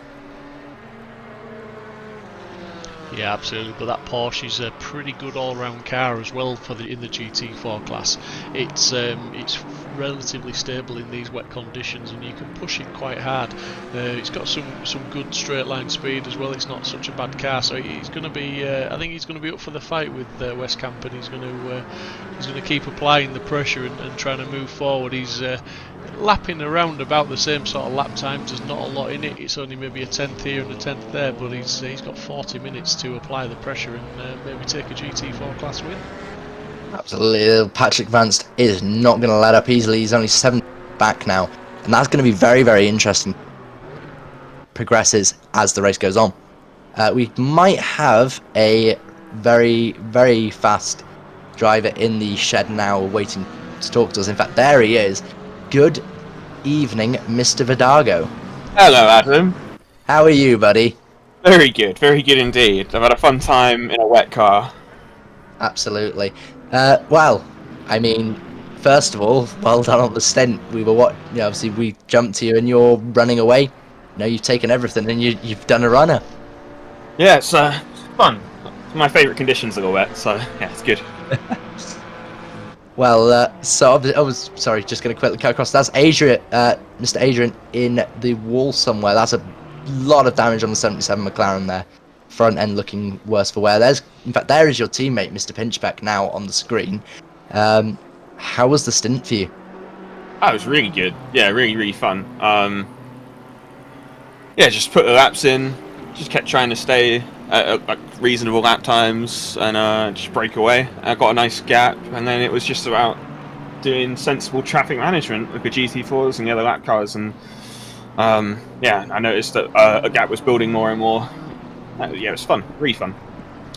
C: Yeah, absolutely. But that Porsche is a pretty good all-round car as well in the GT4 class. It's relatively stable in these wet conditions, and you can push it quite hard. It's got some good straight line speed as well. It's not such a bad car, so he's going to be. I think he's going to be up for the fight with Westcamp, and he's going to keep applying the pressure and trying to move forward. He's lapping around about the same sort of lap times. There's not a lot in it. It's only maybe a 10th here and a 10th there, but he's got 40 minutes to apply the pressure and maybe take a GT4 class win.
B: Absolutely. Patrick Vance is not going to let up easily. He's only 7 back now, and that's going to be very, very interesting. Progresses as the race goes on. We might have a very, very fast driver in the shed now, waiting to talk to us. In fact, there he is. Good evening, Mr. Vidago.
F: Hello, Adam.
B: How are you, buddy?
F: Very good indeed. I've had a fun time in a wet car.
B: Absolutely. Well, I mean, first of all, well done on the stint. We were obviously we jumped to you and you're running away. You know, you've taken everything and you've done a runner.
F: Yeah, it's fun. My favourite conditions are all wet, so yeah, it's good.
B: Well, so I was sorry, just going to quickly cut across. That's Adrian, Mr. Adrian, in the wall somewhere. That's a lot of damage on the 77 McLaren there. Front end looking worse for wear. In fact, there is your teammate, Mr. Pinchback, now on the screen. How was the stint for you?
F: Oh, it was really good. Yeah, really fun. Yeah, just put the laps in. Just kept trying to stay at like reasonable lap times and just break away. I got a nice gap, and then it was just about doing sensible traffic management with the GT4s and the other lap cars. And yeah, I noticed that a gap was building more and more. Yeah, it was fun, really fun.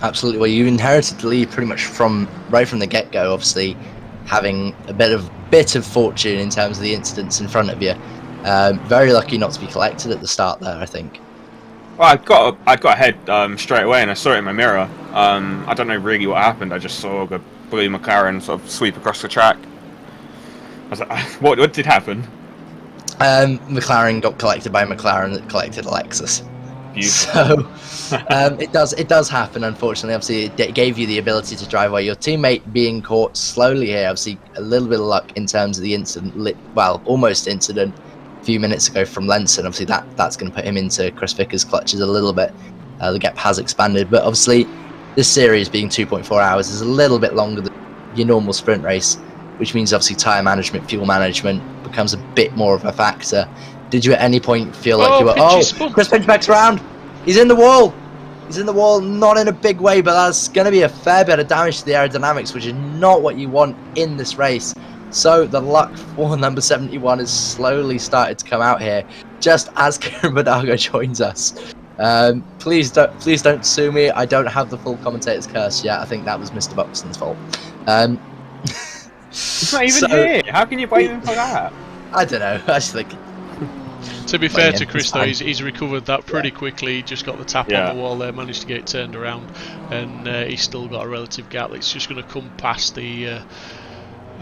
F: Absolutely.
B: Well, you inherited the lead pretty much right from the get-go. Obviously, having a bit of fortune in terms of the incidents in front of you. Very lucky not to be collected at the start there, I think.
F: Well, I got ahead straight away, and I saw it in my mirror. I don't know really what happened. I just saw the blue McLaren sort of sweep across the track. I was like, what did happen?
B: McLaren got collected by McLaren that collected a Lexus.
F: Beautiful.
B: So it does happen, unfortunately. Obviously, it gave you the ability to drive away. Your teammate being caught slowly here, obviously a little bit of luck in terms of the incident, almost incident a few minutes ago from Lenson. Obviously that's going to put him into Chris Vickers' clutches a little bit. The gap has expanded, but obviously this series being 2.4 hours is a little bit longer than your normal sprint race, which means obviously tyre management, fuel management becomes a bit more of a factor. Did you at any point feel like you were, Chris Pinchback's around, he's in the wall, not in a big way, but that's going to be a fair bit of damage to the aerodynamics, which is not what you want in this race. So the luck for number 71 has slowly started to come out here, just as Kieran Vidago joins us. Please don't sue me. I don't have the full commentator's curse yet. I think that was Mr. Buxton's fault.
F: It's not even here. How can you blame him for that?
B: I don't know. I just think.
C: To be fair to Chris, though, he's recovered that pretty quickly. He just got the tap on the wall there, managed to get it turned around, and he's still got a relative gap that's just going to come past the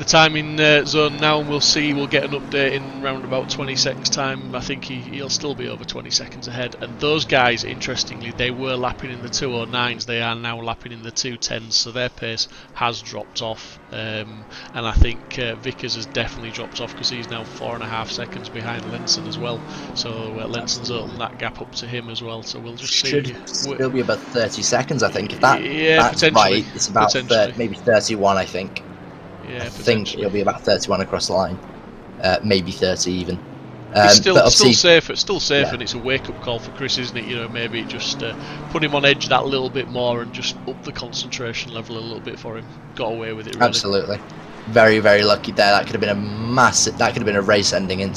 C: timing zone now, and we'll see. We'll get an update in around about 20 seconds time. I think he'll still be over 20 seconds ahead. And those guys, interestingly, they were lapping in the 209s. They are now lapping in the 210s, so their pace has dropped off. And I think Vickers has definitely dropped off because he's now 4.5 seconds behind Lenson as well. So Lenson's opened that gap up to him as well. So we'll just see.
B: Should still be about 30 seconds, I think. If that's right, it's about maybe 31, I think.
C: Yeah,
B: I think it'll be about 31 across the line, maybe 30 even.
C: It's still safe, and it's a wake-up call for Chris, isn't it? You know, maybe just put him on edge that little bit more and just up the concentration level a little bit for him. Got away with it, really.
B: Absolutely. Very, very lucky there. That could have been a race-ending in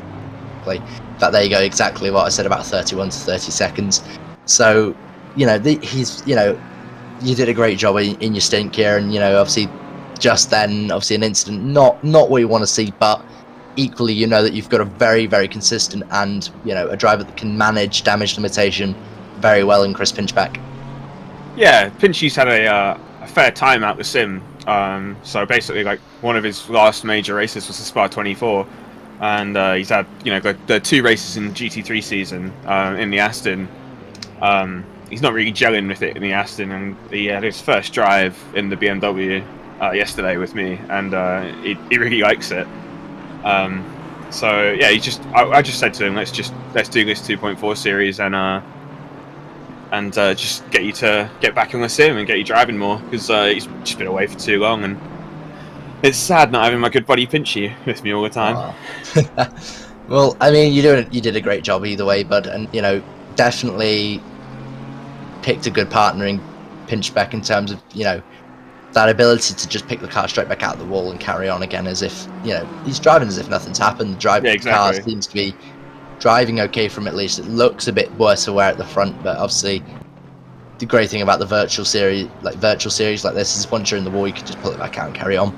B: fact, there you go, exactly what I said about 31 to 30 seconds. So, you know, you did a great job in your stint here, and, you know, obviously, just then, obviously an incident, not what you want to see, but equally, you know that you've got a very, very consistent and, you know, a driver that can manage damage limitation very well in Chris Pinchback.
F: Yeah, Pinchy's had a fair time out with Sim. So basically, like, one of his last major races was the Spa 24, and he's had, you know, the 2 races in GT3 season in the Aston. He's not really gelling with it in the Aston, and he had his first drive in the BMW yesterday with me, and he really likes it. So yeah, I just said to him, let's do this 2.4 series and just get you to get back in the sim and get you driving more, because he's just been away for too long, and it's sad not having my good buddy Pinchy with me all the time.
B: Well, I mean, you did a great job either way, bud, and, you know, definitely picked a good partner in Pinchback in terms of, you know, that ability to just pick the car straight back out of the wall and carry on again as if, you know, he's driving as if nothing's happened. The car seems to be driving okay from, at least it looks a bit worse aware at the front, but obviously the great thing about the virtual series like this is once you're in the wall, you can just pull it back out and carry on.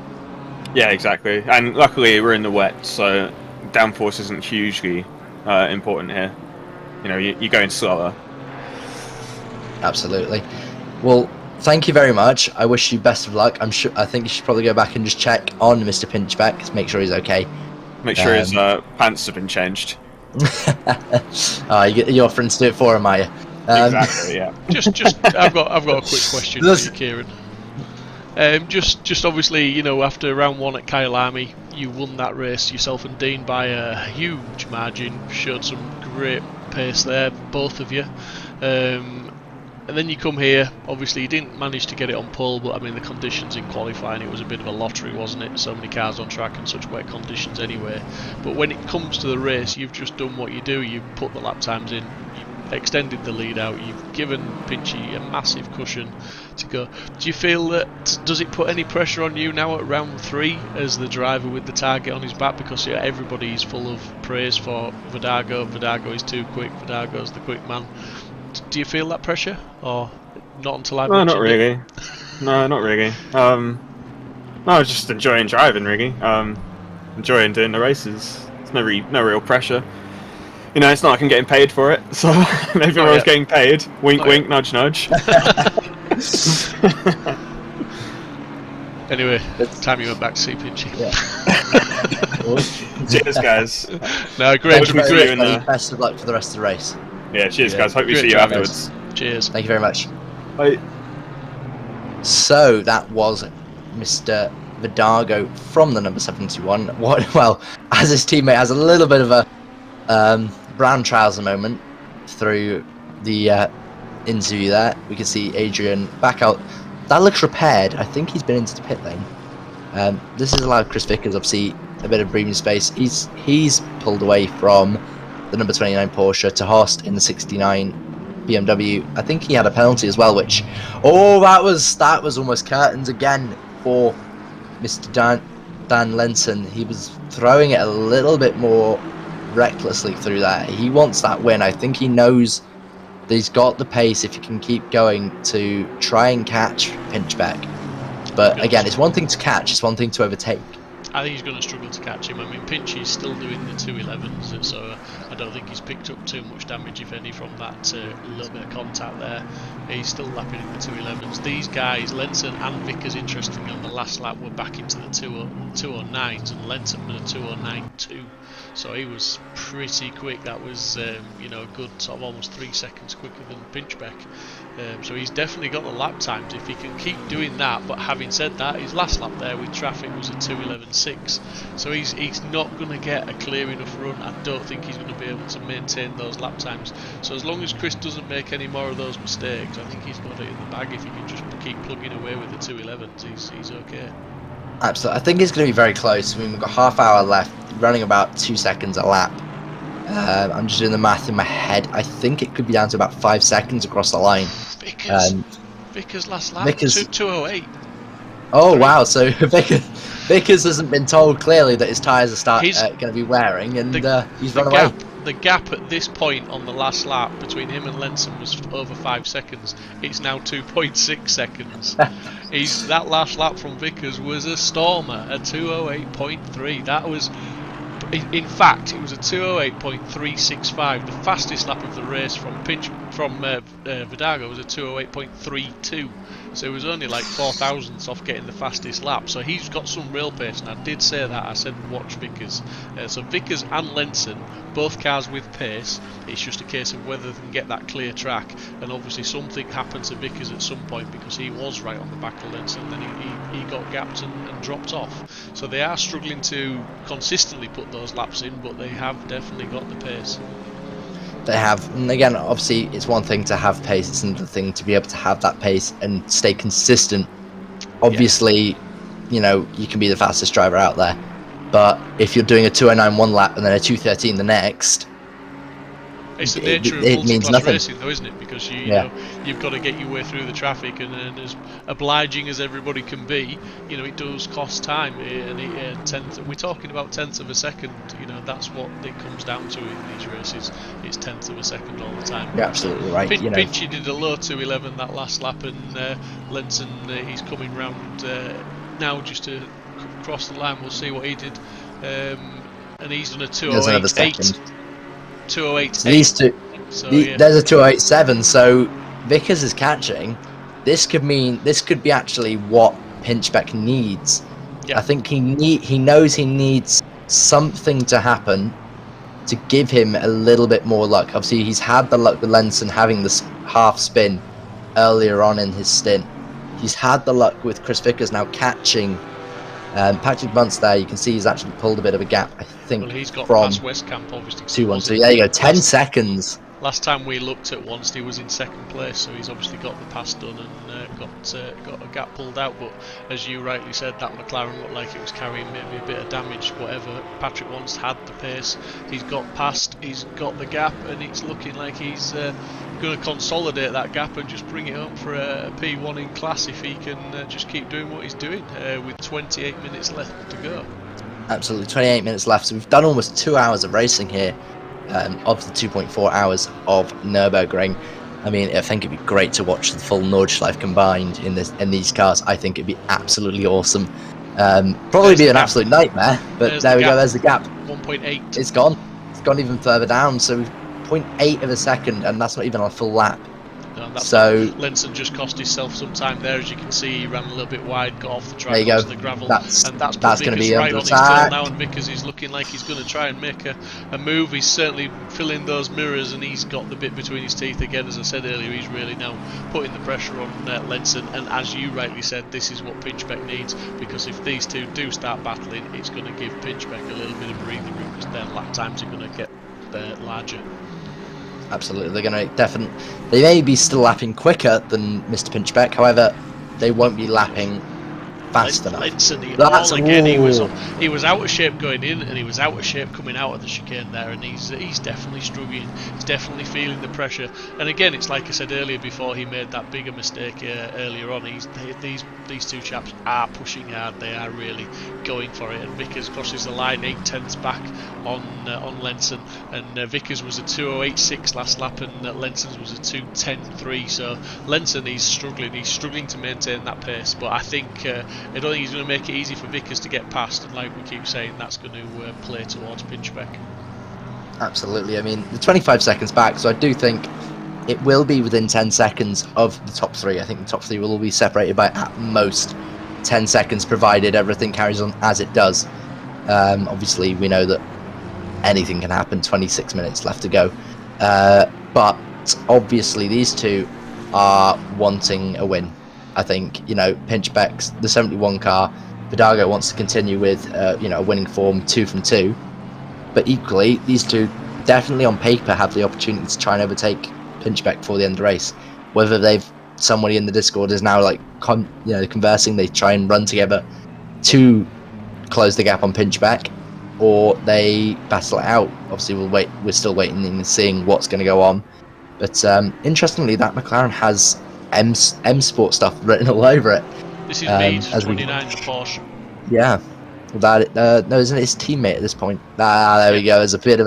F: Yeah, exactly. And luckily we're in the wet, so downforce isn't hugely important here. You know, you're going slower.
B: Absolutely. Well, thank you very much. I wish you best of luck. I think you should probably go back and just check on Mr. Pinchbeck to make sure he's okay.
F: Make sure his pants have been changed.
B: You're offering to do it for him, are you?
F: Exactly. Yeah.
C: I've got a quick question for you, Kieran. Just obviously, you know, after round 1 at Kyalami, you won that race yourself and Dean by a huge margin. Showed some great pace there, both of you. And then you come here, obviously you didn't manage to get it on pole, but I mean the conditions in qualifying, it was a bit of a lottery, wasn't it? So many cars on track and such wet conditions anyway. But when it comes to the race, you've just done what you do. You've put the lap times in, you've extended the lead out, you've given Pinchy a massive cushion to go. Do you feel that, does it put any pressure on you now at round 3 as the driver with the target on his back? Because yeah, everybody's full of praise for Verdago. Verdago is too quick, Verdago's the quick man. Do you feel that pressure, or not until I mentioned
F: not really.
C: it?
F: No, not really. No, I was just enjoying driving, really. Enjoying doing the races. There's no real pressure. You know, it's not like I'm getting paid for it, so maybe I was getting paid. Wink, wink, nudge, nudge.
C: Anyway, time you went back to see Pinchy.
B: Yeah.
F: Cheers, guys.
C: No, great.
B: Best of luck for the rest of the race.
F: Yeah, cheers, guys. Hope we see you afterwards.
C: Cheers.
B: Thank you very much.
F: Bye.
B: So that was Mr. Verdago from the number 71. Well, as his teammate has a little bit of a brown trouser moment through the interview there. We can see Adrian back out. That looks repaired. I think he's been into the pit lane. This has allowed Chris Vickers, obviously, a bit of breathing space. He's pulled away from the number 29 Porsche to Horst in the 69 BMW. I think he had a penalty as well, which that was almost curtains again for Mr. Dan Lenson. He was throwing it a little bit more recklessly through that. He wants that win. I think he knows that he's got the pace if he can keep going to try and catch Pinchbeck. But again, it's one thing to catch, it's one thing to overtake.
C: I think he's going to struggle to catch him. I mean, Pinchy's still doing the 211s, so I don't think he's picked up too much damage, if any, from that little bit of contact there. He's still lapping in the 211s. These guys, Lenson and Vickers, interestingly, on the last lap were back into the 209s, and Lenson was a 209.2. So he was pretty quick. That was, you know, a good sort of almost 3 seconds quicker than Pinchbeck. So he's definitely got the lap times if he can keep doing that. But having said that, his last lap there with traffic was a 2:11.6. So he's not going to get a clear enough run. I don't think he's going to be able to maintain those lap times. So as long as Chris doesn't make any more of those mistakes, I think he's got it in the bag. If he can just keep plugging away with the 211s, he's okay.
B: Absolutely. I think it's going to be very close. I mean, we've got half hour left, running about 2 seconds a lap. I'm just doing the math in my head. I think it could be down to about 5 seconds across the line.
C: Vickers last lap, 2:08.
B: Oh, wow. So Vickers hasn't been told clearly that his tyres are going to be wearing, and he's run away.
C: The gap at this point on the last lap between him and Lenson was over 5 seconds. It's now 2.6 seconds. That last lap from Vickers was a stormer, a 2:08.3. That was, in fact, it was a 2:08.365. The fastest lap of the race from Verdago was a 2:08.32. So it was only like 4 thousandths off getting the fastest lap. So he's got some real pace, and I did say that. I said watch Vickers. So Vickers and Lenson, both cars with pace. It's just a case of whether they can get that clear track. And obviously something happened to Vickers at some point, because he was right on the back of Lenson. Then he got gapped and dropped off. So they are struggling to consistently put those laps in, but they have definitely got the pace.
B: They have, and again, obviously, it's one thing to have pace, it's another thing to be able to have that pace and stay consistent. Obviously, you know, you can be the fastest driver out there, but if you're doing a 2:09 one lap and then a 2:13 the next,
C: It's the nature of multi-class racing, though, isn't it? Because you know, you've got to get your way through the traffic, and as obliging as everybody can be, you know, it does cost time. We're talking about tenths of a second. You know, that's what it comes down to in these races. It's tenths of a second all the time.
B: You're absolutely right.
C: Pinchy did a low 2:11 that last lap, and Lenson he's coming round now just to cross the line. We'll see what he did, and he's done a 2:08.8. 2:08.8.
B: So these two, there's a 2:08.7. So Vickers is catching. This could be actually what Pinchbeck needs. I think he knows he needs something to happen to give him a little bit more luck. Obviously, he's had the luck with Lenson having this half spin earlier on in his stint. He's had the luck with Chris Vickers now catching Patrick Bunce there. You can see he's actually pulled a bit of a gap, I think,
C: he's got
B: from
C: past Westcamp, obviously.
B: 2-1-2. There you go, 10 seconds.
C: Last time we looked at once, he was in second place, so he's obviously got the pass done and got a gap pulled out. But as you rightly said, that McLaren looked like it was carrying maybe a bit of damage, whatever. Patrick once had the pace, he's got past, he's got the gap, and it's looking like he's going to consolidate that gap and just bring it home for a P1 in class if he can just keep doing what he's doing with 28 minutes left to go.
B: Absolutely, 28 minutes left. So we've done almost 2 hours of racing here. Of the 2.4 hours of Nurburgring. I mean, I think it'd be great to watch the full Nordschleife combined in these cars. I think it'd be absolutely awesome. Probably be an absolute nightmare, but there we go. There's the gap.
C: 1.8.
B: It's gone. It's gone even further down. So 0.8 of a second, and that's not even on a full lap.
C: So Lenson just cost himself some time there. As you can see, he ran a little bit wide, got off the track, onto the gravel, and that's going to be right on his tail now. And Vickers is looking like he's going to try and make a move. He's certainly filling those mirrors, and he's got the bit between his teeth again. As I said earlier, he's really now putting the pressure on Lenson. And as you rightly said, this is what Pinchbeck needs, because if these two do start battling, it's going to give Pinchbeck a little bit of breathing room, because their lap times are going to get larger.
B: Absolutely, they're going to they may be still lapping quicker than Mr. Pinchbeck, however, they won't be lapping fast enough.
C: Lenson, he was out of shape going in, and he was out of shape coming out of the chicane there, and he's definitely struggling. He's definitely feeling the pressure. And again, it's like I said earlier before he made that bigger mistake earlier on. These two chaps are pushing hard. They are really going for it. And Vickers crosses the line 8/10 back on Lenson, and Vickers was a 2:08.6 last lap, and Lenson's was a 2:10.3. So Lenson, he's struggling to maintain that pace. But I think I don't think he's going to make it easy for Vickers to get past, and like we keep saying, that's going to play towards Pinchbeck.
B: Absolutely. I mean, the 25 seconds back, so I do think it will be within 10 seconds of the top three. I think the top three will all be separated by at most 10 seconds, provided everything carries on as it does. Obviously, we know that anything can happen. 26 minutes left to go. But obviously, these two are wanting a win. I think, you know, Pinchbeck's the 71 car. Vidago wants to continue with, a winning form, 2 from 2. But equally, these two definitely on paper have the opportunity to try and overtake Pinchbeck before the end of the race. Whether somebody in the Discord is now conversing, they try and run together to close the gap on Pinchbeck, or they battle it out. Obviously, we're still waiting and seeing what's going to go on. But interestingly, that McLaren has M Sport stuff written all over it.
C: This is Mead, 29, the Porsche.
B: Yeah, no, isn't it his teammate at this point? There we go. There's a bit of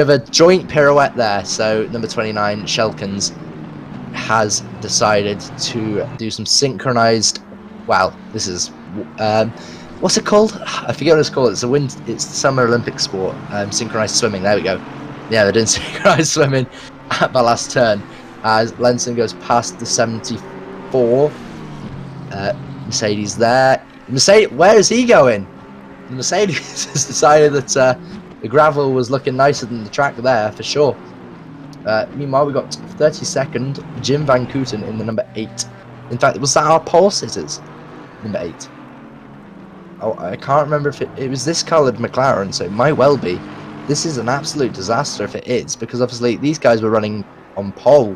B: a joint pirouette there. So number 29, Shelkins, has decided to do some synchronized. Wow, this is what's it called? I forget what it's called. It's the Summer Olympic sport. Synchronized swimming. There we go. Yeah, they're doing synchronized swimming at the last turn. As Lenson goes past the 74, Mercedes there. Mercedes, where is he going? The Mercedes has decided that the gravel was looking nicer than the track there for sure. Meanwhile, we got 32nd Jim Van Kooten in the number 8. In fact, was that our pole sitters? Number 8. Oh, I can't remember if it was this coloured McLaren, so it might well be. This is an absolute disaster if it is, because obviously these guys were running on pole,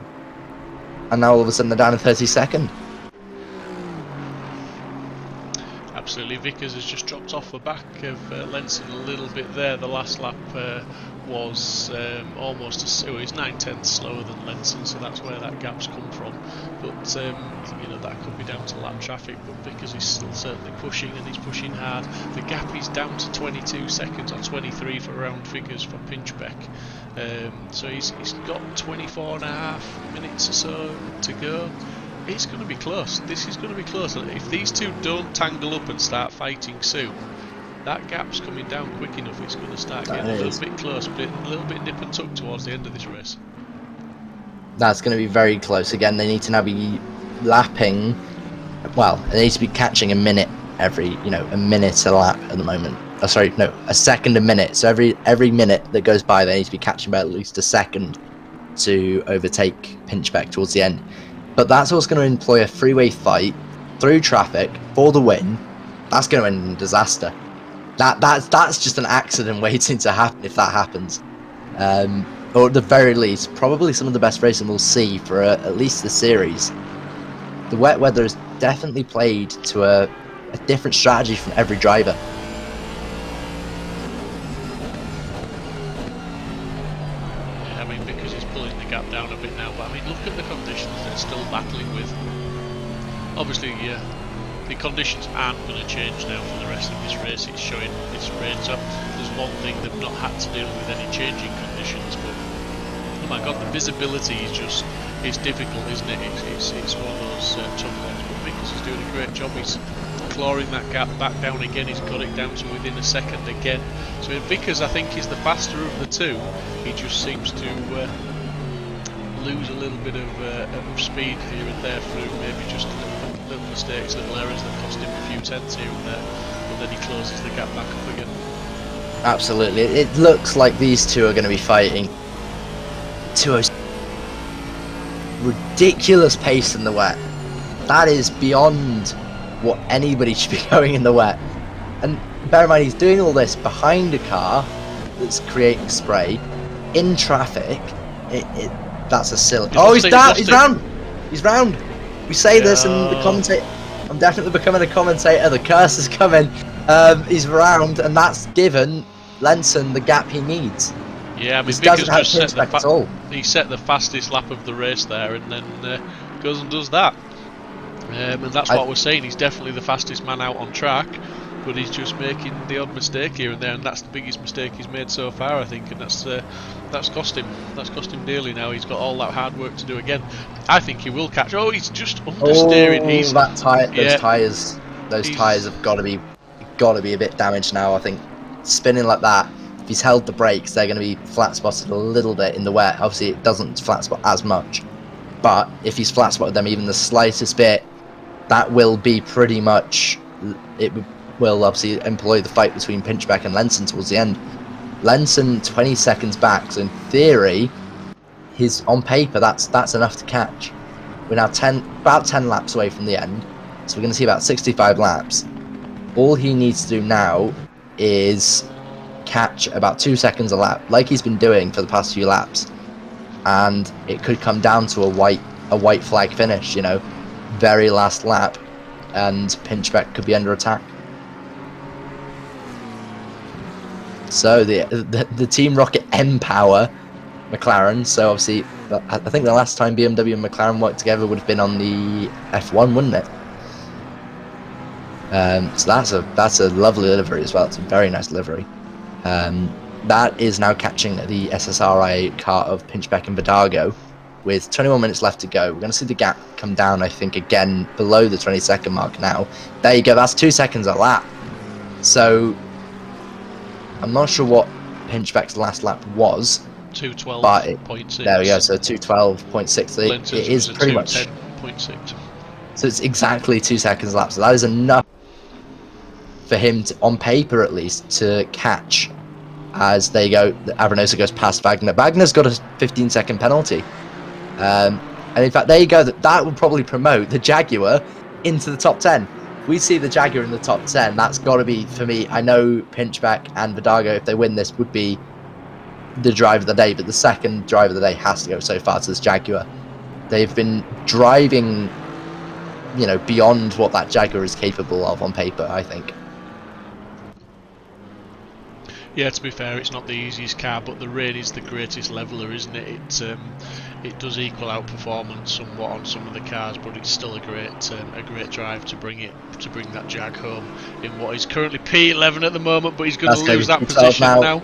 B: and now all of a sudden they're down in 32nd.
C: absolutely. Vickers has just dropped off the back of Lenson a little bit there. The last lap was almost he's 9/10 slower than Lenson, so that's where that gap's come from. But you know, that could be down to lap traffic. But Vickers is still certainly pushing, and he's pushing hard. The gap is down to 22 seconds or 23 for round figures for Pinchbeck. So he's got 24.5 minutes or so to go. It's going to be close. This is going to be close. If these two don't tangle up and start fighting soon, that gap's coming down quick enough. It's going to start getting a little bit close, but a little bit nip and tuck towards the end of this race.
B: That's going to be very close. Again, they need to now be lapping. Well, they need to be catching a minute every, a minute a lap at the moment. Oh, sorry, no, a second a minute. So every minute that goes by, they need to be catching by at least a second to overtake Pinchbeck towards the end. But that's what's going to employ a freeway fight through traffic for the win. That's going to end in disaster. That's just an accident waiting to happen if that happens. Or at the very least, probably some of the best racing we'll see for at least the series. The wet weather has definitely played to a different strategy from every driver.
C: Yeah, I mean, because he's pulling the gap down a bit now, but I mean, look at the conditions they're still battling with. Obviously, the conditions aren't going to change now for the rest of this race. It's showing it's rain, so there's one thing they've not had to deal with any changing conditions, but oh my god, the visibility is just, it's difficult, isn't it? It's one of those tough ones, but Vickers is doing a great job. He's clawing that gap back down again. He's got it down to within a second again. So Vickers, I think, is the faster of the two. He just seems to lose a little bit of speed here and there through maybe just little mistakes, little errors that cost him a few tenths here and there, but then he closes the gap back up again.
B: Absolutely. It looks like these two are going to be fighting to a ridiculous pace in the wet. That is beyond what anybody should be going in the wet. And bear in mind, he's doing all this behind a car that's creating spray in traffic. That's a silly. Oh, he's down. He's round. He's round. We say this, and the commentator. I'm definitely becoming a commentator. The curse is coming. He's round, and that's given Lenson the gap he needs.
C: Yeah, I mean,
B: Vickers
C: just set
B: at all.
C: He set the fastest lap of the race there, and then goes and does that. And that's what we're saying. He's definitely the fastest man out on track, but he's just making the odd mistake here and there, and that's the biggest mistake he's made so far, I think, and that's cost him. That's cost him dearly now. He's got all that hard work to do again. I think he will catch. Oh, he's just understeering.
B: He's that tire. Those tires have got to be a bit damaged now. I think spinning like that. If he's held the brakes, they're going to be flat spotted a little bit in the wet. Obviously, it doesn't flat spot as much, but if he's flat spotted them even the slightest bit, that will be pretty much. It will obviously employ the fight between Pinchbeck and Lenson towards the end. Lenson 20 seconds back, so in theory, on paper that's enough to catch. We're now about 10 laps away from the end, so we're going to see about 65 laps. All he needs to do now is catch about 2 seconds a lap, like he's been doing for the past few laps, and it could come down to a white flag finish. Very last lap, and Pinchbeck could be under attack. So the Team Rocket M-Power McLaren. So obviously, I think the last time BMW and McLaren worked together would have been on the F1, wouldn't it? So that's a lovely livery as well. It's a very nice livery. That is now catching the SSRI car of Pinchbeck and Vidago with 21 minutes left to go. We're going to see the gap come down, I think, again below the 20-second mark now. There you go. That's 2 seconds a lap. So I'm not sure what Pinchbeck's last lap was.
C: 2:12.6.
B: There we go. So 2:12.6. It is pretty much
C: 2:10.6.
B: So it's exactly 2 seconds lap. So that is enough for him to, on paper at least, to catch. As there you go, Abranosa goes past Wagner. Wagner's got a 15-second penalty. And in fact, there you go. That will probably promote the Jaguar into the top 10. If we see the Jaguar in the top 10, that's got to be, for me, I know Pinchbeck and Vidago, if they win this, would be the driver of the day, but the second driver of the day has to go so far to this Jaguar. They've been driving you know, beyond what that Jaguar is capable of on paper, I think.
C: Yeah, to be fair, it's not the easiest car, but the rain is the greatest leveler, isn't it? It does equal out performance somewhat on some of the cars, but it's still a great drive to bring that Jag home in what is currently P11 at the moment, but he's going to lose that position now.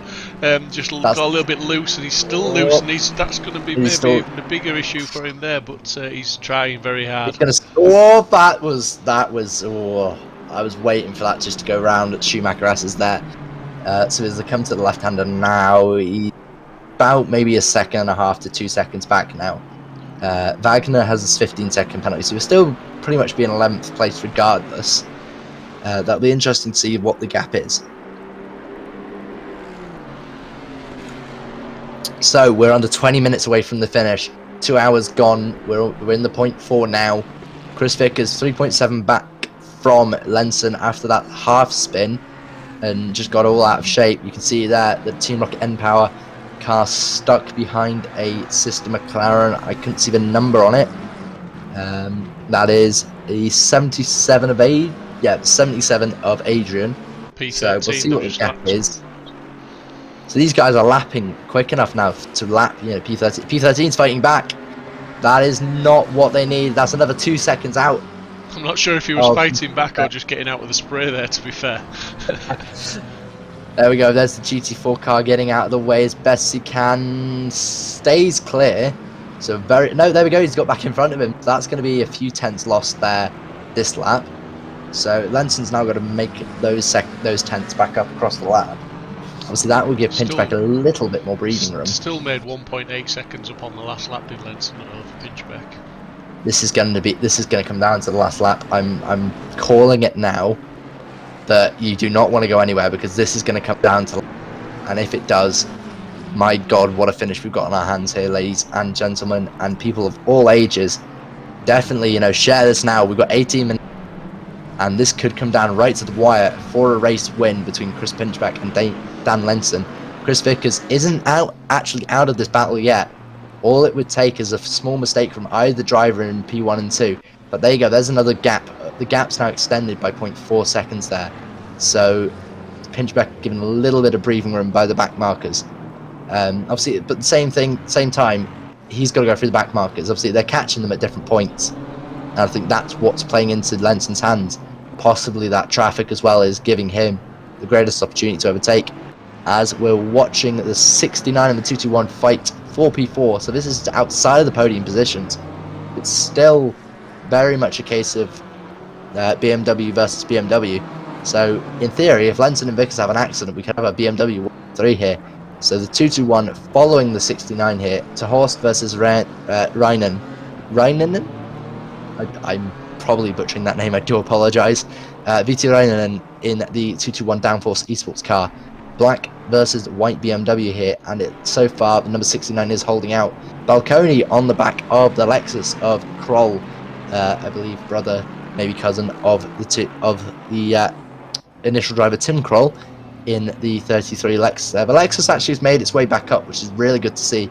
C: Just got a little bit loose, and he's still loose, and that's going to be maybe even a bigger issue for him there. But he's trying very hard.
B: He's going to. Oh, that was. Oh, I was waiting for that just to go round at Schumacher S's there. So as they come to the left-hander now, he's about maybe a second and a half to 2 seconds back now. Wagner has his 15-second penalty, so we're still pretty much being 11th place regardless. That'll be interesting to see what the gap is. So we're under 20 minutes away from the finish. 2 hours gone. We're in the .4 now. Chris Vickers 3.7 back from Lenson after that half spin. And just got all out of shape. You can see there the Team Rocket N-Power car stuck behind a sister McLaren. I couldn't see the number on it. That is the 77 of the 77 of Adrian.
C: P13,
B: so we'll see what the gap is. So these guys are lapping quick enough now to lap. You know, P13. P13's fighting back. That is not what they need. That's another 2 seconds out.
C: I'm not sure if he was fighting back or just getting out with the spray there, to be fair.
B: There we go, there's the GT4 car getting out of the way as best he can. Stays clear. So there we go, he's got back in front of him. That's going to be a few tenths lost there this lap. So Lenson's now got to make those tenths back up across the lap. Obviously that will give Pinchbeck a little bit more breathing room.
C: Still made 1.8 seconds up on the last lap, did Lenson over Pinchbeck.
B: This is going to come down to the last lap. I'm calling it now that you do not want to go anywhere, because this is going to come down to, and if it does, my God, what a finish we've got on our hands here, ladies and gentlemen, and people of all ages. Definitely, you know, share this now. We've got 18 minutes, and this could come down right to the wire for a race win between Chris Pinchbeck and Dan Lenson. Chris Vickers isn't actually out of this battle yet. All it would take is a small mistake from either driver in P1 and 2. But there you go, there's another gap. The gap's now extended by 0.4 seconds there. So Pinchbeck given a little bit of breathing room by the back markers. Obviously, but the same time, he's got to go through the back markers. Obviously, they're catching them at different points. And I think that's what's playing into Lenson's hands. Possibly that traffic as well is giving him the greatest opportunity to overtake. As we're watching the 69 and the 221 fight for P4, so this is outside of the podium positions. It's still very much a case of BMW versus BMW. So in theory, if Lenson and Vickers have an accident, we could have a BMW 3 here. So the 221 following the 69 here to Horst versus Reinen. I'm probably butchering that name, I do apologise. VT Reinen in the 221 Downforce Esports car. Black versus white BMW here, and so far the number 69 is holding out. Balconi on the back of the Lexus of Kroll, I believe brother, maybe cousin of the initial driver Tim Kroll in the 33 Lexus there. The Lexus actually has made its way back up, which is really good to see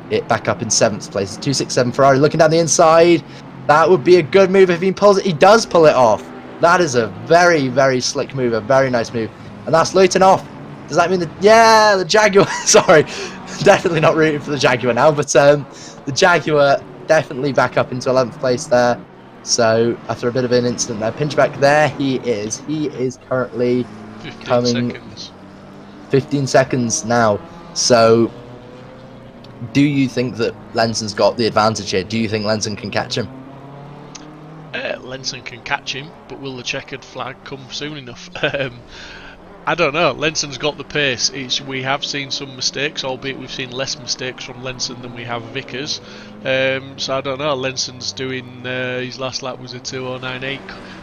B: it back up in 7th place. 267 Ferrari looking down the inside. That would be a good move if he pulls it. He does pull it off. That is a very, very slick move, a very nice move, and that's Luton off. Does that mean the Jaguar? Sorry, definitely not rooting for the Jaguar now, but the Jaguar definitely back up into 11th place there. So after a bit of an incident there, Pinchbeck there he is. He is currently 15 seconds now. So do you think that Lenson's got the advantage here? Do you think Lenson can catch him?
C: Lenson can catch him, but will the checkered flag come soon enough? I don't know. Lenson's got the pace. We have seen some mistakes, albeit we've seen less mistakes from Lenson than we have Vickers. So I don't know. Lenson's doing his last lap was a 2:09.8.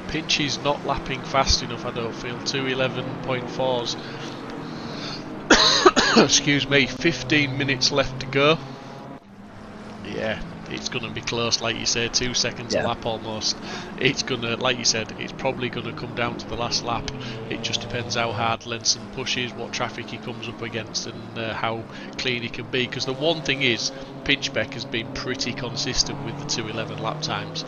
C: Pinchy's not lapping fast enough, I don't feel. 2:11.4s. Excuse me. 15 minutes left to go. Yeah. It's going to be close, like you said, 2 seconds a lap almost. It's going to, like you said, it's probably going to come down to the last lap. It just depends how hard Lenson pushes, what traffic he comes up against, and how clean he can be. Because the one thing is, Pinchbeck has been pretty consistent with the 2:11 lap times.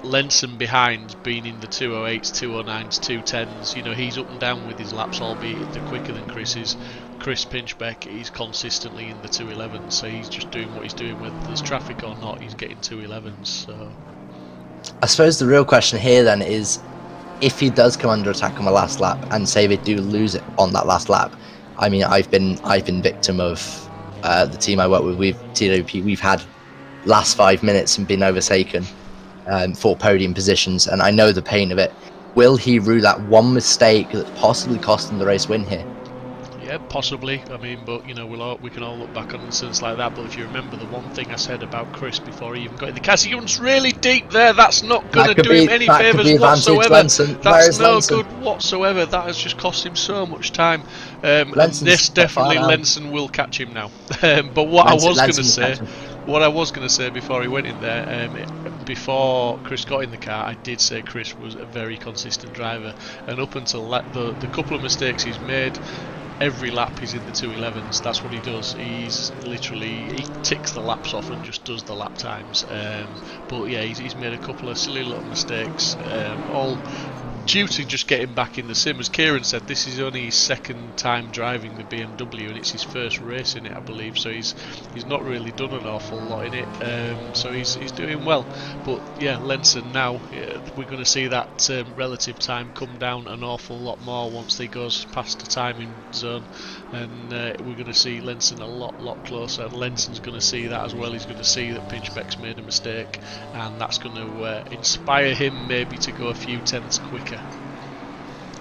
C: Lenson behind, being in the 208s, 209s, 210s, you know, he's up and down with his laps, albeit they're quicker than Chris's. Chris Pinchbeck, he's consistently in the 211s, so he's just doing what he's doing, whether there's traffic or not, he's getting 211s. So
B: I suppose the real question here then is, if he does come under attack on the last lap, and say they do lose it on that last lap, I mean, I've been victim of the team I work with. We've had last 5 minutes and been overtaken for podium positions, and I know the pain of it. Will he rue that one mistake that's possibly cost him the race win here?
C: yeah, possibly. I mean, but you know, we can all look back on incidents like that. But if you remember the one thing I said about Chris before he even got in the car, he runs really deep there. That's not going to do him any favours whatsoever. That's no good whatsoever. That has just cost him so much time. This definitely Lenson will catch him now. But what I was going to say before he went in there, before Chris got in the car, I did say Chris was a very consistent driver, and up until the couple of mistakes he's made, every lap he's in the 211s. That's what he does. He's literally, he ticks the laps off and just does the lap times. But yeah, he's made a couple of silly little mistakes, all due to just getting back in the sim. As Kieran said, this is only his second time driving the BMW, and it's his first race in it, I believe. So he's not really done an awful lot in it. So he's doing well. But yeah, Lenson now, we're going to see that relative time come down an awful lot more once he goes past the timing zone, and we're going to see Lenson a lot closer. And Lenson's going to see that as well. He's going to see that Pinchbeck's made a mistake, and that's going to inspire him maybe to go a few tenths quicker.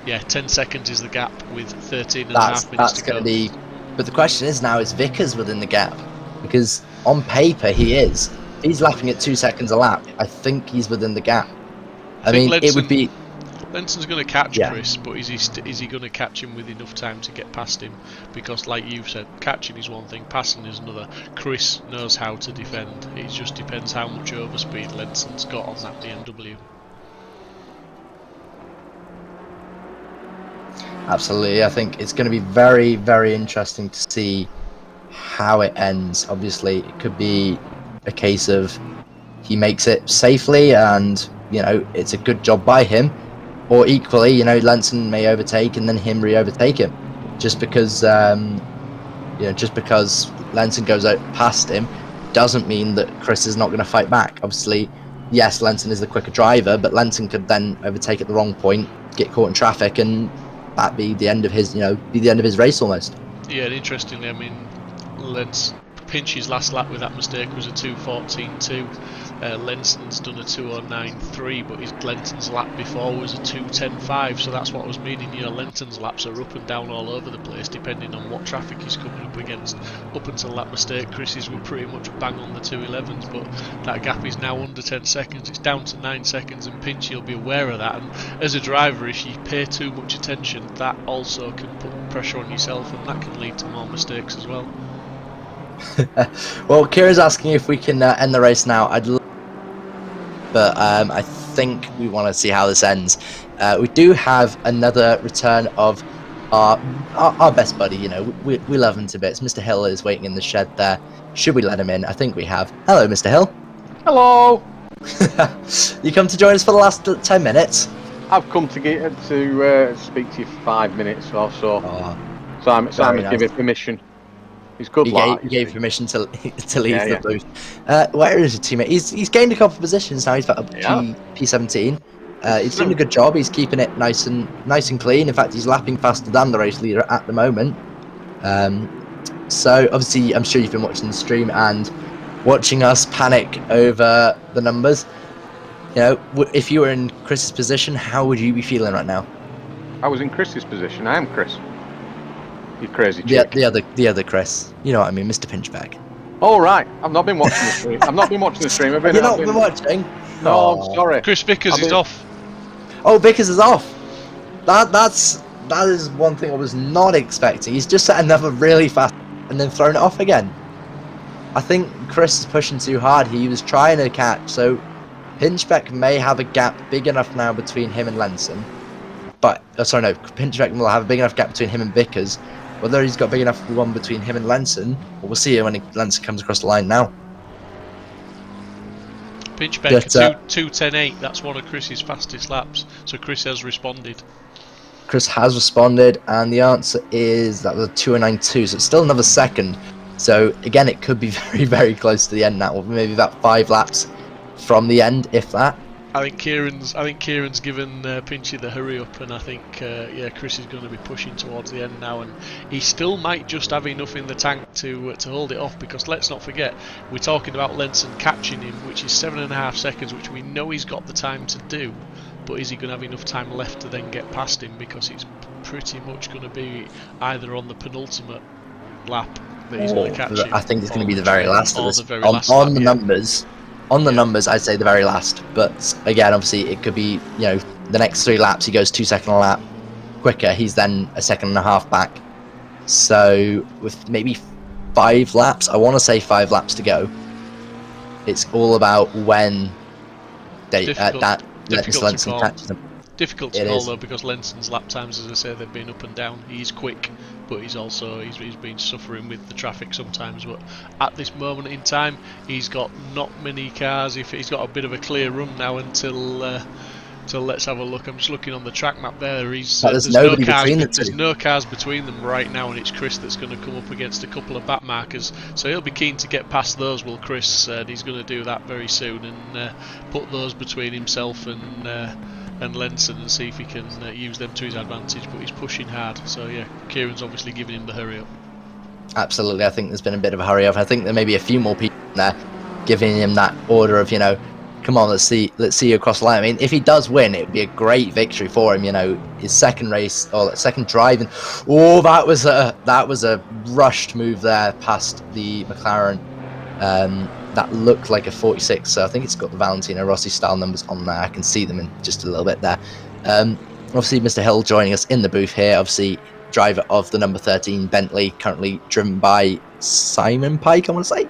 C: Yeah, 10 seconds is the gap with 13 and a half minutes to go.
B: But the question is now, is Vickers within the gap? Because on paper he is. He's lapping at 2 seconds a lap. I think he's within the gap. I mean, it would be...
C: Lenson's going to catch Chris, but is he going to catch him with enough time to get past him? Because like you've said, catching is one thing, passing is another. Chris knows how to defend. It just depends how much overspeed Lenson's got on that BMW.
B: Absolutely, I think it's going to be very, very interesting to see how it ends. Obviously, it could be a case of he makes it safely and, you know, it's a good job by him. Or equally, you know, Lenson may overtake and then him re-overtake him. Just because, just because Lenson goes out past him doesn't mean that Chris is not going to fight back. Obviously, yes, Lenson is the quicker driver, but Lenson could then overtake at the wrong point, get caught in traffic, and that be the end of his, be the end of his race almost.
C: Yeah, and interestingly, I mean, Pinch's last lap with that mistake was a 2:14.2. Lenson's done a 2:09.3, but his Lenson's lap before was a 2:10.5. So that's what I was meaning. You know, Lenson's laps are up and down all over the place, depending on what traffic he's coming up against. Up until that mistake, Chris's were pretty much bang on the 211s, but that gap is now under 10 seconds. It's down to 9 seconds, and Pinch, you'll be aware of that. And as a driver, if you pay too much attention, that also can put pressure on yourself, and that can lead to more mistakes as well.
B: Well, Kira's asking if we can end the race now. But I think we want to see how this ends. We do have another return of our best buddy. You know, we love him to bits. Mr. Hill is waiting in the shed there. Should we let him in? I think we have. Hello, Mr. Hill.
D: Hello.
B: You come to join us for the last 10 minutes?
D: I've come to speak to you for 5 minutes or so.
B: Oh,
D: Simon's given permission. He's good.
B: He gave permission to leave the booth. Where is your teammate? He's gained a couple of positions now. He's got up P17. He's doing a good job. He's keeping it nice and clean. In fact, he's lapping faster than the race leader at the moment. So obviously, I'm sure you've been watching the stream and watching us panic over the numbers. You know, if you were in Chris's position, how would you be feeling right now?
D: I was in Chris's position. I am Chris. You crazy chick.
B: The other Chris. You know what I mean, Mr. Pinchbeck.
D: Oh right, I've not been watching the stream. I've not been watching the stream.
B: You've not been watching?
D: No, I'm sorry.
C: Chris Vickers is off.
B: Oh, Vickers is off. That is one thing I was not expecting. He's just set another really fast and then thrown it off again. I think Chris is pushing too hard. He was trying to catch, so Pinchbeck may have a gap big enough now between him and Lenson. But Pinchbeck will have a big enough gap between him and Vickers. Whether he's got big enough one between him and Lenson, we'll see when Lenson comes across the line now.
C: Pinchbeck,
B: But,
C: 2:10.8. That's one of Chris's fastest laps. So Chris has responded.
B: Chris has responded, and the answer is that was a 2:09.2, so it's still another second. So again, it could be very, very close to the end now, maybe about 5 laps from the end, if that.
C: I think Kieran's given Pinchy the hurry up, and I think yeah, Chris is going to be pushing towards the end now, and he still might just have enough in the tank to hold it off, because let's not forget, we're talking about Lenson catching him, which is 7.5 seconds, which we know he's got the time to do, but is he going to have enough time left to then get past him, because it's pretty much going to be either on the penultimate lap that he's going to catch him.
B: I think it's going to be the very last of this.
C: On
B: the numbers. On the numbers, I'd say the very last. But again, obviously, it could be, you know, the next 3 laps, he goes 2 seconds a lap quicker. He's then a 1.5 seconds back. So with maybe 5 laps, I want to say 5 laps to go. It's all about when they Lenson catches them.
C: Difficult to call though, because Lenson's lap times, as I say, they've been up and down. He's quick, but he's been suffering with the traffic sometimes. But at this moment in time, he's got not many cars. If he's got a bit of a clear run now until let's have a look. I'm just looking on the track map there.
B: There's nobody between the two.
C: There's no cars between them right now, and it's Chris that's going to come up against a couple of back markers. So he'll be keen to get past those. Will Chris? And he's going to do that very soon and put those between himself and Lenson, and see if he can use them to his advantage, but he's pushing hard. So yeah, Kieran's obviously giving him the hurry up.
B: Absolutely, I think there's been a bit of a hurry up. I think there may be a few more people in there giving him that order of, you know, come on, let's see you across the line. I mean, if he does win, it would be a great victory for him. You know, his second race or second drive, and that was a rushed move there past the McLaren. That looked like a 46, so I think it's got the Valentino Rossi style numbers on there. I can see them in just a little bit there. Obviously, Mr. Hill joining us in the booth here. Obviously, driver of the number 13 Bentley, currently driven by Simon Pike, I want to say.
D: Yeah,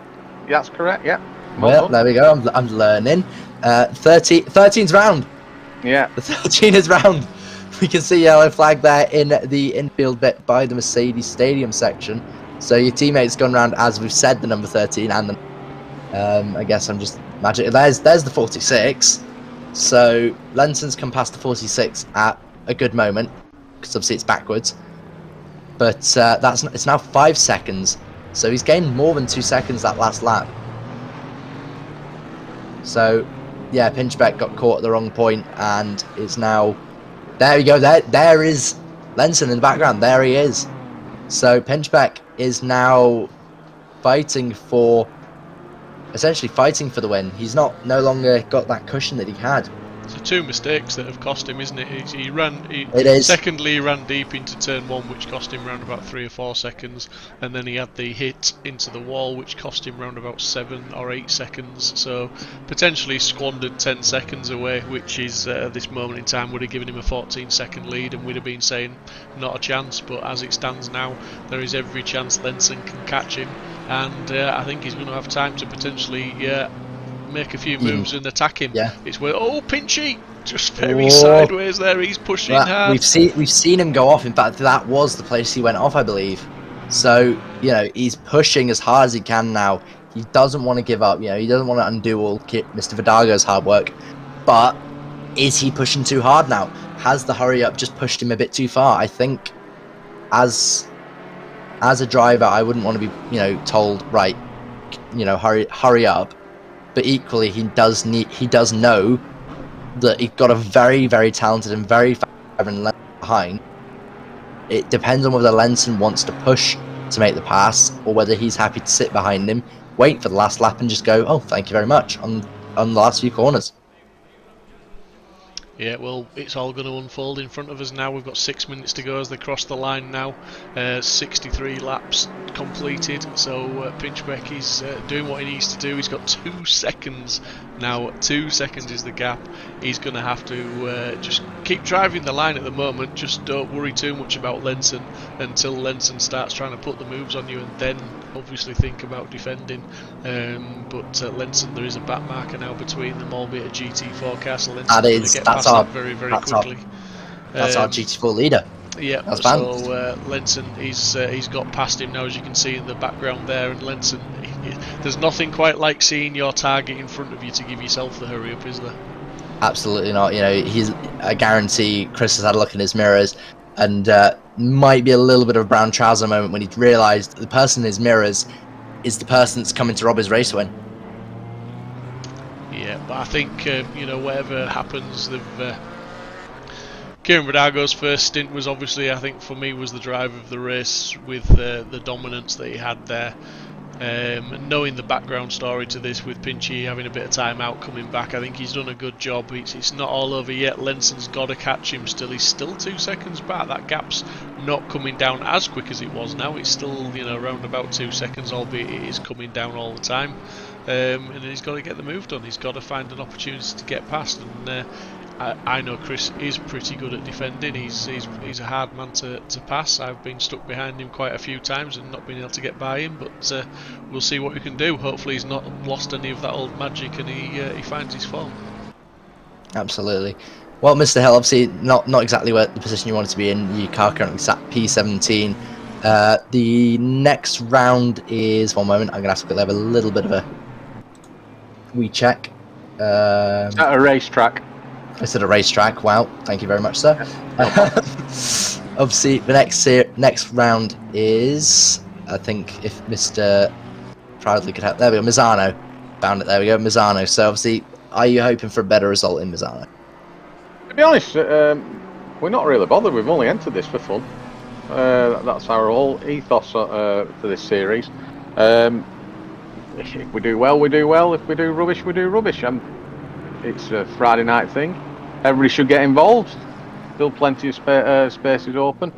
D: that's correct, yeah.
B: Well, there we go. I'm learning. 13's round.
D: Yeah.
B: The 13 is round. We can see yellow flag there in the infield bit by the Mercedes Stadium section. So your teammate's gone round, as we've said, the number 13 and the... I guess I'm just magic. There's the 46. So Lenson's come past the 46 at a good moment, because obviously it's backwards. But it's now 5 seconds. So he's gained more than 2 seconds that last lap. So yeah, Pinchbeck got caught at the wrong point and is now... There we go. There is Lenson in the background. There he is. So Pinchbeck is now essentially fighting for the win. He's no longer got that cushion that he had.
C: So 2 mistakes that have cost him, isn't it? Secondly, he ran deep into turn 1, which cost him around about 3 or 4 seconds, and then he had the hit into the wall, which cost him around about 7 or 8 seconds. So potentially squandered 10 seconds away, which is at this moment in time would have given him a 14-second lead, and we'd have been saying not a chance. But as it stands now, there is every chance Lenson can catch him, and I think he's going to have time to potentially make a few moves and attack him.
B: Yeah.
C: It's where Pinchy just very sideways there. He's pushing hard.
B: We've seen him go off. In fact, that was the place he went off, I believe. So you know, he's pushing as hard as he can now. He doesn't want to give up. You know, he doesn't want to undo all Mr. Vidago's hard work. But is he pushing too hard now? Has the hurry up just pushed him a bit too far? I think as a driver, I wouldn't want to be, you know, told, right, you know, hurry up. But equally, he does know that he's got a very, very talented and very fast driver in Lenson behind. It depends on whether Lenson wants to push to make the pass, or whether he's happy to sit behind him, wait for the last lap, and just go, oh, thank you very much, on the last few corners.
C: Yeah, well, it's all going to unfold in front of us now. We've got 6 minutes to go as they cross the line now. 63 laps completed, so Pinchbeck is doing what he needs to do. He's got 2 seconds now. 2 seconds is the gap. He's going to have to just keep driving the line at the moment. Just don't worry too much about Lenson until Lenson starts trying to put the moves on you, and then obviously think about defending. But Lenson, there is a back marker now between them, albeit a GT4 car. So Lenson's going to get past that very, very quickly.
B: That's our GT4 leader.
C: Yeah,
B: That's
C: so Lenson, he's got past him now, as you can see in the background there, and Lenson, there's nothing quite like seeing your target in front of you to give yourself the hurry up, is there?
B: Absolutely not. You know, I guarantee Chris has had a look in his mirrors and might be a little bit of a brown trouser moment when he realised the person in his mirrors is the person that's coming to rob his race win.
C: Yeah, but I think, you know, whatever happens, Kieran Badago's first stint was obviously, I think for me, was the drive of the race with the dominance that he had there. Knowing the background story to this with Pinchy having a bit of time out coming back, I think he's done a good job. It's not all over yet. Lenson's got to catch him still. He's still 2 seconds back. That gap's not coming down as quick as it was now. It's still, you know, around about 2 seconds, albeit it is coming down all the time. And he's got to get the move done. He's got to find an opportunity to get past. And I know Chris is pretty good at defending. He's a hard man to pass. I've been stuck behind him quite a few times and not been able to get by him, but we'll see what we can do. Hopefully he's not lost any of that old magic and he finds his form.
B: Absolutely. Well, Mr. Hill, obviously not exactly where the position you wanted to be in. Your car currently sat P17. The next round is, one moment, I'm going to have to have a little bit of a wee check.
D: At a racetrack.
B: I said a racetrack. Wow, thank you very much, sir. Obviously, the next round is, I think, if Mr. Proudly could help. There we go, Misano. Found it. There we go, Misano. So obviously, are you hoping for a better result in Misano?
D: To be honest, we're not really bothered. We've only entered this for fun. That's our whole ethos for this series. If we do well, we do well. If we do rubbish, we do rubbish. It's a Friday night thing. Everybody should get involved. Still plenty of spaces open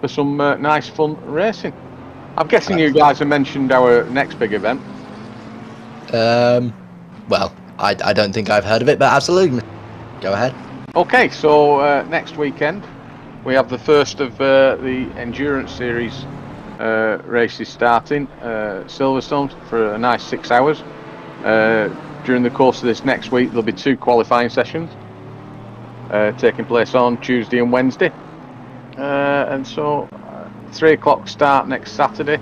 D: for some nice, fun racing. I'm guessing you guys have mentioned our next big event.
B: Well, I don't think I've heard of it, but absolutely. Go ahead.
D: Okay, so next weekend we have the first of the Endurance Series races starting, Silverstone, for a nice 6 hours. During the course of this next week, there'll be 2 qualifying sessions taking place on Tuesday and Wednesday. And so 3 o'clock start next Saturday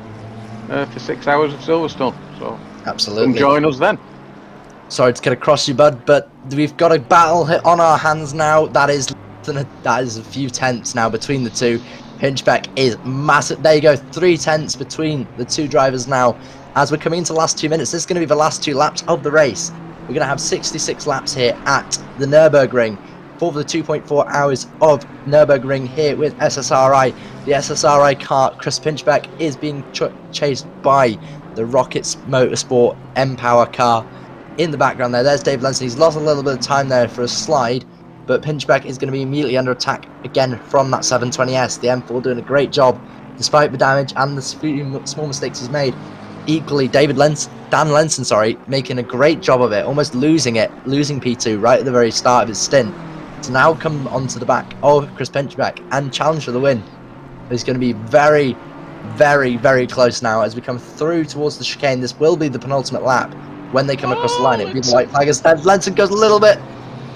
D: for 6 hours of Silverstone. So
B: absolutely,
D: come join us then.
B: Sorry to get across you, bud, but we've got a battle hit on our hands now. That is a few tenths now between the two. Pinchbeck is massive. There you go, 3 tenths between the 2 drivers now. As we're coming into the last 2 minutes, this is going to be the last 2 laps of the race. We're going to have 66 laps here at the Nurburgring for the 2.4 hours of Nurburgring here with SSRI. The SSRI car, Chris Pinchbeck, is being chased by the Rockets Motorsport M-Power car in the background there. There's Dave Lenson. He's lost a little bit of time there for a slide, but Pinchbeck is going to be immediately under attack again from that 720S. The M4 doing a great job despite the damage and the few small mistakes he's made. Equally, Dan Lenson, making a great job of it, almost losing P2 right at the very start of his stint, to now come onto the back of Chris Pinchbeck and challenge for the win. It's going to be very, very, very close now as we come through towards the chicane. This will be the penultimate lap. When they come across the line, it'll be the white flag as Lenson goes a little bit.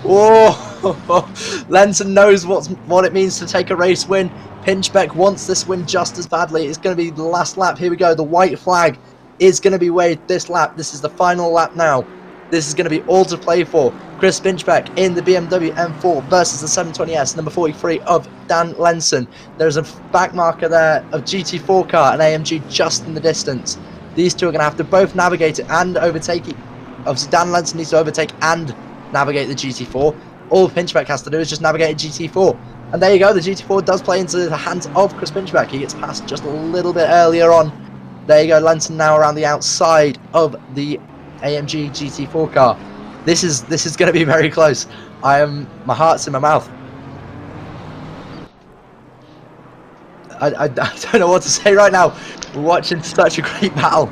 B: Oh, Lenson knows what it means to take a race win. Pinchbeck wants this win just as badly. It's going to be the last lap. Here we go. The white flag is going to be waved this lap. This is the final lap now. This is going to be all to play for. Chris Pinchbeck in the BMW M4 versus the 720S, number 43 of Dan Lenson. There's a back marker there of GT4 car and AMG just in the distance. These two are going to have to both navigate it and overtake it. Obviously, Dan Lenson needs to overtake and navigate the GT4. All Pinchbeck has to do is just navigate a GT4. And there you go, the GT4 does play into the hands of Chris Pinchbeck. He gets past just a little bit earlier on. There you go, Lenson now around the outside of the AMG GT4 car. This is going to be very close. My heart's in my mouth. I don't know what to say right now. We're watching such a great battle.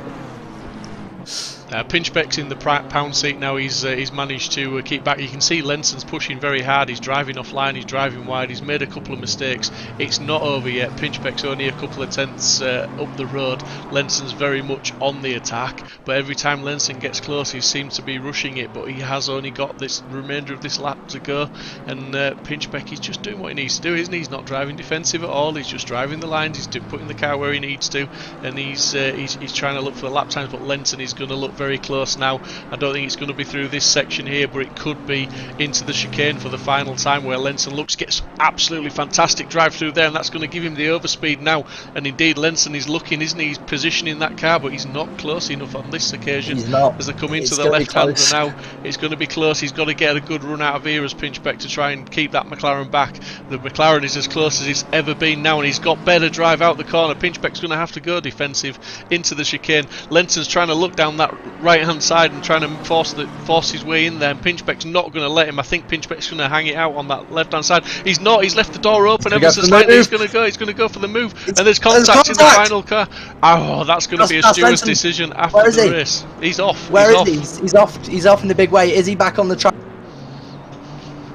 C: Pinchbeck's in the pound seat now. He's managed to keep back. You can see Lenson's pushing very hard. He's driving offline. He's driving wide. He's made a couple of mistakes. It's not over yet. Pinchbeck's only a couple of tenths up the road. Lenson's very much on the attack, but every time Lenson gets close, he seems to be rushing it. But he has only got this remainder of this lap to go, and Pinchbeck is just doing what he needs to do, isn't he? He's not driving defensive at all. He's just driving the lines. He's putting the car where he needs to, and he's trying to look for the lap times. But Lenson is going to look very close now. I don't think it's going to be through this section here, but it could be into the chicane for the final time, where Lenson gets absolutely fantastic drive through there, and that's going to give him the overspeed now. And indeed, Lenson is looking, isn't he? He's positioning that car, but he's not close enough on this occasion.
B: He's not.
C: As they come into the left-hander now, it's going to be close. He's got to get a good run out of here as Pinchbeck to try and keep that McLaren back. The McLaren is as close as it's ever been now, and he's got better drive out the corner. Pinchbeck's going to have to go defensive into the chicane. Lenson's trying to look down that right-hand side and trying to force his way in there, and Pinchbeck's not going to let him. I think Pinchbeck's going to hang it out on that left-hand side. He's not. He's left the door open ever so slightly. He's going to go. He's going to go for the move, and there's contact in the final car. Oh, that's going to be a steward's decision after the race. He's off.
B: Where is he? He's off. He's off in the big way. Is he back on the track?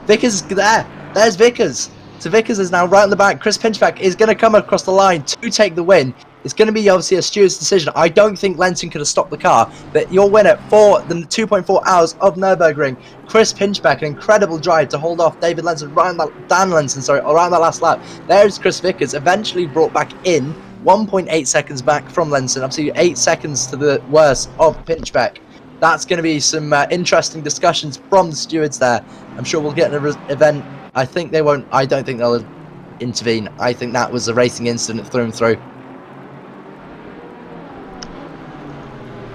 B: Vickers is there. There's Vickers. So Vickers is now right on the back. Chris Pinchbeck is going to come across the line to take the win. It's going to be obviously a steward's decision. I don't think Lenson could have stopped the car, but your winner for the 2.4 hours of Nurburgring, Chris Pinchbeck, an incredible drive to hold off Dan Lenson around that last lap. There's Chris Vickers, eventually brought back in 1.8 seconds back from Lenson, obviously 8 seconds to the worst of Pinchbeck. That's going to be some interesting discussions from the stewards there. I'm sure we'll get an event. I think they won't. I don't think they'll intervene. I think that was a racing incident through and through.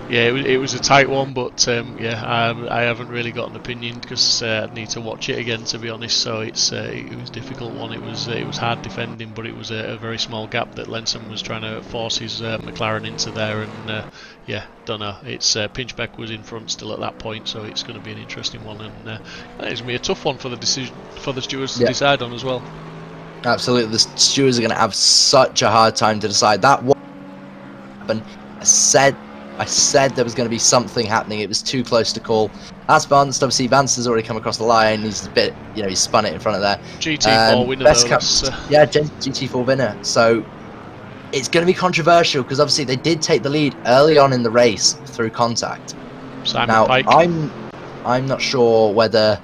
C: Yeah, it was a tight one, but I haven't really got an opinion because I need to watch it again, to be honest. So it was a difficult one. It was hard defending, but it was a very small gap that Lenson was trying to force his McLaren into there, and don't know. It's Pinchbeck was in front still at that point, so it's going to be an interesting one, and it's going to be a tough one for the stewards to decide on as well. Absolutely,
B: the stewards are going to have such a hard time to decide that. What happened? I said there was going to be something happening. It was too close to call. That's Vance. Obviously, Vance has already come across the line. He's a bit, he spun it in front of there.
C: GT4 winner,
B: best GT4 winner. So it's going to be controversial because obviously they did take the lead early on in the race through contact.
C: Simon Pike.
B: I'm not sure whether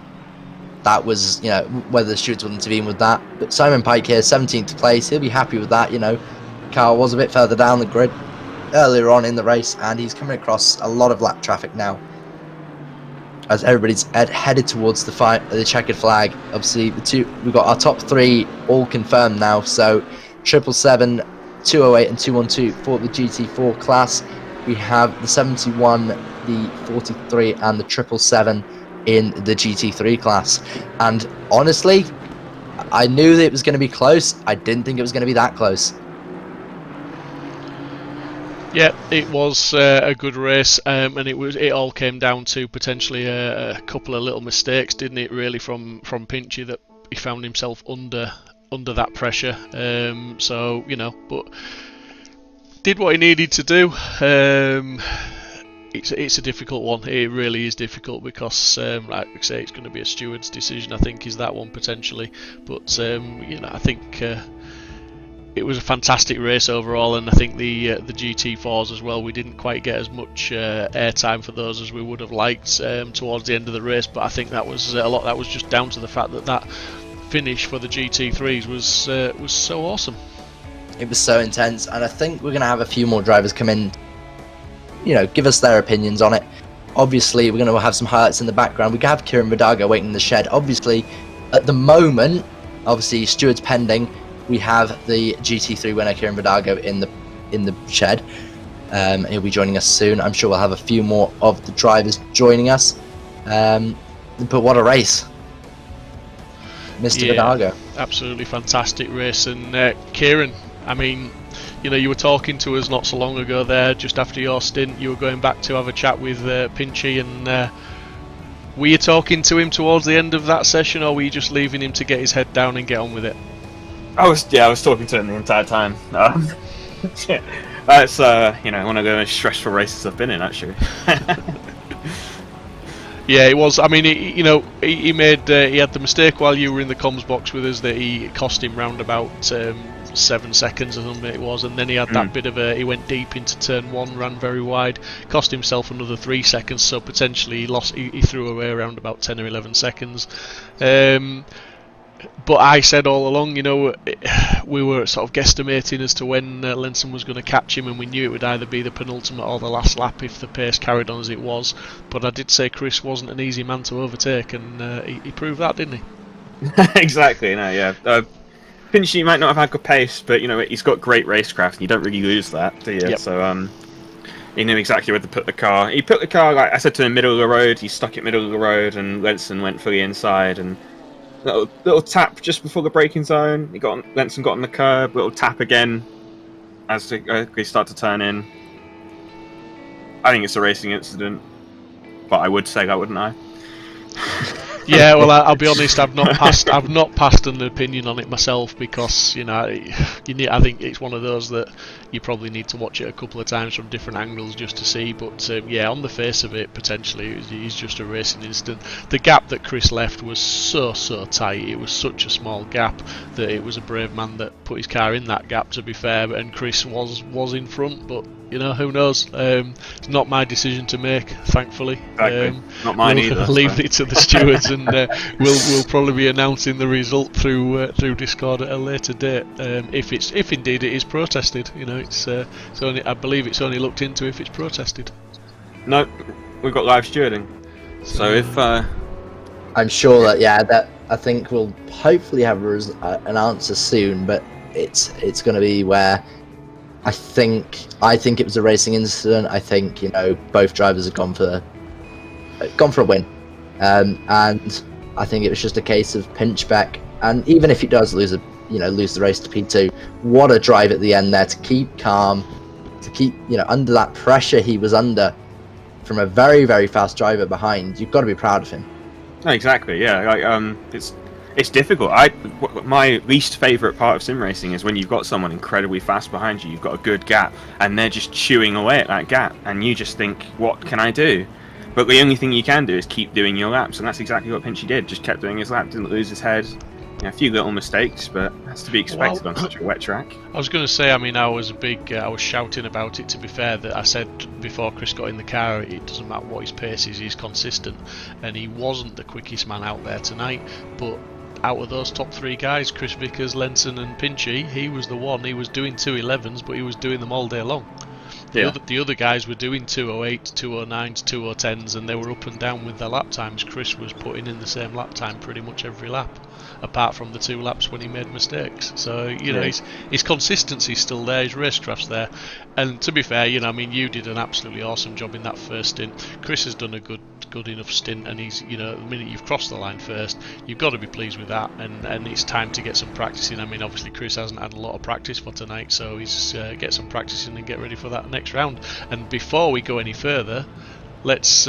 B: that was, whether the stewards would intervene with that. But Simon Pike here, 17th place. He'll be happy with that. Car was a bit further down the grid earlier on in the race, and he's coming across a lot of lap traffic now as everybody's headed towards the checkered flag. Obviously, we've got our top three all confirmed now, so 777, 208 and 212 for the GT4 class. We have the 71, the 43 and the 777 in the GT3 class. And honestly, I knew that it was going to be close. I didn't think it was going to be that close.
C: Yeah, it was a good race, and it all came down to potentially a couple of little mistakes, didn't it? Really, from Pinchy, that he found himself under that pressure. But did what he needed to do. It's a difficult one. It really is difficult because, like I say, it's going to be a steward's decision. I think is that one potentially, but I think. It was a fantastic race overall, and I think the GT4s as well, we didn't quite get as much airtime for those as we would have liked towards the end of the race, but I think that was a lot. That was just down to the fact that finish for the GT3s was so awesome.
B: It was so intense, and I think we're going to have a few more drivers come in, give us their opinions on it. Obviously, we're going to have some highlights in the background. We can have Kieran Vidago waiting in the shed. Obviously, at the moment, stewards pending. We have the GT3 winner, Kieran Vidago, in the shed. He'll be joining us soon. I'm sure we'll have a few more of the drivers joining us. But what a race, Mr. Vidago! Absolutely
C: fantastic race, and Kieran. I mean, you were talking to us not so long ago there, just after your stint. You were going back to have a chat with Pinchy, and were you talking to him towards the end of that session, or were you just leaving him to get his head down and get on with it?
F: I was talking to him the entire time. That's one of the most stressful races I've been in, actually.
C: Yeah, it was. I mean, he had the mistake while you were in the comms box with us that he cost him round about 7 seconds or something it was, and then he had that bit of he went deep into turn 1, ran very wide, cost himself another 3 seconds, so potentially he threw away around about 10 or 11 seconds. But I said all along, we were sort of guesstimating as to when Lenson was going to catch him, and we knew it would either be the penultimate or the last lap if the pace carried on as it was. But I did say Chris wasn't an easy man to overtake, and he proved that, didn't he?
F: Exactly. No, yeah. Pinchy might not have had good pace, but he's got great racecraft, and you don't really lose that, do you?
C: Yep.
F: So he knew exactly where to put the car. He put the car, like I said, to the middle of the road. He stuck it middle of the road, and Lenson went fully inside, and little tap just before the braking zone. Lenson got on the curb. Little tap again as they start to turn in. I think it's a racing incident, but I would say that, wouldn't I?
C: Yeah, well, I'll be honest. I've not passed an opinion on it myself because I think it's one of those that you probably need to watch it a couple of times from different angles just to see. But yeah, on the face of it, potentially it's just a racing incident. The gap that Chris left was so tight. It was such a small gap that it was a brave man that put his car in that gap. To be fair, and Chris was in front, but. Who knows? It's not my decision to make, thankfully.
F: Exactly. Not mine either.
C: Leave it to the stewards, and we'll probably be announcing the result through Discord at a later date. If indeed it is protested, it's only, I believe it's only looked into if it's protested.
F: No, we've got live stewarding. So if
B: I'm sure that I think we'll hopefully have an answer soon, but it's going to be where. I think it was a racing incident. I think both drivers have gone for a win, and I think it was just a case of pinch back. And even if he does lose the race to P2, what a drive at the end there to keep calm, to keep under that pressure he was under from a very, very fast driver behind. You've got to be proud of him.
F: No, exactly. Yeah, it's difficult. My least favourite part of sim racing is when you've got someone incredibly fast behind you, you've got a good gap, and they're just chewing away at that gap, and you just think, what can I do? But the only thing you can do is keep doing your laps, and that's exactly what Pinchy did. Just kept doing his lap, didn't lose his head. A few little mistakes, but that's to be expected on such a wet track.
C: I was going to say, I was I was shouting about it, to be fair, that I said before Chris got in the car, it doesn't matter what his pace is, he's consistent, and he wasn't the quickest man out there tonight, but out of those top 3 guys, Chris Vickers, Lenson and Pinchy, he was the one. He was doing 211s, but he was doing them all day long. The other guys were doing 208, 209s, 210s, and they were up and down with their lap times. Chris was putting in the same lap time pretty much every lap, apart from the 2 laps when he made mistakes. So his consistency's still there, his racecraft's there, and to be fair, you did an absolutely awesome job in that first stint. Chris has done a good enough stint, and he's the minute you've crossed the line first, you've got to be pleased with that, and it's time to get some practice in. Obviously Chris hasn't had a lot of practice for tonight, so he's get some practice in and get ready for that next round. And before we go any further, let's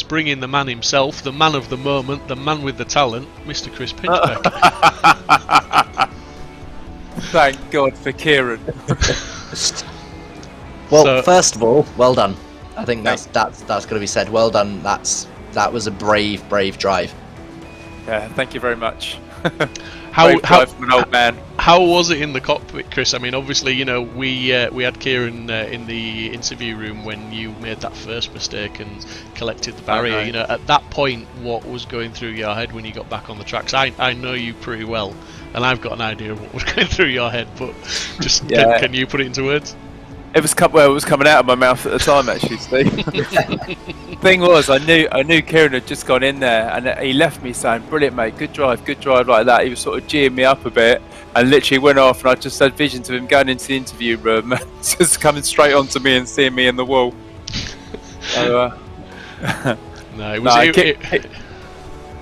C: bring in the man himself, the man of the moment, the man with the talent, Mr. Chris Pinchbeck.
G: Thank God for Kieran.
B: Well, first of all, well done. I think that's got to be said. Well done. That was a brave drive.
G: Yeah, thank you very much.
C: How
G: from an old man.
C: How was it in the cockpit, Chris? Obviously, we had Kieran in the interview room when you made that first mistake and collected the barrier.
G: Okay.
C: At that point, what was going through your head when you got back on the tracks? I know you pretty well, and I've got an idea of what was going through your head, but just can you put it into words?
G: It was coming out of my mouth at the time, actually, Steve. Thing was, I knew Kieran had just gone in there, and he left me saying, "Brilliant, mate, good drive," like that. He was sort of geeing me up a bit, and literally went off, and I just had visions of him going into the interview room, just coming straight onto me and seeing me in the wall. So,
C: no, it was.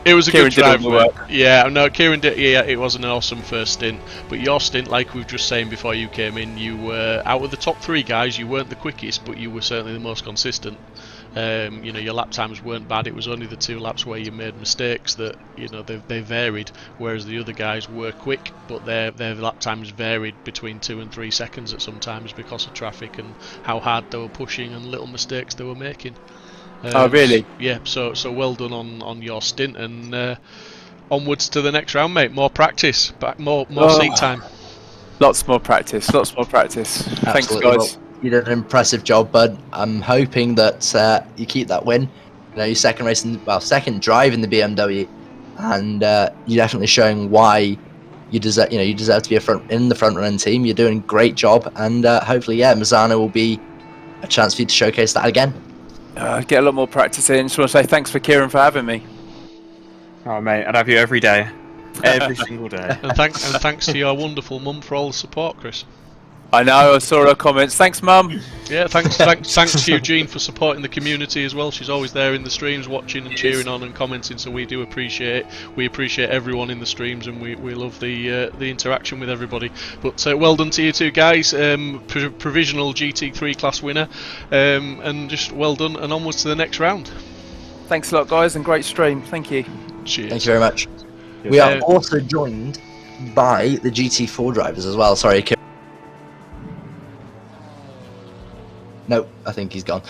C: It was a
G: Kieran
C: good drive.
G: did all the work.
C: Yeah, no, Kieran did. Yeah, it was an awesome first stint. But your stint, like we were just saying before you came in, you were out of the top 3 guys. You weren't the quickest, but you were certainly the most consistent. You know, your lap times weren't bad. It was only the 2 laps where you made mistakes that, you know, they varied. Whereas the other guys were quick, but their lap times varied between 2 and 3 seconds at some times because of traffic and how hard they were pushing and little mistakes they were making.
G: Oh, really?
C: Yeah, so well done on your stint, and onwards to the next round, mate. More practice, more seat time.
G: Lots more practice. Lots more practice. Thanks,
B: Absolutely.
G: guys.
B: Well, you did an impressive job, bud. I'm hoping that you keep that win. You know, your second drive in the BMW, and you're definitely showing why you deserve. You know, you deserve to be in the front running team. You're doing a great job, and hopefully, Mazzano will be a chance for you to showcase that again.
G: Get a lot more practice in. Just want to say thanks for Kieran for having me.
F: Oh mate, I'd have you every day, every single day.
C: And thanks to your wonderful mum for all the support, Chris.
G: I know, I saw her comments. Thanks, Mum.
C: Yeah, thanks to Eugene for supporting the community as well. She's always there in the streams, watching and cheering on and commenting. So we do appreciate it. We appreciate everyone in the streams, and we love the interaction with everybody. But well done to you two guys. Provisional GT3 class winner, and just well done. And onwards to the next round.
G: Thanks a lot, guys, and great stream. Thank you.
C: Cheers.
B: Thank you very much. We are also joined by the GT4 drivers as well. Sorry, no, I think he's gone.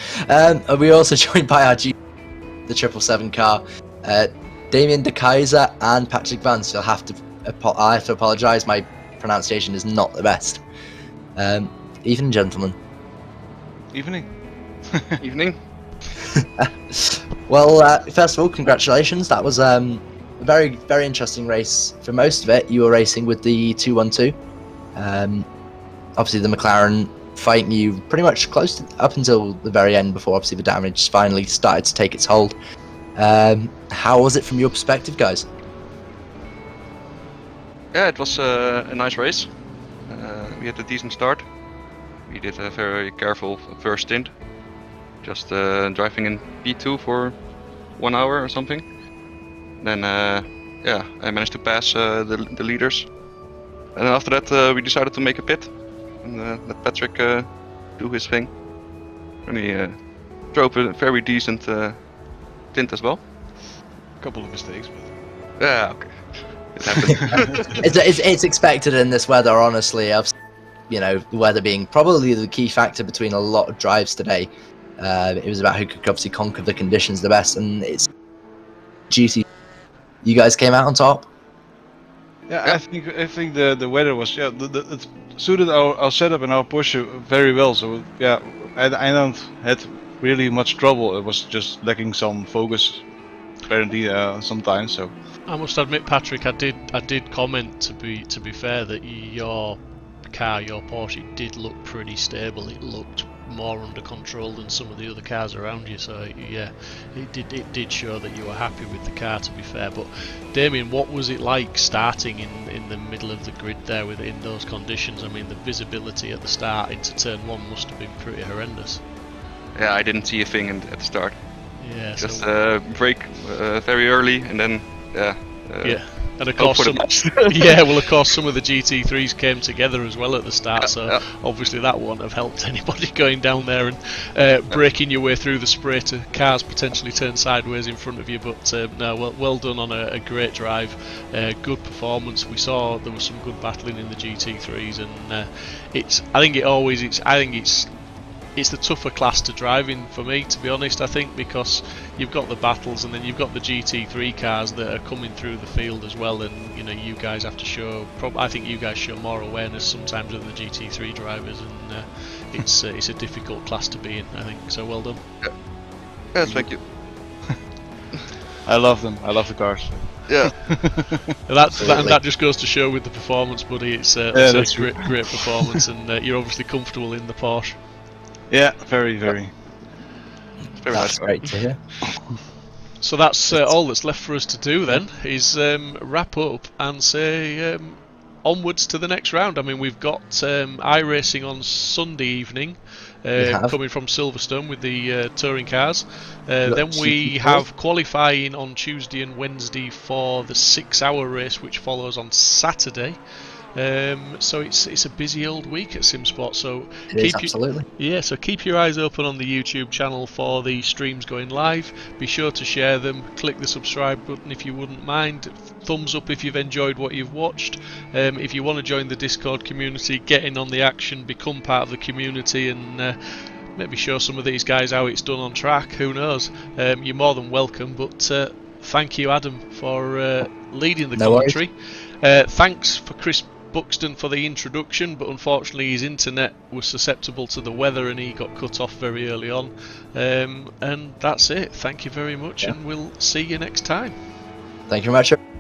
B: We're also joined by the 777 car, Damien De Kaiser and Patrick Vance. I have to apologise, my pronunciation is not the best. Evening, gentlemen.
H: Evening.
D: Evening.
B: Well, first of all, congratulations. That was a very, very interesting race. For most of it, you were racing with the 212. Obviously, the McLaren fighting you pretty much close to up until the very end, before obviously the damage finally started to take its hold. How was it from your perspective, guys?
H: Yeah, it was a nice race. We had a decent start. We did a very careful first stint, just driving in P2 for 1 hour or something. Then yeah, I managed to pass the leaders, and then after that we decided to make a pit and let Patrick do his thing. And he drove a very decent stint as well.
I: A couple of mistakes, but
H: yeah, okay. It happened.
B: It's expected in this weather, honestly. You know, the weather being probably the key factor between a lot of drives today. It was about who could obviously conquer the conditions the best, and it's GT. You guys came out on top.
I: yeah, I think the weather was it suited our setup and our push very well. So yeah, I don't had really much trouble. It was just lacking some focus, apparently sometimes. So
C: I must admit, Patrick, I did comment, to be fair, that your car, your Porsche, did look pretty stable. It looked more under control than some of the other cars around you. So yeah, it did show that you were happy with the car, to be fair. But Damien, what was it like starting in the middle of the grid there in those conditions? I mean, the visibility at the start into turn 1 must have been pretty horrendous.
H: Yeah, I didn't see a thing at the start.
C: Yeah,
H: Just
C: so
H: brake very early, and then yeah.
C: Yeah, and of
H: hope
C: course,
H: for the best.
C: yeah, well, of course, some of the GT3s came together as well at the start, so obviously that wouldn't have helped anybody going down there and breaking your way through the spray to cars potentially turn sideways in front of you. But no, well done on a great drive, good performance. We saw there was some good battling in the GT3s, and it's the tougher class to drive in for me, to be honest. I think because you've got the battles, and then you've got the GT3 cars that are coming through the field as well, and you know, you guys have to show. I think you guys show more awareness sometimes than the GT3 drivers, and it's a difficult class to be in, I think. So well done.
H: Yes, thank you.
I: I love them. I love the cars.
H: Yeah.
C: That just goes to show with the performance, buddy. It's a great performance, and you're obviously comfortable in the Porsche.
I: Yeah, very, very.
H: Very
B: That's
H: nice.
B: great to hear.
C: So that's all that's left for us to do then, is wrap up and say onwards to the next round. I mean, we've got iRacing on Sunday evening, coming from Silverstone with the touring cars. Then we have qualifying on Tuesday and Wednesday for the 6-hour race, which follows on Saturday. So it's a busy old week at Simsport. So keep your eyes open on the YouTube channel for the streams going live. Be sure to share them. Click the subscribe button if you wouldn't mind. Thumbs up if you've enjoyed what you've watched. If you want to join the Discord community, get in on the action, become part of the community, and maybe show some of these guys how it's done on track. Who knows? You're more than welcome. But thank you, Adam, for leading the commentary. Thanks for Chris Buxton for the introduction, but unfortunately his internet was susceptible to the weather and he got cut off very early on. And that's it. Thank you very much, and we'll see you next time.
B: Thank you very much.